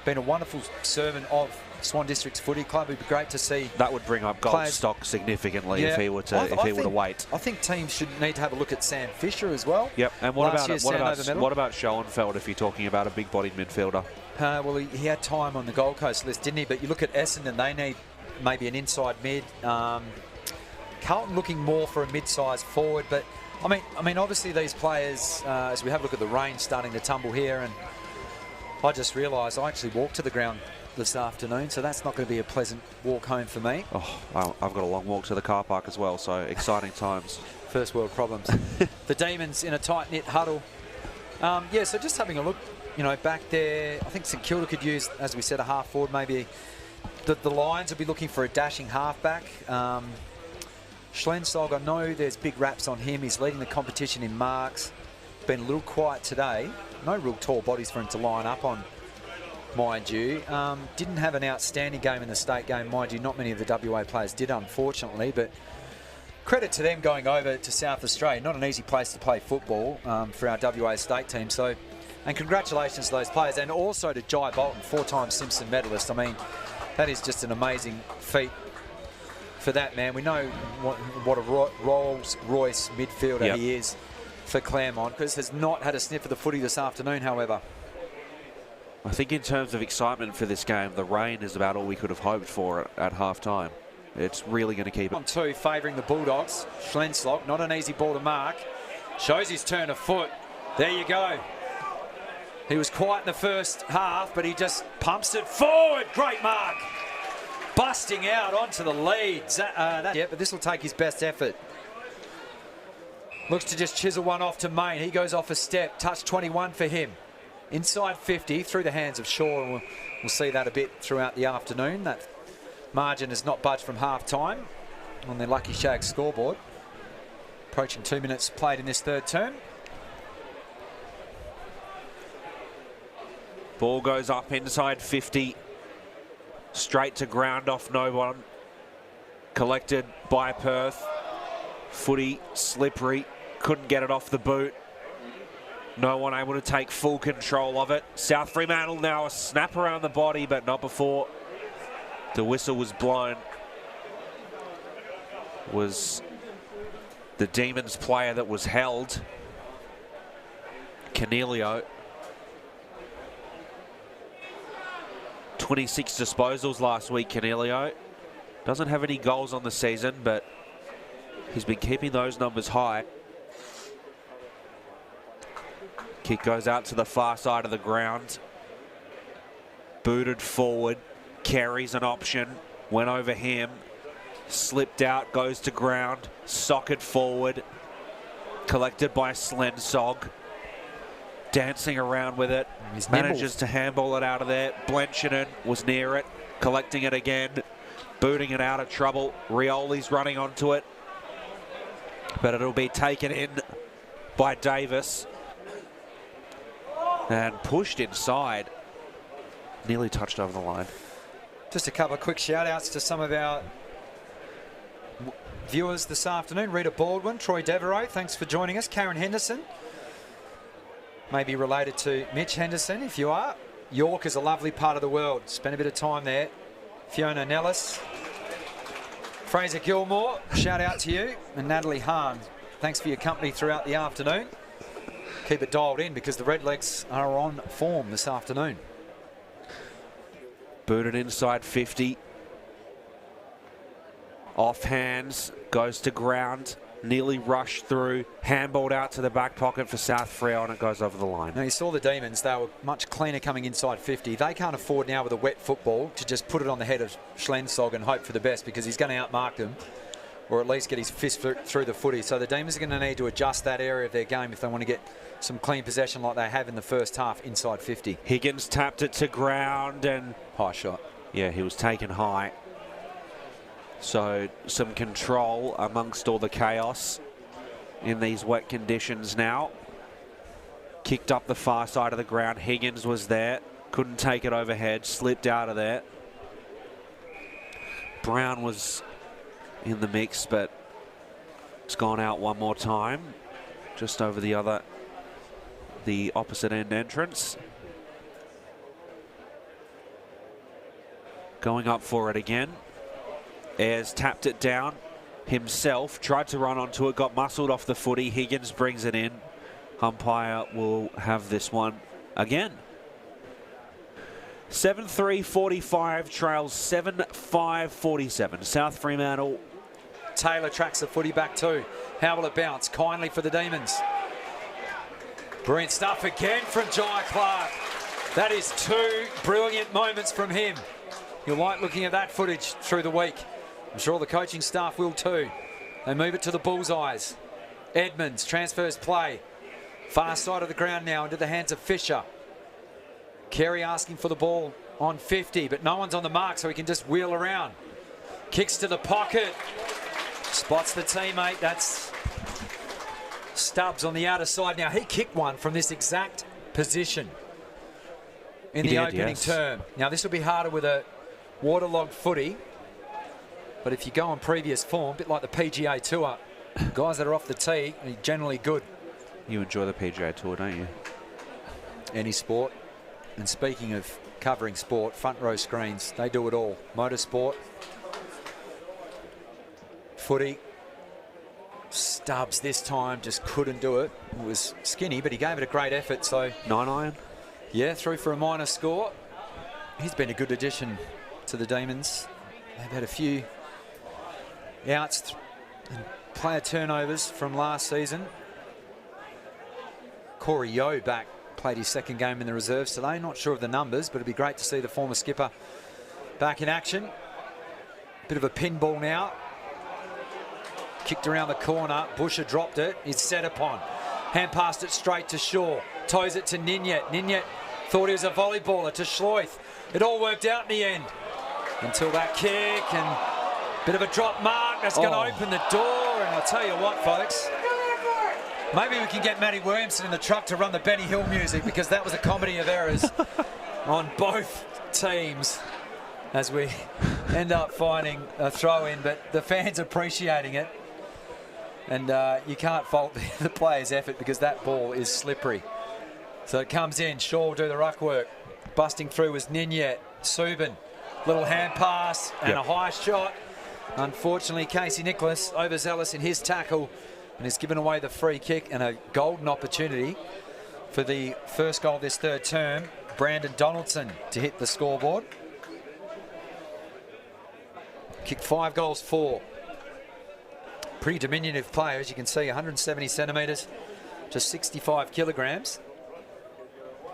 Been a wonderful servant of Swan District's footy club. It'd be great to see. That would bring up Galt's stock significantly if he were to wait. I think teams should need to have a look at Sam Fisher as well. Yep. And what about Schoenfeld if you're talking about a big-bodied midfielder? Well, he had time on the Gold Coast list, didn't he? But you look at Essendon, they need maybe an inside mid. Carlton looking more for a mid-sized forward, but I mean, obviously these players. As we have a look at the rain starting to tumble here, and I just realised I actually walked to the ground this afternoon, so that's not going to be a pleasant walk home for me. Oh, I've got a long walk to the car park as well, so exciting times. First world problems. The Demons in a tight-knit huddle. So just having a look, back there, I think St Kilda could use, as we said, a half forward. Maybe the Lions will be looking for a dashing halfback. Schlensog, I know there's big raps on him. He's leading the competition in marks. Been a little quiet today. No real tall bodies for him to line up on, mind you. Didn't have an outstanding game in the state game, mind you. Not many of the WA players did, unfortunately, but credit to them going over to South Australia. Not an easy place to play football for our WA state team. So, and congratulations to those players, and also to Jai Bolton, 4-time Simpson medalist. I mean, that is just an amazing feat for that man. We know what a Rolls-Royce midfielder he is for Claremont, because has not had a sniff of the footy this afternoon, however. I think in terms of excitement for this game, the rain is about all we could have hoped for at half-time. It's really going to keep it. On two, favouring the Bulldogs. Schlenslock, not an easy ball to mark. Shows his turn of foot. There you go. He was quiet in the first half, but he just pumps it forward. Great mark. Busting out onto the lead. But this will take his best effort. Looks to just chisel one off to Main. He goes off a step. Touch 21 for him. Inside 50 through the hands of Shaw, and we'll see that a bit throughout the afternoon. That margin has not budged from half-time on the Lucky Shag scoreboard. Approaching 2 minutes played in this third term. Ball goes up inside 50. Straight to ground off no one. Collected by Perth. Footy slippery. Couldn't get it off the boot. No one able to take full control of it. South Fremantle now a snap around the body, but not before the whistle was blown. Was the Demons player that was held. Canelio. 26 disposals last week, Canelio. Doesn't have any goals on the season, but he's been keeping those numbers high. Kick goes out to the far side of the ground. Booted forward. Carries an option. Went over him. Slipped out. Goes to ground. Socket forward. Collected by Slensog. Dancing around with it. Manages to handball it out of there. Blenchinen was near it. Collecting it again. Booting it out of trouble. Rioli's running onto it. But it'll be taken in by Davis. And pushed inside. Nearly touched over the line. Just a couple of quick shout-outs to some of our viewers this afternoon. Rita Baldwin, Troy Devereaux, thanks for joining us. Karen Henderson, maybe related to Mitch Henderson, if you are. York is a lovely part of the world. Spent a bit of time there. Fiona Nellis. Fraser Gilmore, shout out to you. And Natalie Hahn, thanks for your company throughout the afternoon. Keep it dialed in because the Redlegs are on form this afternoon. Booted inside 50. Off hands, goes to ground. Nearly rushed through, handballed out to the back pocket for South Freo, and it goes over the line. Now you saw the Demons, they were much cleaner coming inside 50. They can't afford now with a wet football to just put it on the head of Schlensog and hope for the best because he's going to outmark them or at least get his fist through the footy. So the Demons are going to need to adjust that area of their game if they want to get some clean possession like they have in the first half inside 50. Higgins tapped it to ground and... high shot. Yeah, he was taken high. So some control amongst all the chaos in these wet conditions now. Kicked up the far side of the ground. Higgins was there. Couldn't take it overhead. Slipped out of there. Brown was in the mix, but it's gone out one more time. Just over the opposite end entrance. Going up for it again. Ayres tapped it down himself, tried to run onto it, got muscled off the footy. Higgins brings it in. Umpire will have this one again. 7-3-45 trails 7-5-47. South Fremantle. Taylor tracks the footy back too. How will it bounce? Kindly for the Demons. Brilliant stuff again from Jai Clark. That is two brilliant moments from him. You'll like looking at that footage through the week. I'm sure the coaching staff will too. They move it to the bullseyes. Edmonds transfers play. Far side of the ground now into the hands of Fisher. Carey asking for the ball on 50, but no one's on the mark, so he can just wheel around. Kicks to the pocket. Spots the teammate. That's Stubbs on the outer side. Now, he kicked one from this exact position in the opening term. Now, this will be harder with a waterlogged footy. But if you go on previous form, a bit like the PGA Tour, guys that are off the tee are generally good. You enjoy the PGA Tour, don't you? Any sport. And speaking of covering sport, front row screens, they do it all. Motorsport, footy. Stubbs this time just couldn't do it. It was skinny, but he gave it a great effort. So 9-iron? Yeah, through for a minor score. He's been a good addition to the Demons. They've had a few outs and player turnovers from last season. Corey Yeo back, played his second game in the reserves today. Not sure of the numbers, but it'd be great to see the former skipper back in action. Bit of a pinball now. Kicked around the corner. Busher dropped it. He's set upon. Hand passed it straight to Shaw. Toes it to Ninyet. Ninyet thought he was a volleyballer to Schleith. It all worked out in the end. Until that kick and bit of a drop mark. That's going to open the door. And I'll tell you what, folks. Maybe we can get Matty Williamson in the truck to run the Benny Hill music, because that was a comedy of errors on both teams as we end up finding a throw in. But the fans appreciating it. And you can't fault the players' effort because that ball is slippery. So it comes in. Shaw will do the ruck work. Busting through was Ninyet. Subin. Little hand pass and a high shot. Unfortunately, Casey Nicholas overzealous in his tackle and has given away the free kick, and a golden opportunity for the first goal of this third term. Brandon Donaldson to hit the scoreboard. Kicked 5 goals, 4. Pretty diminutive player, as you can see, 170 centimetres, just 65 kilograms.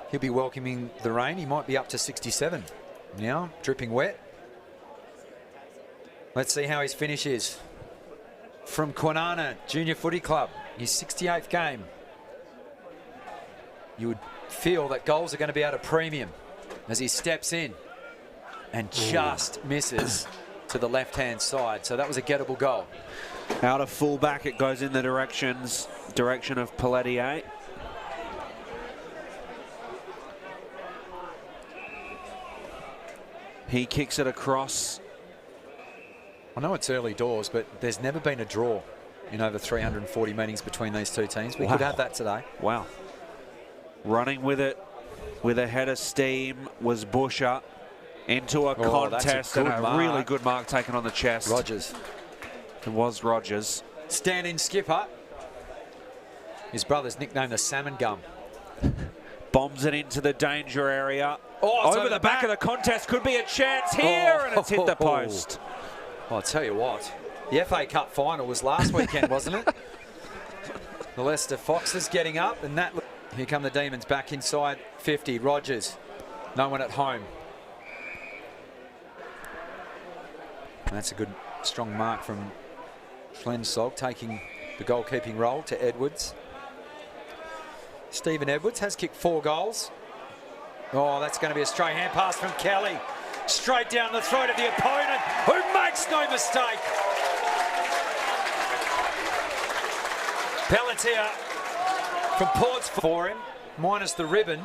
He'll be welcoming the rain. He might be up to 67 now, dripping wet. Let's see how his finish is. From Kwinana Junior Footy Club, his 68th game. You would feel that goals are going to be at a premium as he steps in and just misses to the left-hand side. So that was a gettable goal. Out of fullback, it goes in the direction of Pelletier. He kicks it across. I know it's early doors, but there's never been a draw in over 340 meetings between these two teams. We could have that today. Wow. Running with it with a head of steam was Busher into a contest and a really good mark taken on the chest. Rogers. It was Rogers. Stand-in skipper. His brother's nicknamed the Salmon Gum. Bombs it into the danger area. Oh, over the back of the contest. Could be a chance here, and it's hit the post. I'll tell you what. The FA Cup final was last weekend, wasn't it? The Leicester Foxes getting up, and that. Here come the Demons back inside 50. Rogers. No one at home. And that's a good, strong mark from Flensog, taking the goalkeeping role to Edwards. Stephen Edwards has kicked 4 goals. Oh, that's going to be a straight hand pass from Kelly. Straight down the throat of the opponent, who makes no mistake. Pelletier from Ports for him, minus the ribbon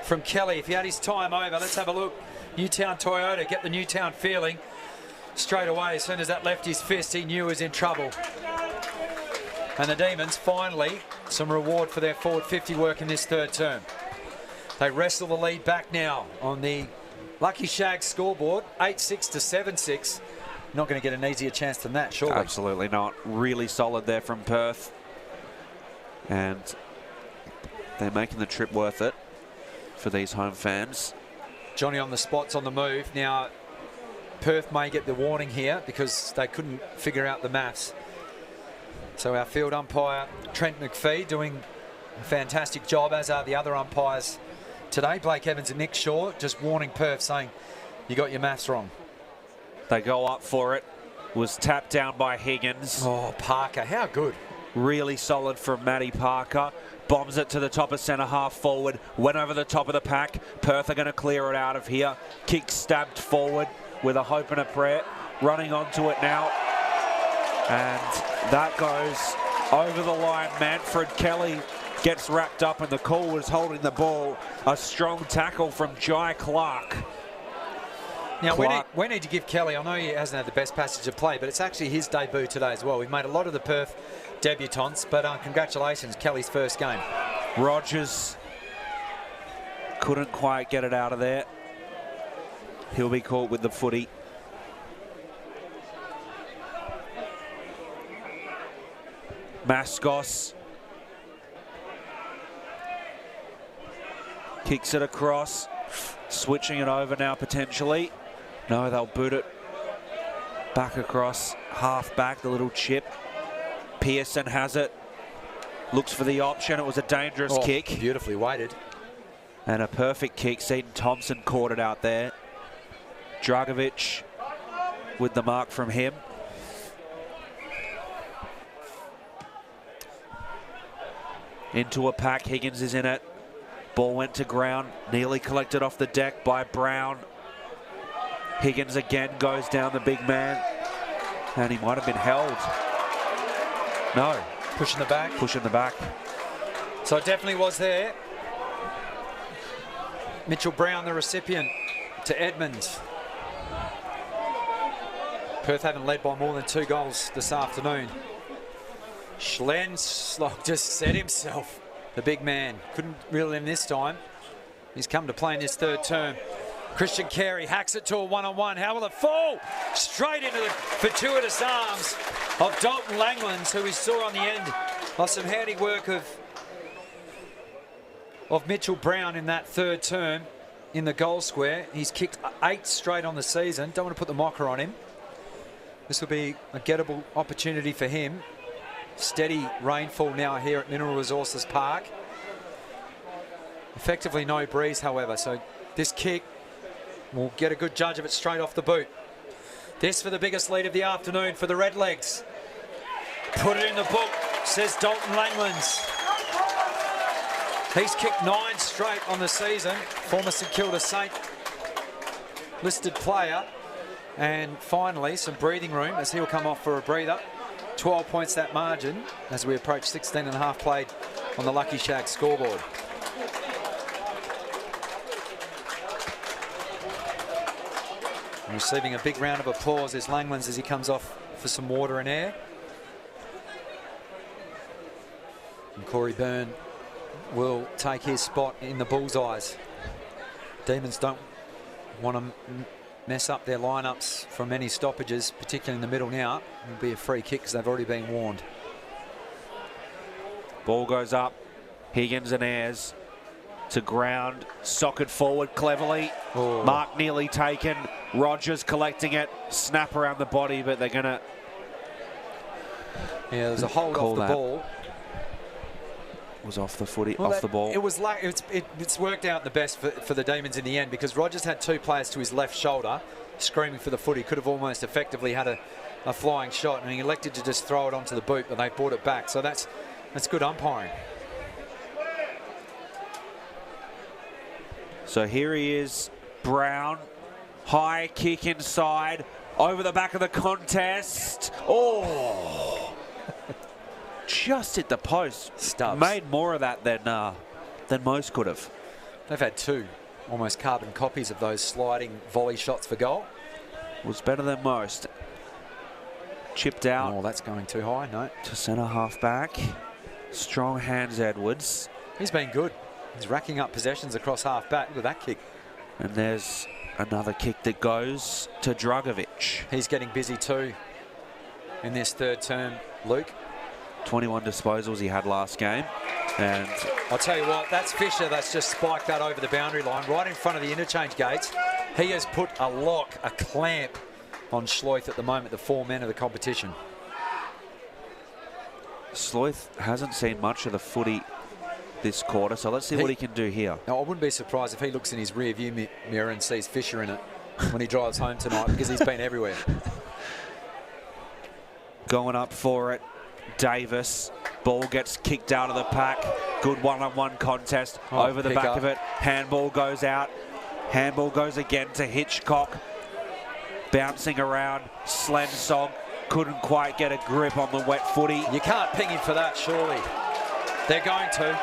from Kelly. If he had his time over, let's have a look. Newtown Toyota, get the Newtown feeling. Straight away, as soon as that left his fist, he knew he was in trouble. And the Demons, finally, some reward for their forward 50 work in this third term. They wrestle the lead back now on the Lucky Shag scoreboard, 8-6 to 7-6. Not going to get an easier chance than that, surely. Absolutely not. Really solid there from Perth. And they're making the trip worth it for these home fans. Johnny on the spot's on the move. Now, Perth may get the warning here because they couldn't figure out the maths. So our field umpire, Trent McPhee, doing a fantastic job, as are the other umpires today. Blake Evans and Nick Shaw just warning Perth, saying, you got your maths wrong. They go up for it. Was tapped down by Higgins. Oh, Parker, how good. Really solid from Matty Parker. Bombs it to the top of centre half forward. Went over the top of the pack. Perth are going to clear it out of here. Kick stabbed forward with a hope and a prayer. Running onto it now. And that goes over the line. Manfred Kelly gets wrapped up, and the call was holding the ball. A strong tackle from Jai Clark. Now, we need to give Kelly, I know he hasn't had the best passage of play, but it's actually his debut today as well. We've made a lot of the Perth debutants, but congratulations, Kelly's first game. Rogers couldn't quite get it out of there. He'll be caught with the footy. Mascos kicks it across, switching it over now potentially. No, they'll boot it back across, half back, the little chip. Pearson has it, looks for the option. It was a dangerous kick. Beautifully weighted. And a perfect kick. Seaton Thompson caught it out there. Dragovic with the mark from him. Into a pack, Higgins is in it. Ball went to ground, nearly collected off the deck by Brown. Higgins again goes down the big man, and he might have been held. No. Pushing the back. Pushing the back. So it definitely was there. Mitchell Brown, the recipient, to Edmonds. Perth haven't led by more than 2 goals this afternoon. Schlenslog just set himself. The big man couldn't reel him this time. He's come to play in this third term. Christian Carey hacks it to a one-on-one. How will it fall? Straight into the fortuitous arms of Dalton Langlands, who we saw on the end of some handiwork of Mitchell Brown in that third term in the goal square. He's kicked 8 straight on the season. Don't want to put the mocker on him. This will be a gettable opportunity for him. Steady rainfall now here at Mineral Resources Park. Effectively no breeze, however, so this kick will get a good judge of it straight off the boot. This for the biggest lead of the afternoon for the Redlegs. Put it in the book, says Dalton Langlands. He's kicked 9 straight on the season. Former St Kilda Saint listed player. And finally, some breathing room as he'll come off for a breather. 12 points that margin as we approach 16.5 played on the Lucky Shag scoreboard. Receiving a big round of applause is Langlands as he comes off for some water and air. And Corey Byrne will take his spot in the bullseyes. Demons don't want to mess up their lineups from any stoppages, particularly in the middle now. It'll be a free kick because they've already been warned. Ball goes up. Higgins and Ayres to ground. Socket forward cleverly. Oh. Mark nearly taken. Rogers collecting it. Snap around the body, but they're going to... Yeah, there's a hold off the ball. Was off the footy, Well, off the ball. It was like it's worked out the best for the Demons in the end, because Rogers had two players to his left shoulder screaming for the footy. Could have almost effectively had a flying shot, and he elected to just throw it onto the boot, but they brought it back. So that's good umpiring. So here he is, Brown, high kick inside, over the back of the contest. Oh! Just hit the post. Stubbs. Made more of that than most could have. They've had two almost carbon copies of those sliding volley shots for goal. Was better than most. Chipped out. Oh, that's going too high. No. To centre half back. Strong hands, Edwards. He's been good. He's racking up possessions across half back. Look at that kick. And there's another kick that goes to Dragovic. He's getting busy too in this third term, Luke. 21 disposals he had last game. And I'll tell you what, that's Fisher that's just spiked that over the boundary line right in front of the interchange gates. He has put a lock, a clamp on Schloith at the moment, the four men of the competition. Schloith hasn't seen much of the footy this quarter, so let's see what he can do here. Now, I wouldn't be surprised if he looks in his rear view mirror and sees Fisher in it when he drives home tonight, because he's been everywhere. Going up for it. Davis, ball gets kicked out of the pack. Good one-on-one contest over the back of it. Handball goes out. Handball goes again to Hitchcock. Bouncing around. Slensog couldn't quite get a grip on the wet footy. You can't ping him for that, surely. They're going to.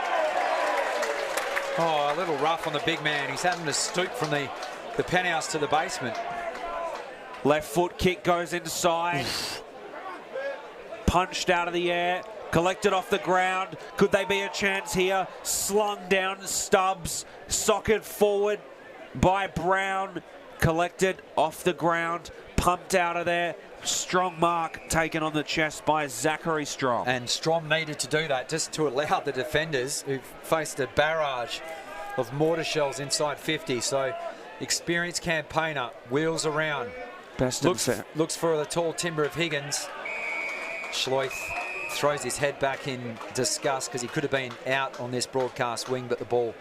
Oh, a little rough on the big man. He's having to stoop from the penthouse to the basement. Left foot kick goes inside. Punched out of the air, collected off the ground. Could they be a chance here? Slung down Stubbs, socket forward by Brown, collected off the ground, pumped out of there. Strong mark taken on the chest by Zachary Strong. And Strong needed to do that just to allow the defenders, who've faced a barrage of mortar shells inside 50. So experienced campaigner, wheels around. Looks for the tall timber of Higgins. Schloith throws his head back in disgust because he could have been out on this broadcast wing, but the ball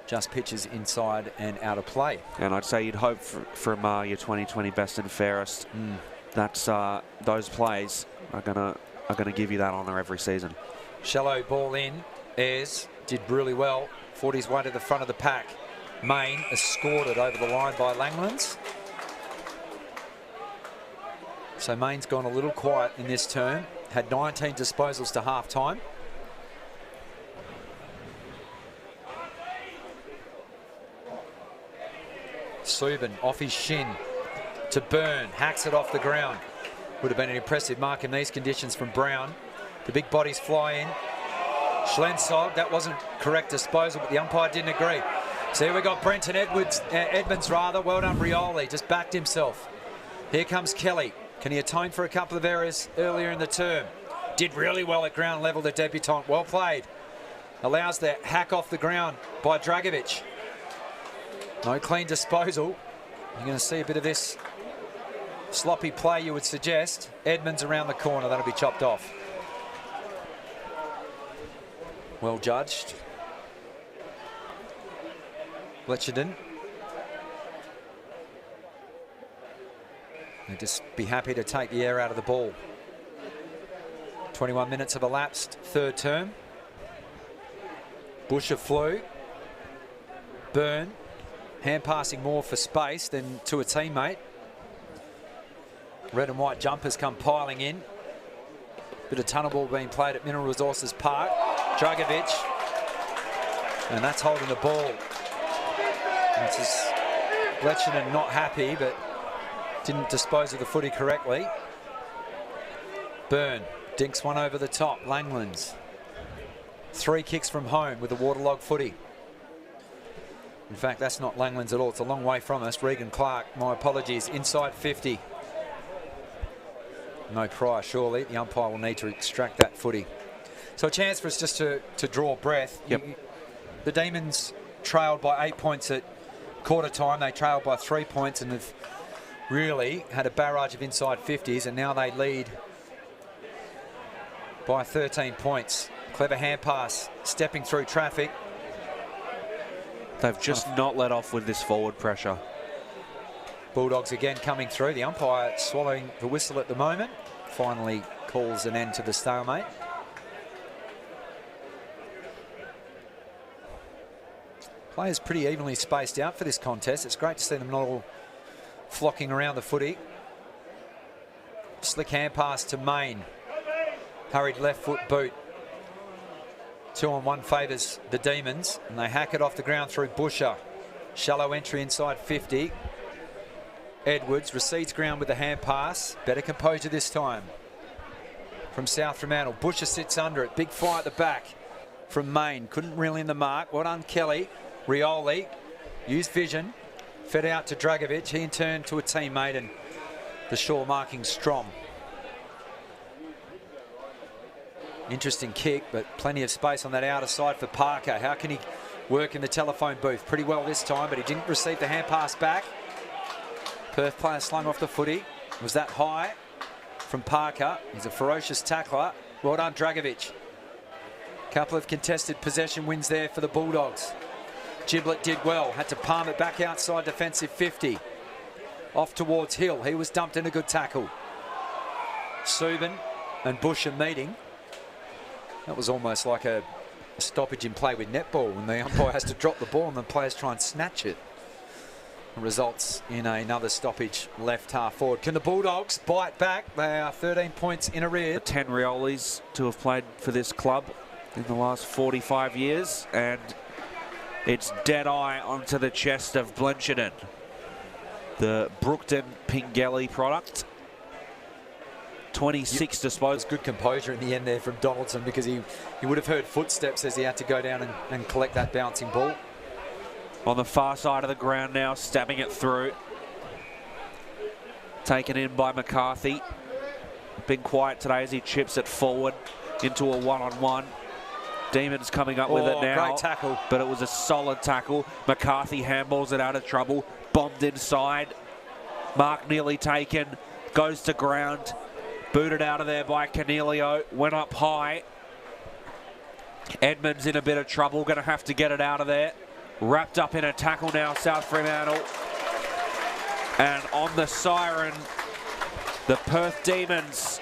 just pitches inside and out of play. And I'd say you'd hope from your 2020 best and fairest. That's those plays are gonna give you that honour every season. Shallow ball in. Ayres did really well. Fought his way to the front of the pack. Main escorted over the line by Langlands. So Main's gone a little quiet in this term. Had 19 disposals to half-time. Subin off his shin to Byrne. Hacks it off the ground. Would have been an impressive mark in these conditions from Brown. The big bodies fly in. Schlensog, that wasn't correct disposal, but the umpire didn't agree. So here we got Brenton Edmonds. Well done, Rioli. Just backed himself. Here comes Kelly. Can he atone for a couple of errors earlier in the term? Did really well at ground level, the debutant. Well played. Allows the hack off the ground by Dragovic. No clean disposal. You're going to see a bit of this sloppy play, you would suggest. Edmonds around the corner. That'll be chopped off. Well judged. Bletcherden. They'd just be happy to take the air out of the ball. 21 minutes have elapsed, third term. Busher flew. Byrne. Hand passing more for space than to a teammate. Red and white jumpers come piling in. Bit of tunnel ball being played at Mineral Resources Park. Dragovic. And that's holding the ball. This is Bletcherden not happy, but didn't dispose of the footy correctly. Byrne dinks one over the top. Langlands. 3 kicks from home with a waterlogged footy. In fact, that's not Langlands at all. It's a long way from us. Regan Clark, my apologies, inside 50. No try, surely. The umpire will need to extract that footy. So a chance for us just to draw breath. Yep. The Demons trailed by 8 points at quarter time. They trailed by 3 points and have really had a barrage of inside 50s, and now they lead by 13 points. Clever hand pass, stepping through traffic. They've just not let off with this forward pressure. Bulldogs again coming through. The umpire swallowing the whistle at the moment. Finally calls an end to the stalemate. Players pretty evenly spaced out for this contest. It's great to see them not all flocking around the footy. Slick hand pass to Main. Hurried left foot boot. 2-on-1 favours the Demons, and they hack it off the ground through Busher. Shallow entry inside 50. Edwards recedes ground with the hand pass. Better composure this time from South Fremantle. Busher sits under it. Big fire at the back from Main. Couldn't reel in the mark. Well done, Kelly. Rioli used vision. Fed out to Dragovic. He in turn to a teammate, and the Shaw marking Strom. Interesting kick, but plenty of space on that outer side for Parker. How can he work in the telephone booth? Pretty well this time, but he didn't receive the hand pass back. Perth player slung off the footy. Was that high from Parker? He's a ferocious tackler. Well done, Dragovic. Couple of contested possession wins there for the Bulldogs. Giblett did well. Had to palm it back outside defensive 50. Off towards Hill. He was dumped in a good tackle. Subin and Busher meeting. That was almost like a stoppage in play with netball when the umpire has to drop the ball and the players try and snatch it. It results in another stoppage left half forward. Can the Bulldogs bite back? They are 13 points in arrears. 10 Riolis to have played for this club in the last 45 years, and it's dead eye onto the chest of Blencherton, the Brookton Pingelly product. 26 disposals. Good composure in the end there from Donaldson, because he would have heard footsteps as he had to go down and collect that bouncing ball. On the far side of the ground now, stabbing it through. Taken in by McCarthy. Been quiet today as he chips it forward into a one-on-one. Demons coming up with it now. Great tackle. But it was a solid tackle. McCarthy handballs it out of trouble. Bombed inside. Mark nearly taken. Goes to ground. Booted out of there by Cornelio. Went up high. Edmonds in a bit of trouble. Going to have to get it out of there. Wrapped up in a tackle now, South Fremantle. And on the siren, the Perth Demons.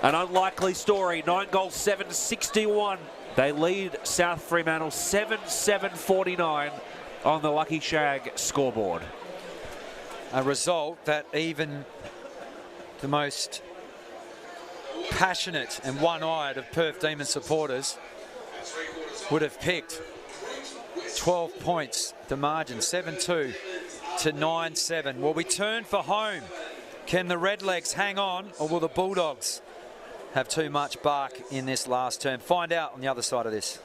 An unlikely story. 9 goals, 7-61. They lead South Fremantle 7-7-49 on the Lucky Shag scoreboard. A result that even the most passionate and one-eyed of Perth Demon supporters would have picked. 12 points, the margin, 7-2 to 9-7. Well, we turn for home. Can the Redlegs hang on, or will the Bulldogs have too much bark in this last term? Find out on the other side of this.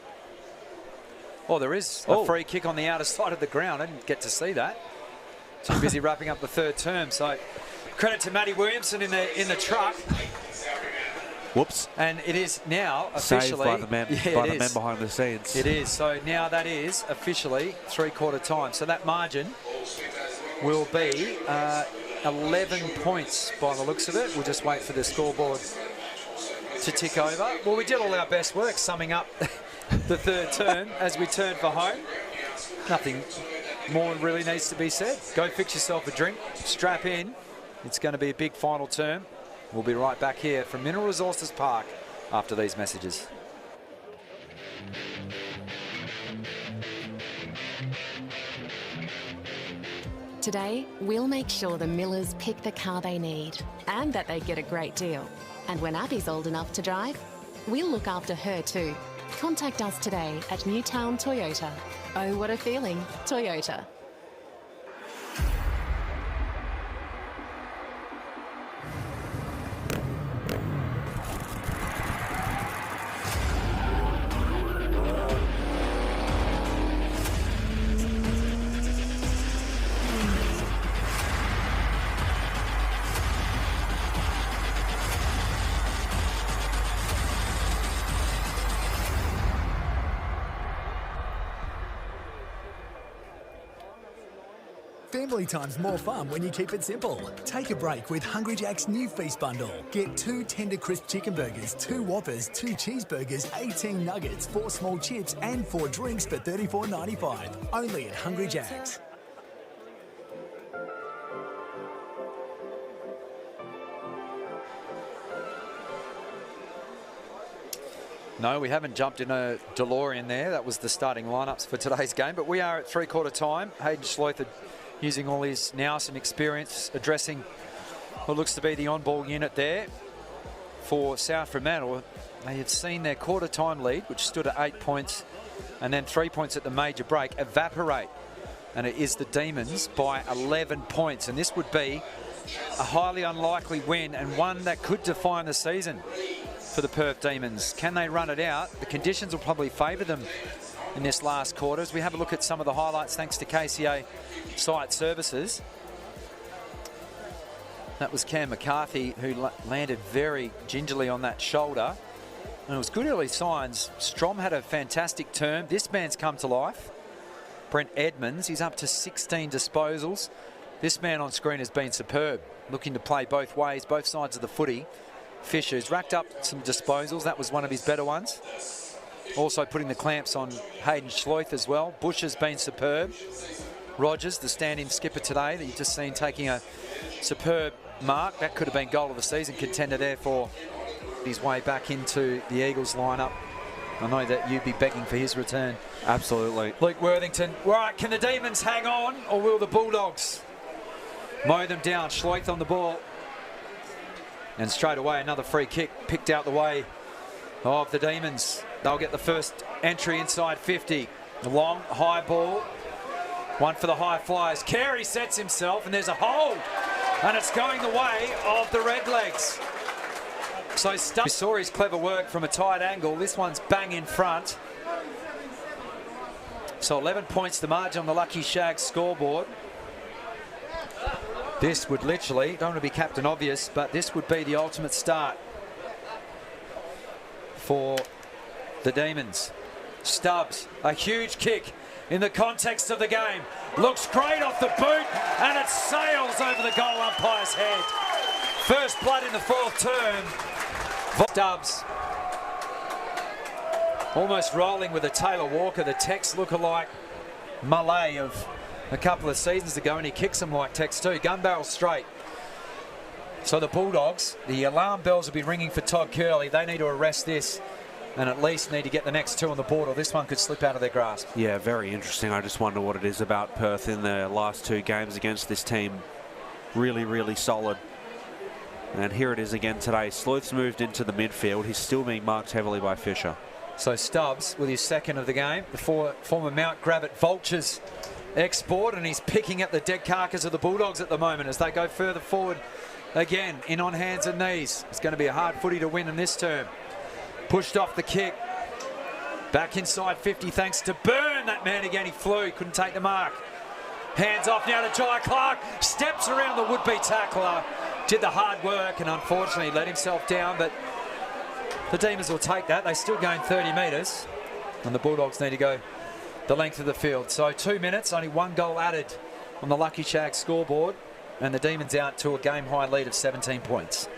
Oh, there is a free kick on the outer side of the ground. I didn't get to see that. Too busy wrapping up the third term. So credit to Matty Williamson in the truck. Whoops. And it is now officially... Saved by the men behind the scenes. It is. So now that is officially three-quarter time. So that margin will be 11 points by the looks of it. We'll just wait for the scoreboard to tick over. Well, we did all our best work summing up the third term as we turn for home. Nothing more really needs to be said. Go fix yourself a drink, strap in. It's going to be a big final term. We'll be right back here from Mineral Resources Park after these messages. Today, we'll make sure the Millers pick the car they need and that they get a great deal. And when Abby's old enough to drive, we'll look after her too. Contact us today at Newtown Toyota. Oh, what a feeling, Toyota. Family time's more fun when you keep it simple. Take a break with Hungry Jack's new feast bundle. Get 2 tender crisp chicken burgers, 2 Whoppers, 2 cheeseburgers, 18 nuggets, 4 small chips and 4 drinks for $34.95. Only at Hungry Jack's. No, we haven't jumped in a DeLorean there. That was the starting lineups for today's game. But we are at three-quarter time. Hayden Schleuther using all his nous and experience, addressing what looks to be the on-ball unit there for South Fremantle. They have seen their quarter-time lead, which stood at 8 points, and then 3 points at the major break, evaporate. And it is the Demons by 11 points. And this would be a highly unlikely win and one that could define the season for the Perth Demons. Can they run it out? The conditions will probably favour them in this last quarter. As we have a look at some of the highlights, thanks to KCA Site Services. That was Cam McCarthy, who landed very gingerly on that shoulder. And it was good early signs. Strom had a fantastic term. This man's come to life. Brent Edmonds, he's up to 16 disposals. This man on screen has been superb, looking to play both ways, both sides of the footy. Fisher's racked up some disposals. That was one of his better ones. Also putting the clamps on Hayden Schleuther as well. Bush has been superb. Rogers, the stand-in skipper today that you've just seen taking a superb mark. That could have been goal of the season contender there for his way back into the Eagles lineup. I know that you'd be begging for his return. Absolutely. Luke Worthington. Right, can the Demons hang on or will the Bulldogs mow them down? Schleuther on the ball. And straight away, another free kick picked out the way of the Demons. They'll get the first entry inside 50. The long, high ball. One for the high flyers. Carey sets himself, and there's a hold. And it's going the way of the Redlegs. So we saw his clever work from a tight angle. This one's bang in front. So 11 points the margin on the Lucky Shags scoreboard. This would literally, don't want to be Captain Obvious, but this would be the ultimate start for the Demons. Stubbs, a huge kick in the context of the game. Looks great off the boot, and it sails over the goal umpire's head. First blood in the fourth term. Stubbs almost rolling with a Taylor Walker, the Tex lookalike Malay of a couple of seasons ago, and he kicks him like Tex too. Gun barrel straight. So the Bulldogs, the alarm bells will be ringing for Todd Curley. They need to arrest this and at least need to get the next two on the board, or this one could slip out of their grasp. Yeah, very interesting. I just wonder what it is about Perth in their last 2 games against this team. Really, really solid. And here it is again today. Sleuth's moved into the midfield. He's still being marked heavily by Fisher. So Stubbs with his second of the game. The former Mount Gravatt Vultures export, and he's picking at the dead carcass of the Bulldogs at the moment as they go further forward again, in on hands and knees. It's going to be a hard footy to win in this term. Pushed off the kick. Back inside 50 thanks to Byrne. That man again, he flew, couldn't take the mark. Hands off now to Jai Clark. Steps around the would-be tackler. Did the hard work and unfortunately let himself down, but the Demons will take that. They still gain 30 metres and the Bulldogs need to go the length of the field. So 2 minutes, only 1 goal added on the Lucky Shags scoreboard, and the Demons out to a game-high lead of 17 points.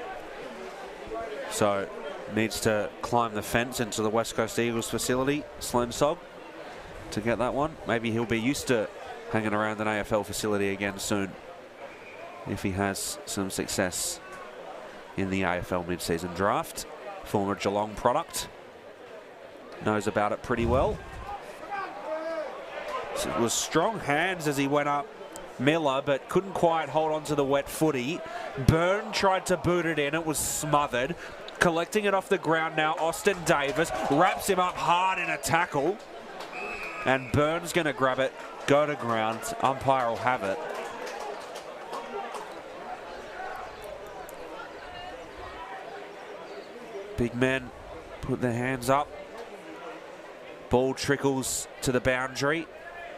So needs to climb the fence into the West Coast Eagles facility, Slemsog, to get that one. Maybe he'll be used to hanging around an AFL facility again soon if he has some success in the AFL mid-season draft. Former Geelong product. Knows about it pretty well. So it was strong hands as he went up Miller, but couldn't quite hold on to the wet footy. Byrne tried to boot it in. It was smothered. Collecting it off the ground now, Austin Davis wraps him up hard in a tackle. And Byrne's going to grab it, go to ground. Umpire will have it. Big men put their hands up. Ball trickles to the boundary.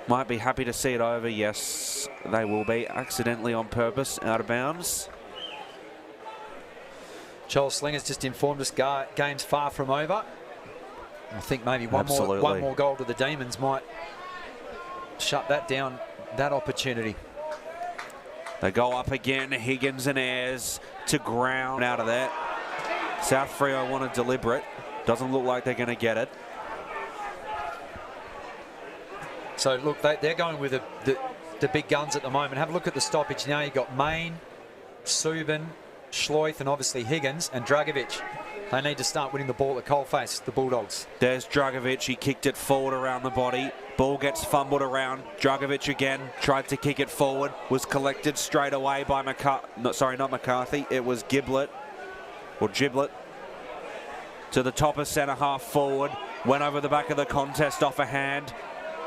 Might be happy to see it over. Yes, they will be. Accidentally on purpose, out of bounds. Joel Slinger's just informed us game's far from over. I think maybe one more goal to the Demons might shut that down, that opportunity. They go up again. Higgins and Ayres to ground out of there. South Freo want to deliberate. Doesn't look like they're going to get it. So look, they're going with the big guns at the moment. Have a look at the stoppage now. You've got Main, Subin, Schleuf, and obviously Higgins and Dragovic. They need to start winning the ball at coalface, the Bulldogs. There's Dragovic. He kicked it forward around the body. Ball gets fumbled around. Dragovic again tried to kick it forward. Was collected straight away by not McCarthy. It was Giblet. To the top of centre half forward. Went over the back of the contest off a hand.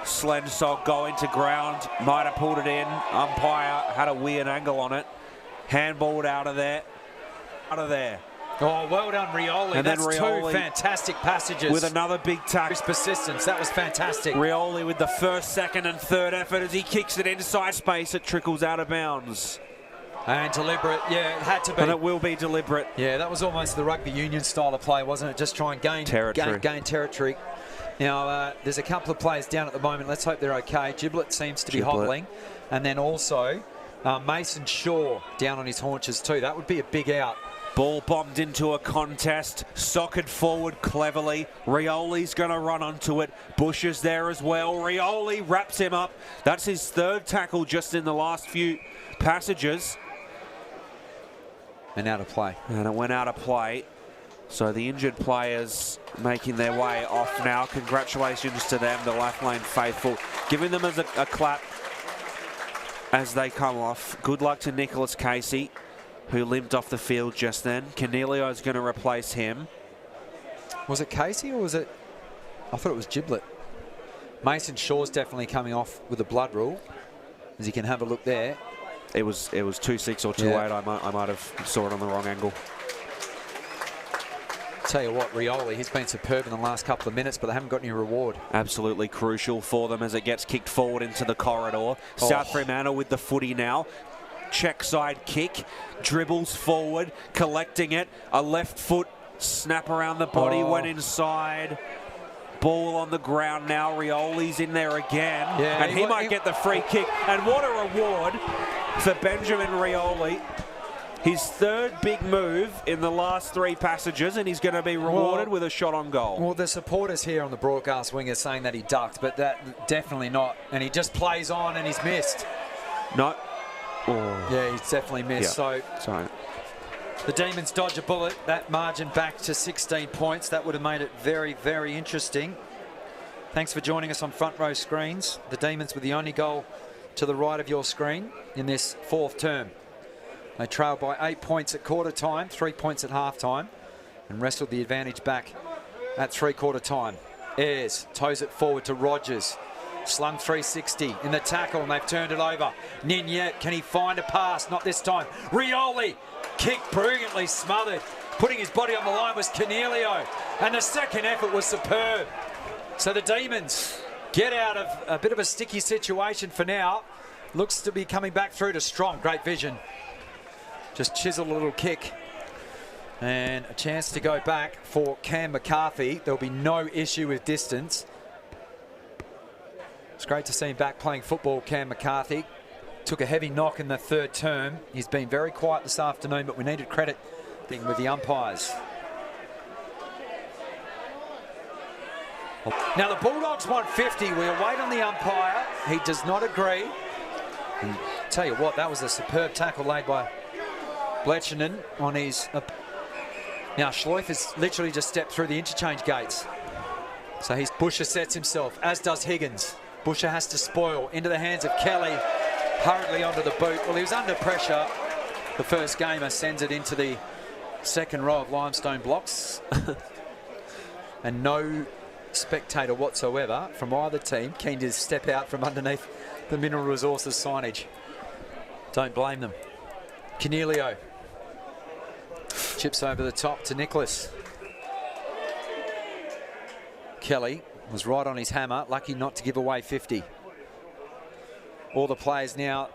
Slensog going to ground. Might have pulled it in. Umpire had a weird angle on it. Handballed out of there. Oh, well done, Rioli. And that's then Rioli two fantastic passages. with another big tackle. His persistence, that was fantastic. Rioli with the first, second and third effort as he kicks it inside space. It trickles out of bounds. And deliberate, yeah, it had to be. And it will be deliberate. Yeah, that was almost the rugby union style of play, wasn't it? Just try and gain territory. Now, there's a couple of players down at the moment. Let's hope they're okay. Giblet seems to be hobbling. And then also Mason Shaw down on his haunches too. That would be a big out. Ball bombed into a contest, socked forward cleverly. Rioli's going to run onto it. Bush is there as well. Rioli wraps him up. That's his third tackle just in the last few passages. And out of play. And it went out of play. So the injured players making their way off now. Congratulations to them, the Lathlane faithful. Giving them as a clap as they come off. Good luck to Nicholas Casey, who limped off the field just then. Cornelio is going to replace him. Was it Casey or was it... I thought it was Giblet. Mason Shaw's definitely coming off with a blood rule, as you can have a look there. It was 2-6 or 2-8. Yeah. I might have saw it on the wrong angle. Tell you what, Rioli, he's been superb in the last couple of minutes, but they haven't got any reward. Absolutely crucial for them as it gets kicked forward into the corridor. South Fremantle with the footy now. Check side kick, dribbles forward, collecting it. A left foot snap around the body, went inside. Ball on the ground now. Rioli's in there again. Yeah, and he might get the free kick. And what a reward for Benjamin Rioli. His third big move in the last three passages, and he's going to be rewarded with a shot on goal. Well, the supporters here on the broadcast wing are saying that he ducked, but that definitely not. And he just plays on and he's missed. Not. Yeah, he's definitely missed. Yeah. Sorry. The Demons dodge a bullet. That margin back to 16 points. That would have made it very, very interesting. Thanks for joining us on Front Row Screens. The Demons with the only goal to the right of your screen in this fourth term. They trailed by 8 points at quarter time, 3 points at half time, and wrestled the advantage back at three-quarter time. Ayres toes it forward to Rogers. Slung 360 in the tackle, and they've turned it over. Ninyet, can he find a pass? Not this time. Rioli, kick brilliantly smothered. Putting his body on the line was Cornelio, and the second effort was superb. So the Demons get out of a bit of a sticky situation for now. Looks to be coming back through to Strong. Great vision. Just chiseled a little kick. And a chance to go back for Cam McCarthy. There'll be no issue with distance. It's great to see him back playing football, Cam McCarthy. Took a heavy knock in the third term. He's been very quiet this afternoon, but we needed credit with the umpires. Now the Bulldogs want 50. We'll wait on the umpire. He does not agree. And tell you what, that was a superb tackle laid by Bletchinen on his... Now Schleuf has literally just stepped through the interchange gates. So Busher sets himself, as does Higgins. Busher has to spoil into the hands of Kelly, hurriedly onto the boot. Well, he was under pressure. The first gamer sends it into the second row of limestone blocks. And no spectator whatsoever from either team keen to step out from underneath the Mineral Resources signage. Don't blame them. Cornelio chips over the top to Nicholas. Kelly was right on his hammer, lucky not to give away 50. All the players now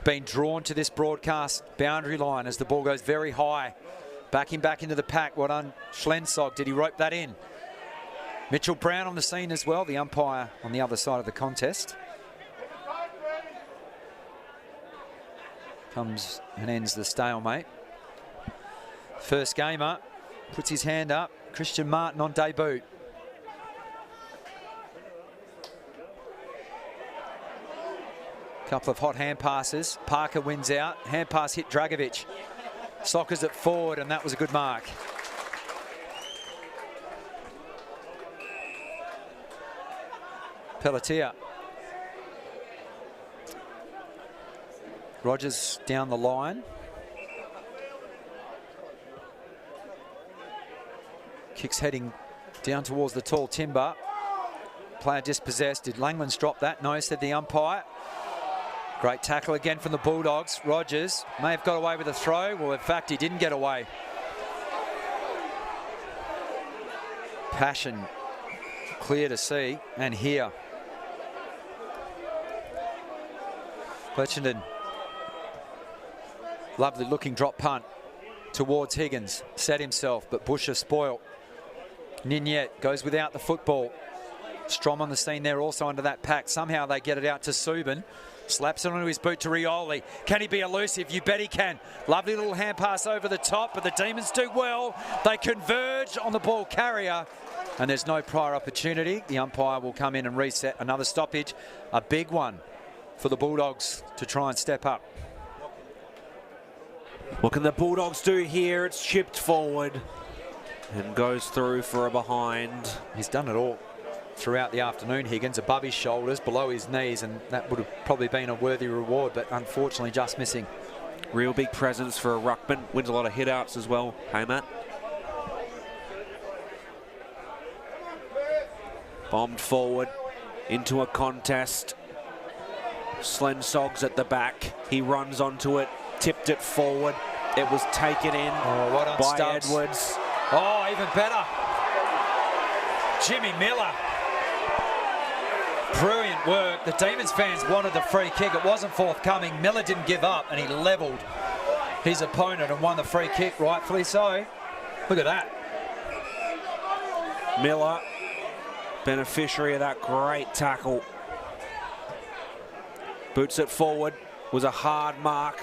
being drawn to this broadcast boundary line as the ball goes very high. Backing back into the pack. What on Schlensog? Did he rope that in? Mitchell Brown on the scene as well, the umpire on the other side of the contest. comes and ends the stalemate. First gamer puts his hand up. Christian Martin on debut. Couple of hot hand passes. Parker wins out. Hand pass hit Dragovic. Sockers it forward, and that was a good mark. Pelletier. Rogers down the line. Kicks heading down towards the tall timber. Player dispossessed. Did Langlands drop that? No, said the umpire. Great tackle again from the Bulldogs. Rogers may have got away with a throw. Well, in fact, he didn't get away. Passion clear to see and hear. Fletchenden. Lovely looking drop punt towards Higgins. Set himself, but Busher spoiled. Ninyet goes without the football. Strom on the scene there also under that pack. Somehow they get it out to Subin. Slaps it onto his boot to Rioli. Can he be elusive? You bet he can. Lovely little hand pass over the top, but the Demons do well. They converge on the ball carrier, and there's no prior opportunity. The umpire will come in and reset another stoppage. A big one for the Bulldogs to try and step up. What can the Bulldogs do here? It's chipped forward and goes through for a behind. He's done it all throughout the afternoon, Higgins, above his shoulders, below his knees, and that would have probably been a worthy reward, but unfortunately just missing. Real big presence for a ruckman. Wins a lot of hit-outs as well. Hey, Matt. Bombed forward into a contest. Slensogs at the back. He runs onto it, tipped it forward. It was taken in by Stubbs. Edwards. Oh, even better. Jimmy Miller. Brilliant work. The Demons fans wanted the free kick. It wasn't forthcoming. Miller didn't give up, and he levelled his opponent and won the free kick, rightfully so. Look at that. Miller, beneficiary of that great tackle. Boots it forward. Was a hard mark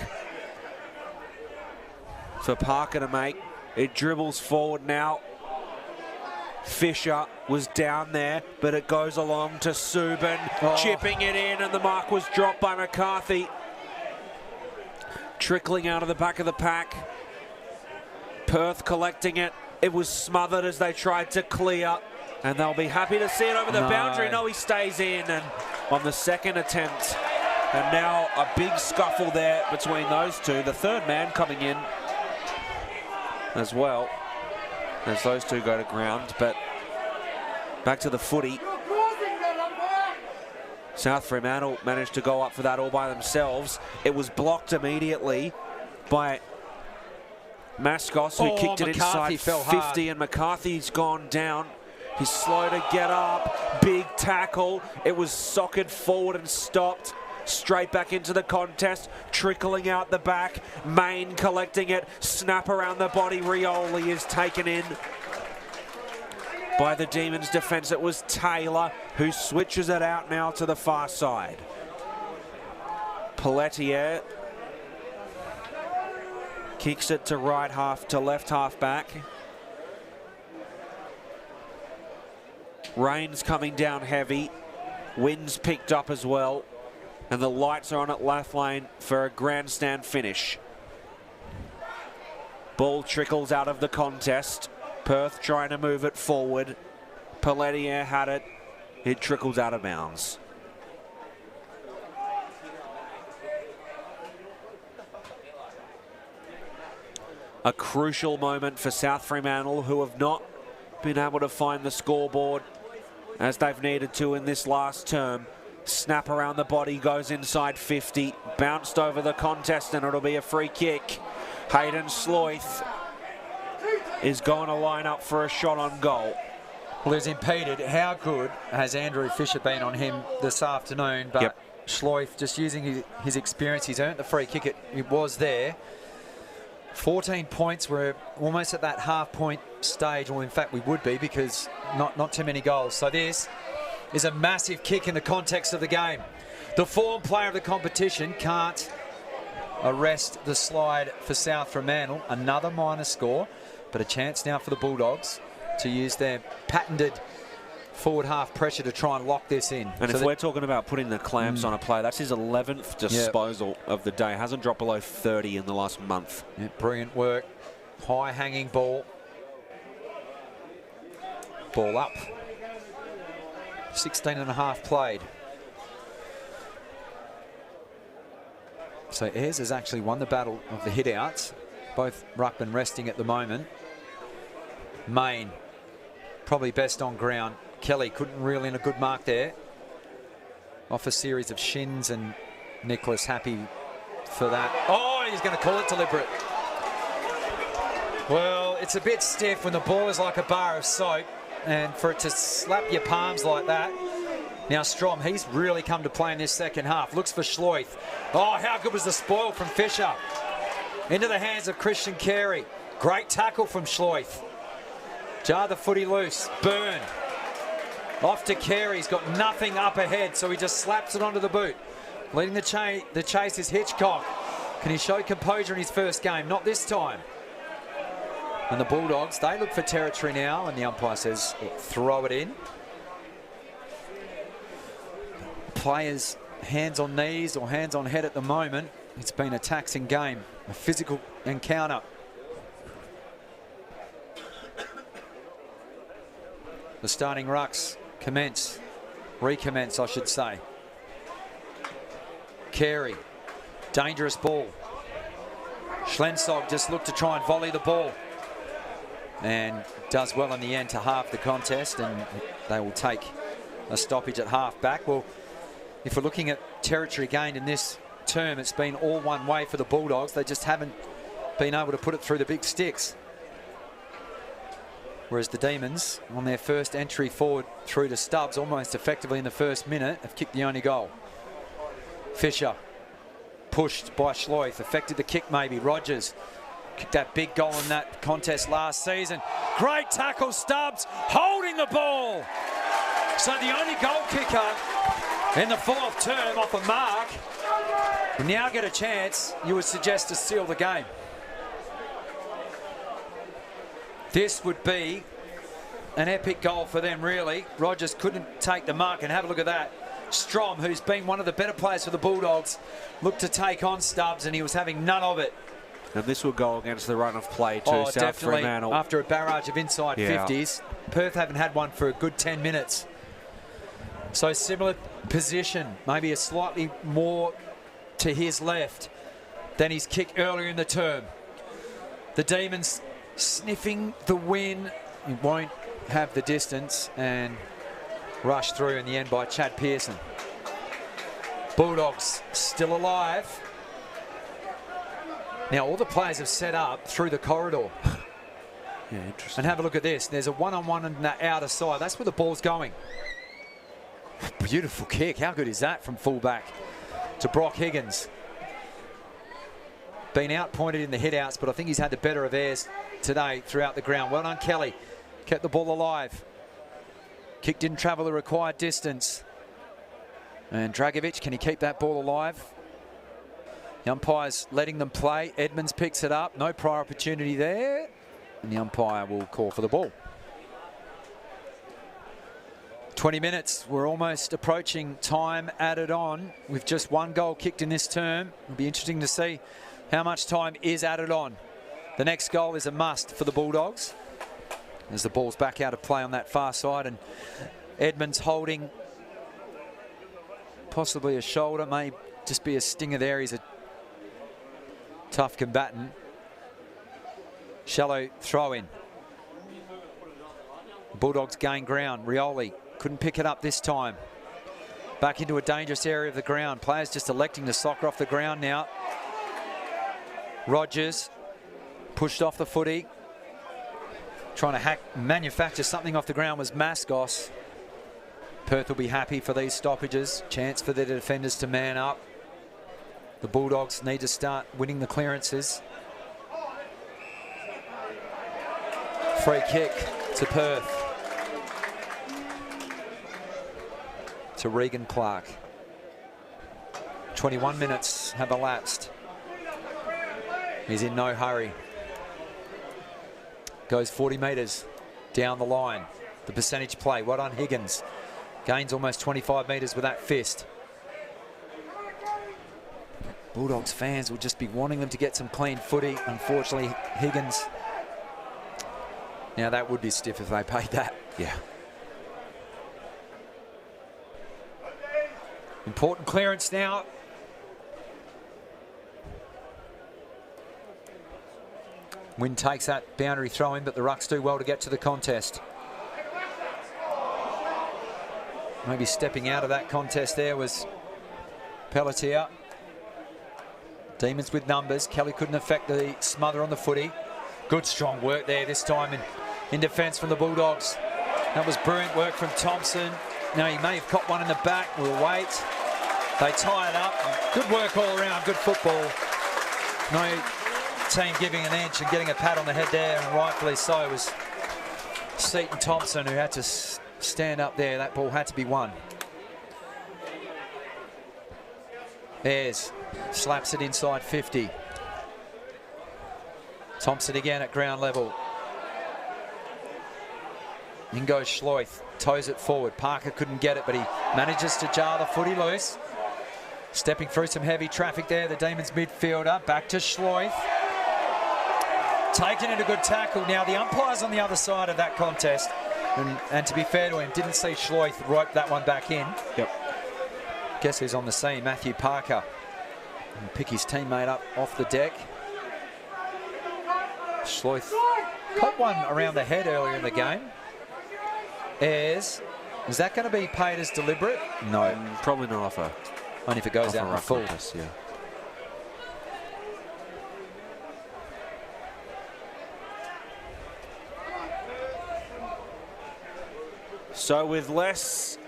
for Parker to make. It dribbles forward now. Fisher was down there, but it goes along to Subin, chipping it in, and the mark was dropped by McCarthy. Trickling out of the back of the pack. Perth collecting it. It was smothered as they tried to clear, and they'll be happy to see it over the boundary. No, he stays in, and on the second attempt. And now a big scuffle there between those two. The third man coming in as well as those two go to ground. But back to the footy. South Fremantle managed to go up for that all by themselves. It was blocked immediately by Mascos, who kicked it McCarthy inside 50, and McCarthy's gone down. He's slow to get up. Big tackle. It was socked forward and stopped. Straight back into the contest, trickling out the back. Main collecting it, snap around the body. Rioli is taken in by the Demons defence. It was Taylor who switches it out now to the far side. Pelletier kicks it to right half, to left half back. Rain's coming down heavy. Wind's picked up as well. And the lights are on at left lane for a grandstand finish. Ball trickles out of the contest. Perth trying to move it forward. Pelletier had it. It trickles out of bounds. A crucial moment for South Fremantle, who have not been able to find the scoreboard as they've needed to in this last term. Snap around the body, goes inside 50, bounced over the contest, and it'll be a free kick. Hayden Sloyth is going to line up for a shot on goal. Well, he's impeded. How good has Andrew Fisher been on him this afternoon? But Sloyth, just using his experience, he's earned the free kick. It was there. 14 points. We're almost at that half-point stage, or in fact we would be, because not too many goals. So this is a massive kick in the context of the game. The form player of the competition can't arrest the slide for South Fremantle. Another minor score, but a chance now for the Bulldogs to use their patented forward half pressure to try and lock this in. And if we're talking about putting the clamps on a play, that's his 11th disposal of the day. Hasn't dropped below 30 in the last month. Yeah, brilliant work. High hanging ball. Ball up. 16.5 played. So Ayres has actually won the battle of the hit-outs. Both ruckman resting at the moment. Main probably best on ground. Kelly couldn't reel in a good mark there. Off a series of shins, and Nicholas happy for that. Oh, he's going to call it deliberate. Well, it's a bit stiff when the ball is like a bar of soap, and for it to slap your palms like that. Now Strom, he's really come to play in this second half. Looks for Schleith. Oh, how good was the spoil from Fisher? Into the hands of Christian Carey. Great tackle from Schleith. Jar the footy loose. Burn. Off to Carey. He's got nothing up ahead, so he just slaps it onto the boot. Leading the chase is Hitchcock. Can he show composure in his first game? Not this time. And the Bulldogs, they look for territory now, and the umpire says, throw it in. Players hands on knees or hands on head at the moment. It's been a taxing game, a physical encounter. The starting rucks recommence I should say. Carey, dangerous ball. Schlensog just looked to try and volley the ball, and does well in the end to halve the contest, and they will take a stoppage at half back. Well, if we're looking at territory gained in this term, it's been all one way for the Bulldogs. They just haven't been able to put it through the big sticks. Whereas the Demons, on their first entry forward through to Stubbs, almost effectively in the first minute, have kicked the only goal. Fisher, pushed by Schleith, affected the kick maybe. Rogers kicked that big goal in that contest last season. Great tackle, Stubbs, holding the ball. So the only goal kicker in the fourth term off a mark will now get a chance, you would suggest, to seal the game. This would be an epic goal for them, really. Rogers couldn't take the mark, and have a look at that. Strom, who's been one of the better players for the Bulldogs, looked to take on Stubbs, and he was having none of it. And this will go against the run of play too. South Definitely. Fremantle. After a barrage of inside 50s. Perth haven't had one for a good 10 minutes. So similar position, maybe a slightly more to his left than his kick earlier in the term. The Demons sniffing the win. He won't have the distance, and rushed through in the end by Chad Pearson. Bulldogs still alive. Now all the players have set up through the corridor. Yeah, interesting. And have a look at this. There's a one-on-one on the outer side. That's where the ball's going. Beautiful kick. How good is that from fullback to Brock Higgins? Been outpointed in the hit-outs, but I think he's had the better of Ayres today throughout the ground. Well done, Kelly. Kept the ball alive. Kick didn't travel the required distance. And Dragovic, can he keep that ball alive? The umpire's letting them play. Edmonds picks it up. No prior opportunity there. And the umpire will call for the ball. 20 minutes. We're almost approaching time added on. With just one goal kicked in this term. It'll be interesting to see how much time is added on. The next goal is a must for the Bulldogs, as the ball's back out of play on that far side, and Edmonds holding possibly a shoulder, may just be a stinger there. He's a tough combatant. Shallow throw in. Bulldogs gain ground. Rioli couldn't pick it up this time. Back into a dangerous area of the ground. Players just electing to soccer off the ground now. Rogers pushed off the footy. Trying to manufacture something off the ground was Mascos. Perth will be happy for these stoppages. Chance for their defenders to man up. The Bulldogs need to start winning the clearances. Free kick to Perth. To Regan Clark. 21 minutes have elapsed. He's in no hurry. Goes 40 metres down the line. The percentage play. Well done, Higgins. Gains almost 25 metres with that fist. Bulldogs fans will just be wanting them to get some clean footy. Unfortunately, Higgins. Now that would be stiff if they paid that. Yeah. Important clearance now. Wynn takes that boundary throw in, but the Rucks do well to get to the contest. Maybe stepping out of that contest there was Pelletier. Demons with numbers. Kelly couldn't affect the smother on the footy. Good strong work there this time in defence from the Bulldogs. That was brilliant work from Thompson. Now he may have caught one in the back. We'll wait. They tie it up. Good work all around. Good football. No team giving an inch and getting a pat on the head there, and rightfully so. It was Seaton Thompson who had to stand up there. That ball had to be won. Ayres slaps it inside 50. Thompson again at ground level. In goes Schloith, toes it forward. Parker couldn't get it, but he manages to jar the footy loose. Stepping through some heavy traffic there, the Demons midfielder. Back to Schloith. Taking it a good tackle. Now the umpire's on the other side of that contest. And to be fair to him, didn't see Schloith rope that one back in. Yep. Guess who's on the scene? Matthew Parker. And pick his teammate up off the deck. Schloith caught one around the head earlier in the game. Ayres, is that going to be paid as deliberate? No. Probably not off a... Only if it goes out in the full. Contest, yeah. So with less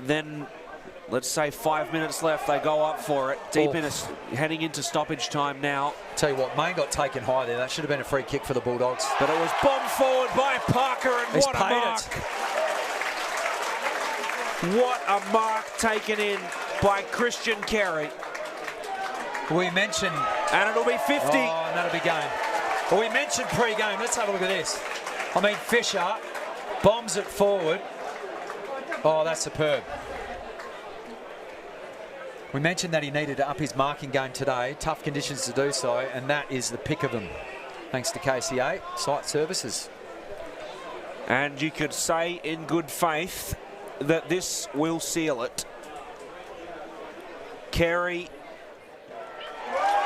than, let's say, 5 minutes left, they go up for it. Deep in heading into stoppage time now. Tell you what, Main got taken high there. That should have been a free kick for the Bulldogs. But it was bombed forward by Parker, and He's what a mark. What a mark taken in by Christian Carey. We mentioned... And it'll be 50. Oh, and that'll be game. Well, we mentioned pre-game. Let's have a look at this. I mean, Fisher bombs it forward. Oh, that's superb. We mentioned that he needed to up his marking game today. Tough conditions to do so, and that is the pick of them. Thanks to KCA Site Services. And you could say in good faith that this will seal it. Carey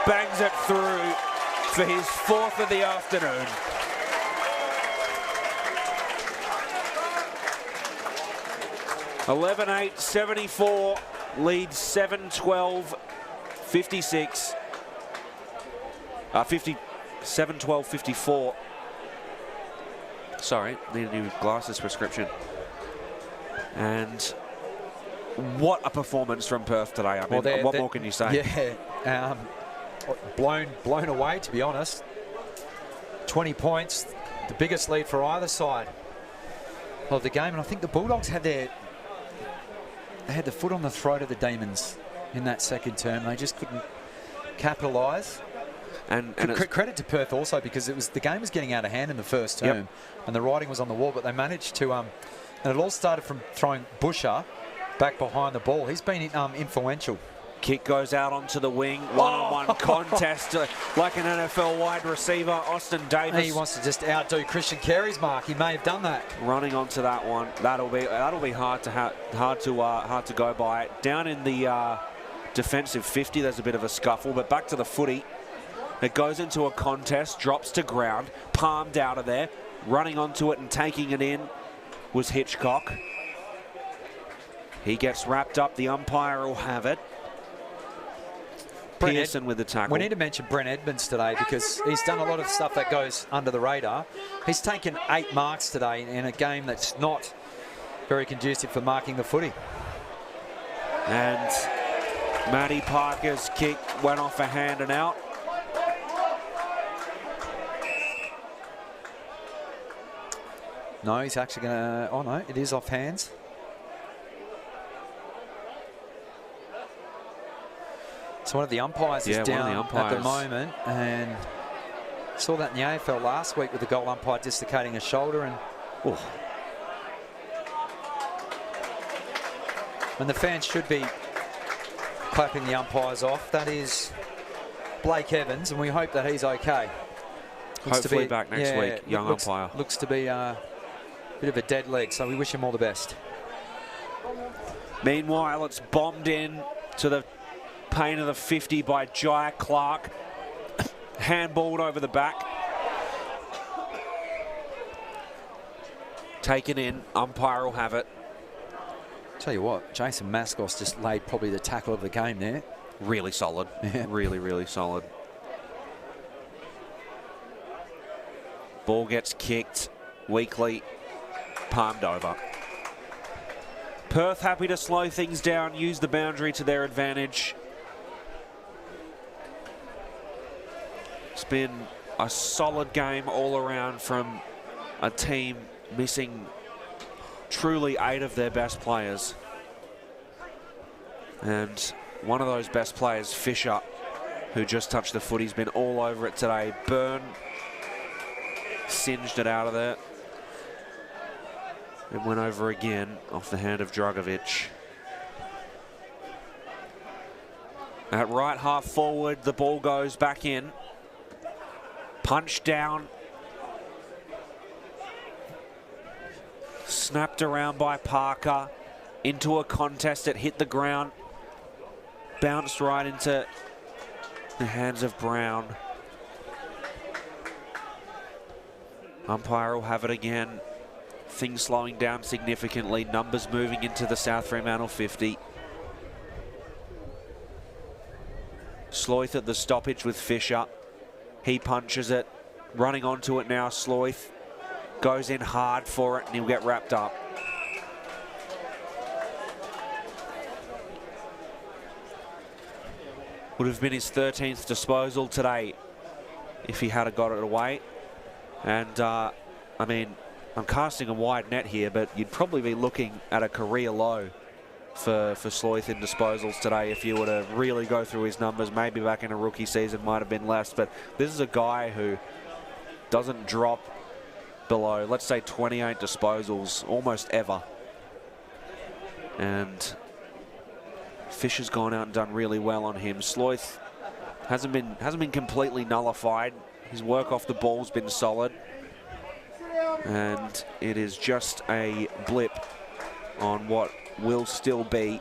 bangs it through for his fourth of the afternoon. (11-8) 74 leads 7-12 56. 57-12 54. Sorry, need a new glasses prescription. And what a performance from Perth today. I mean, what more can you say? Yeah, blown away, to be honest. 20 points, the biggest lead for either side of the game. And I think the Bulldogs had the foot on the throat of the Demons in that second term. They just couldn't capitalise. And credit to Perth also, because the game was getting out of hand in the first term, and the writing was on the wall. But they managed to, and it all started from throwing Busher back behind the ball. He's been influential. Kick goes out onto the wing. One-on-one contest like an NFL wide receiver. Austin Davis. He wants to just outdo Christian Carey's mark. He may have done that. Running onto that one. That'll be hard to go by. Down in the defensive 50, there's a bit of a scuffle, but back to the footy. It goes into a contest, drops to ground, palmed out of there. Running onto it and taking it in was Hitchcock. He gets wrapped up. The umpire will have it. Pearson with the tackle. We need to mention Brent Edmonds today, because he's done a lot of stuff that goes under the radar. He's taken 8 marks today in a game that's not very conducive for marking the footy. And Matty Parker's kick went off a hand and out. No, he's actually going to... Oh, no, it is off hands. It's So one of the umpires is down at the moment, and saw that in the AFL last week with the goal umpire dislocating a shoulder, and and the fans should be clapping the umpires off. That is Blake Evans, and we hope that he's okay. Hopefully back next week, young umpire. Looks to be a bit of a dead leg, so we wish him all the best. Meanwhile, it's bombed in to the paint of the 50 by Jai Clark. Handballed over the back. Taken in, umpire will have it. Tell you what, Jason Mascos just laid probably the tackle of the game there. Really solid. Yeah. Really, really solid. Ball gets kicked weakly, palmed over. Perth happy to slow things down, use the boundary to their advantage. It's been a solid game all around from a team missing truly 8 of their best players. And one of those best players, Fisher, who just touched the footy, has been all over it today. Byrne singed it out of there. It went over again off the hand of Dragovic. At right half forward, the ball goes back in. Punch down. Snapped around by Parker. Into a contest. It hit the ground. Bounced right into the hands of Brown. Umpire will have it again. Things slowing down significantly. Numbers moving into the South Fremantle 50. Sloyth at the stoppage with Fisher. He punches it. Running onto it now, Sloyth. Goes in hard for it and he'll get wrapped up. Would have been his 13th disposal today if he had got it away. And, I mean, I'm casting a wide net here, but you'd probably be looking at a career low for Sloyth in disposals today if you were to really go through his numbers. Maybe back in a rookie season might have been less, but this is a guy who doesn't drop below, let's say, 28 disposals almost ever. And Fisher's gone out and done really well on him. Sloyth hasn't been completely nullified. His work off the ball's been solid. And it is just a blip on what will still be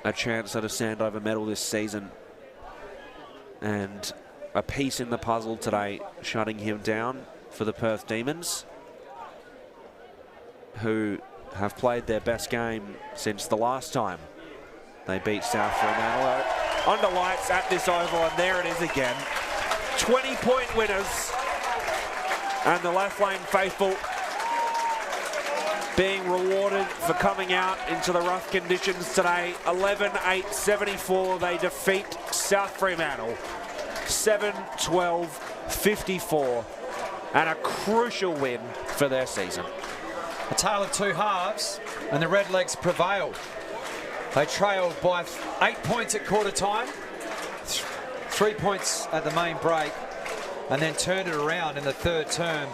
a chance at a Sandover medal this season. And a piece in the puzzle today, shutting him down for the Perth Demons, who have played their best game since the last time they beat South Fremantle. Under lights at this oval, and there it is again. 20-point winners, and the left lane faithful being rewarded for coming out into the rough conditions today. 11-8-74, they defeat South Fremantle. 7-12-54, and a crucial win for their season. A tale of two halves, and the Redlegs prevailed. They trailed by 8 points at quarter time, 3 points at the main break, and then turned it around in the third term.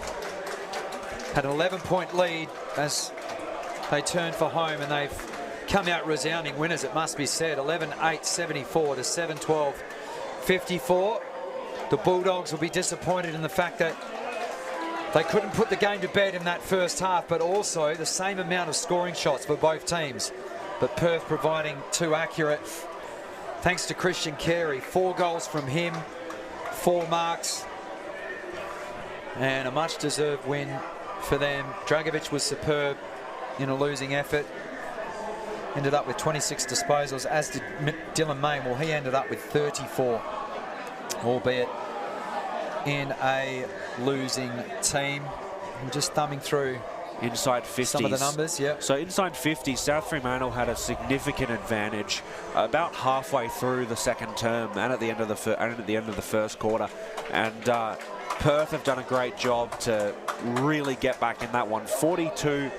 Had an 11-point lead as they turned for home, and they've come out resounding winners, it must be said. 11-8-74 to 7-12-54. The Bulldogs will be disappointed in the fact that they couldn't put the game to bed in that first half, but also the same amount of scoring shots for both teams. But Perth providing 2 accurate, thanks to Christian Carey. 4 goals from him, 4 marks, and a much-deserved win for them. Dragovic was superb in a losing effort. Ended up with 26 disposals, as did Dylan Mayne. Well, he ended up with 34, albeit in a losing team. I'm just thumbing through inside 50s. Some of the numbers, yeah. So inside 50, South Fremantle had a significant advantage about halfway through the second term and at the end of the first quarter. And Perth have done a great job to really get back in that one. 42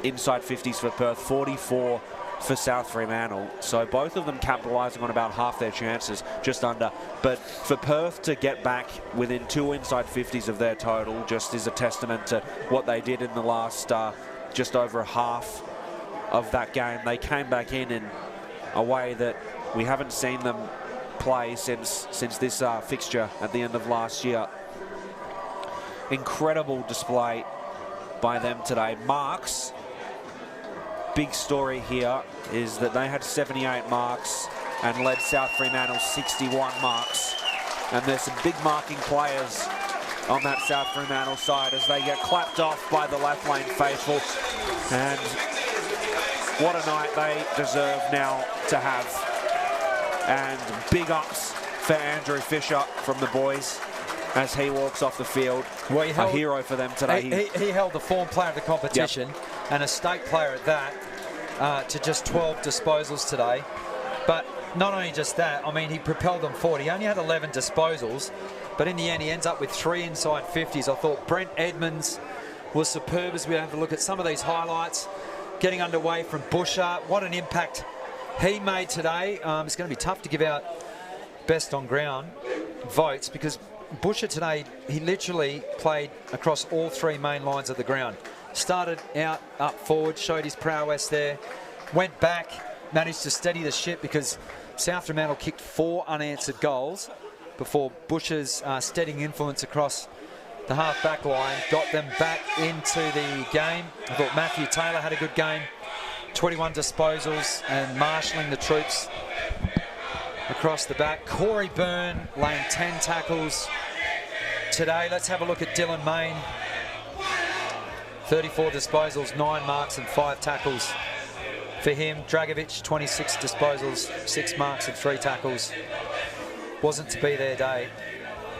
inside 50s for Perth, 44 for South Fremantle. So both of them capitalising on about half their chances, just under. But for Perth to get back within 2 inside 50s of their total just is a testament to what they did in the last just over a half of that game. They came back in a way that we haven't seen them play since this fixture at the end of last year. Incredible display by them today. Marks, big story here is that they had 78 marks and led South Fremantle 61 marks. And there's some big marking players on that South Fremantle side as they get clapped off by the left lane faithful. And what a night they deserve now to have. And big ups for Andrew Fisher from the boys as he walks off the field. Well, a hero for them today. He held the form player of the competition, and a state player at that, to just 12 disposals today. But not only just that, I mean, he propelled them forward. He only had 11 disposals, but in the end, he ends up with 3 inside 50s. I thought Brent Edmonds was superb as we have a look at some of these highlights. Getting underway from Busher. What an impact he made today. It's going to be tough to give out best on ground votes because Busher today, he literally played across all 3 main lines of the ground. Started out up forward, showed his prowess there, went back, managed to steady the ship because South Fremantle kicked 4 unanswered goals before Busher's steadying influence across the half-back line got them back into the game. I thought Matthew Taylor had a good game. 21 disposals and marshalling the troops across the back. Corey Byrne laying 10 tackles today. Let's have a look at Dylan Main. 34 disposals, 9 marks and 5 tackles for him. Dragovic, 26 disposals, 6 marks and 3 tackles. Wasn't to be their day,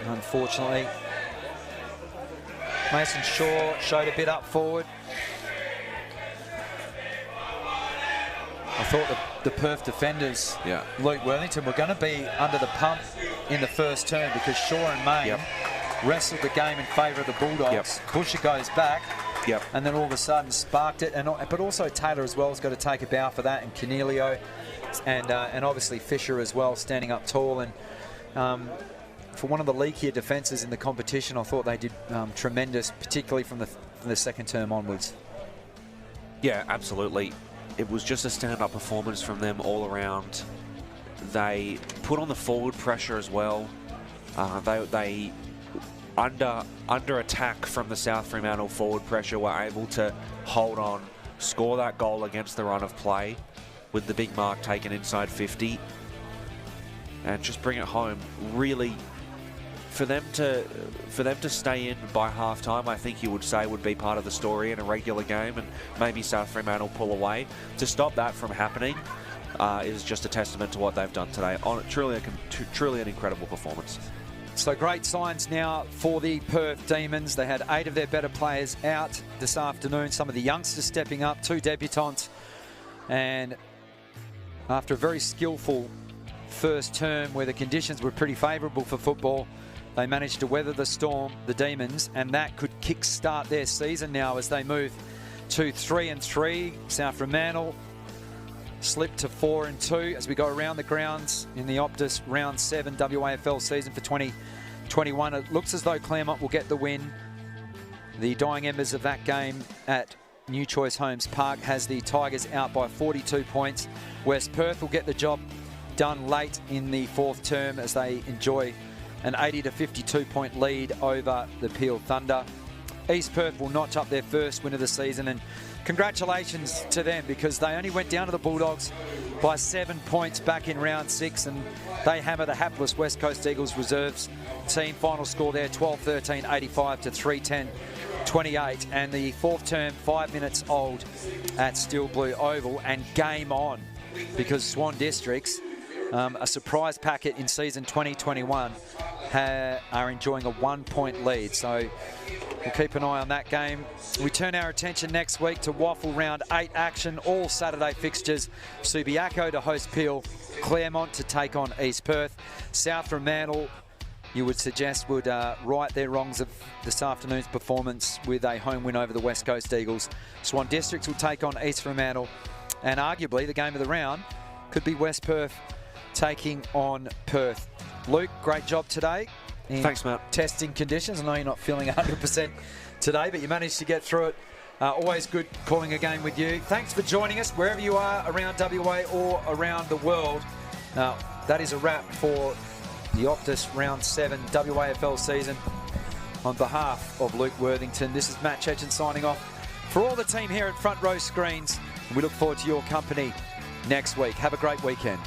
unfortunately. Mason Shaw showed a bit up forward. I thought the Perth defenders, Luke Worthington, were going to be under the pump in the first term because Shaw and Main wrestled the game in favour of the Bulldogs. Busher goes back, and then all of a sudden sparked it. But also Taylor as well has got to take a bow for that, and Cornelio, and obviously Fisher as well, standing up tall. And for one of the leakier defences in the competition, I thought they did tremendous, particularly from the second term onwards. Yeah, absolutely. It was just a stand-up performance from them all around. They put on the forward pressure as well. They under attack from the South Fremantle forward pressure were able to hold on, score that goal against the run of play with the big mark taken inside 50 and just bring it home. Really, for them to stay in by half-time, I think you would say would be part of the story in a regular game, and maybe South Fremantle pull away. To stop that from happening is just a testament to what they've done today. Truly an incredible performance. So great signs now for the Perth Demons. They had 8 of their better players out this afternoon. Some of the youngsters stepping up, 2 debutants. And after a very skillful first term where the conditions were pretty favourable for football, they managed to weather the storm, the Demons, and that could kick-start their season now as they move to 3-3. South Fremantle slipped to 4-2 as we go around the grounds in the Optus Round 7 WAFL season for 2021. It looks as though Claremont will get the win. The dying embers of that game at New Choice Homes Park has the Tigers out by 42 points. West Perth will get the job done late in the 4th term as they enjoy an 80 to 52 point lead over the Peel Thunder. East Perth will notch up their first win of the season, and congratulations to them because they only went down to the Bulldogs by 7 points back in round 6, and they hammer the hapless West Coast Eagles reserves team. Final score there 12-13, 85 to 310-28, and the 4th term 5 minutes old at Steel Blue Oval, and game on because Swan Districts, a surprise packet in season 2021, are enjoying a 1 point lead. So we'll keep an eye on that game. We turn our attention next week to WAFL Round 8 action. All Saturday fixtures. Subiaco to host Peel. Claremont to take on East Perth. South Fremantle, you would suggest, would right their wrongs of this afternoon's performance with a home win over the West Coast Eagles. Swan Districts will take on East Fremantle. and arguably the game of the round could be West Perth taking on Perth. Luke, great job today. Thanks, Matt. Testing conditions. I know you're not feeling 100% today, but you managed to get through it. Always good calling a game with you. Thanks for joining us wherever you are around WA or around the world. That is a wrap for the Optus Round 7 WAFL season. On behalf of Luke Worthington, this is Matt Chechen signing off for all the team here at Front Row Screens. And we look forward to your company next week. Have a great weekend.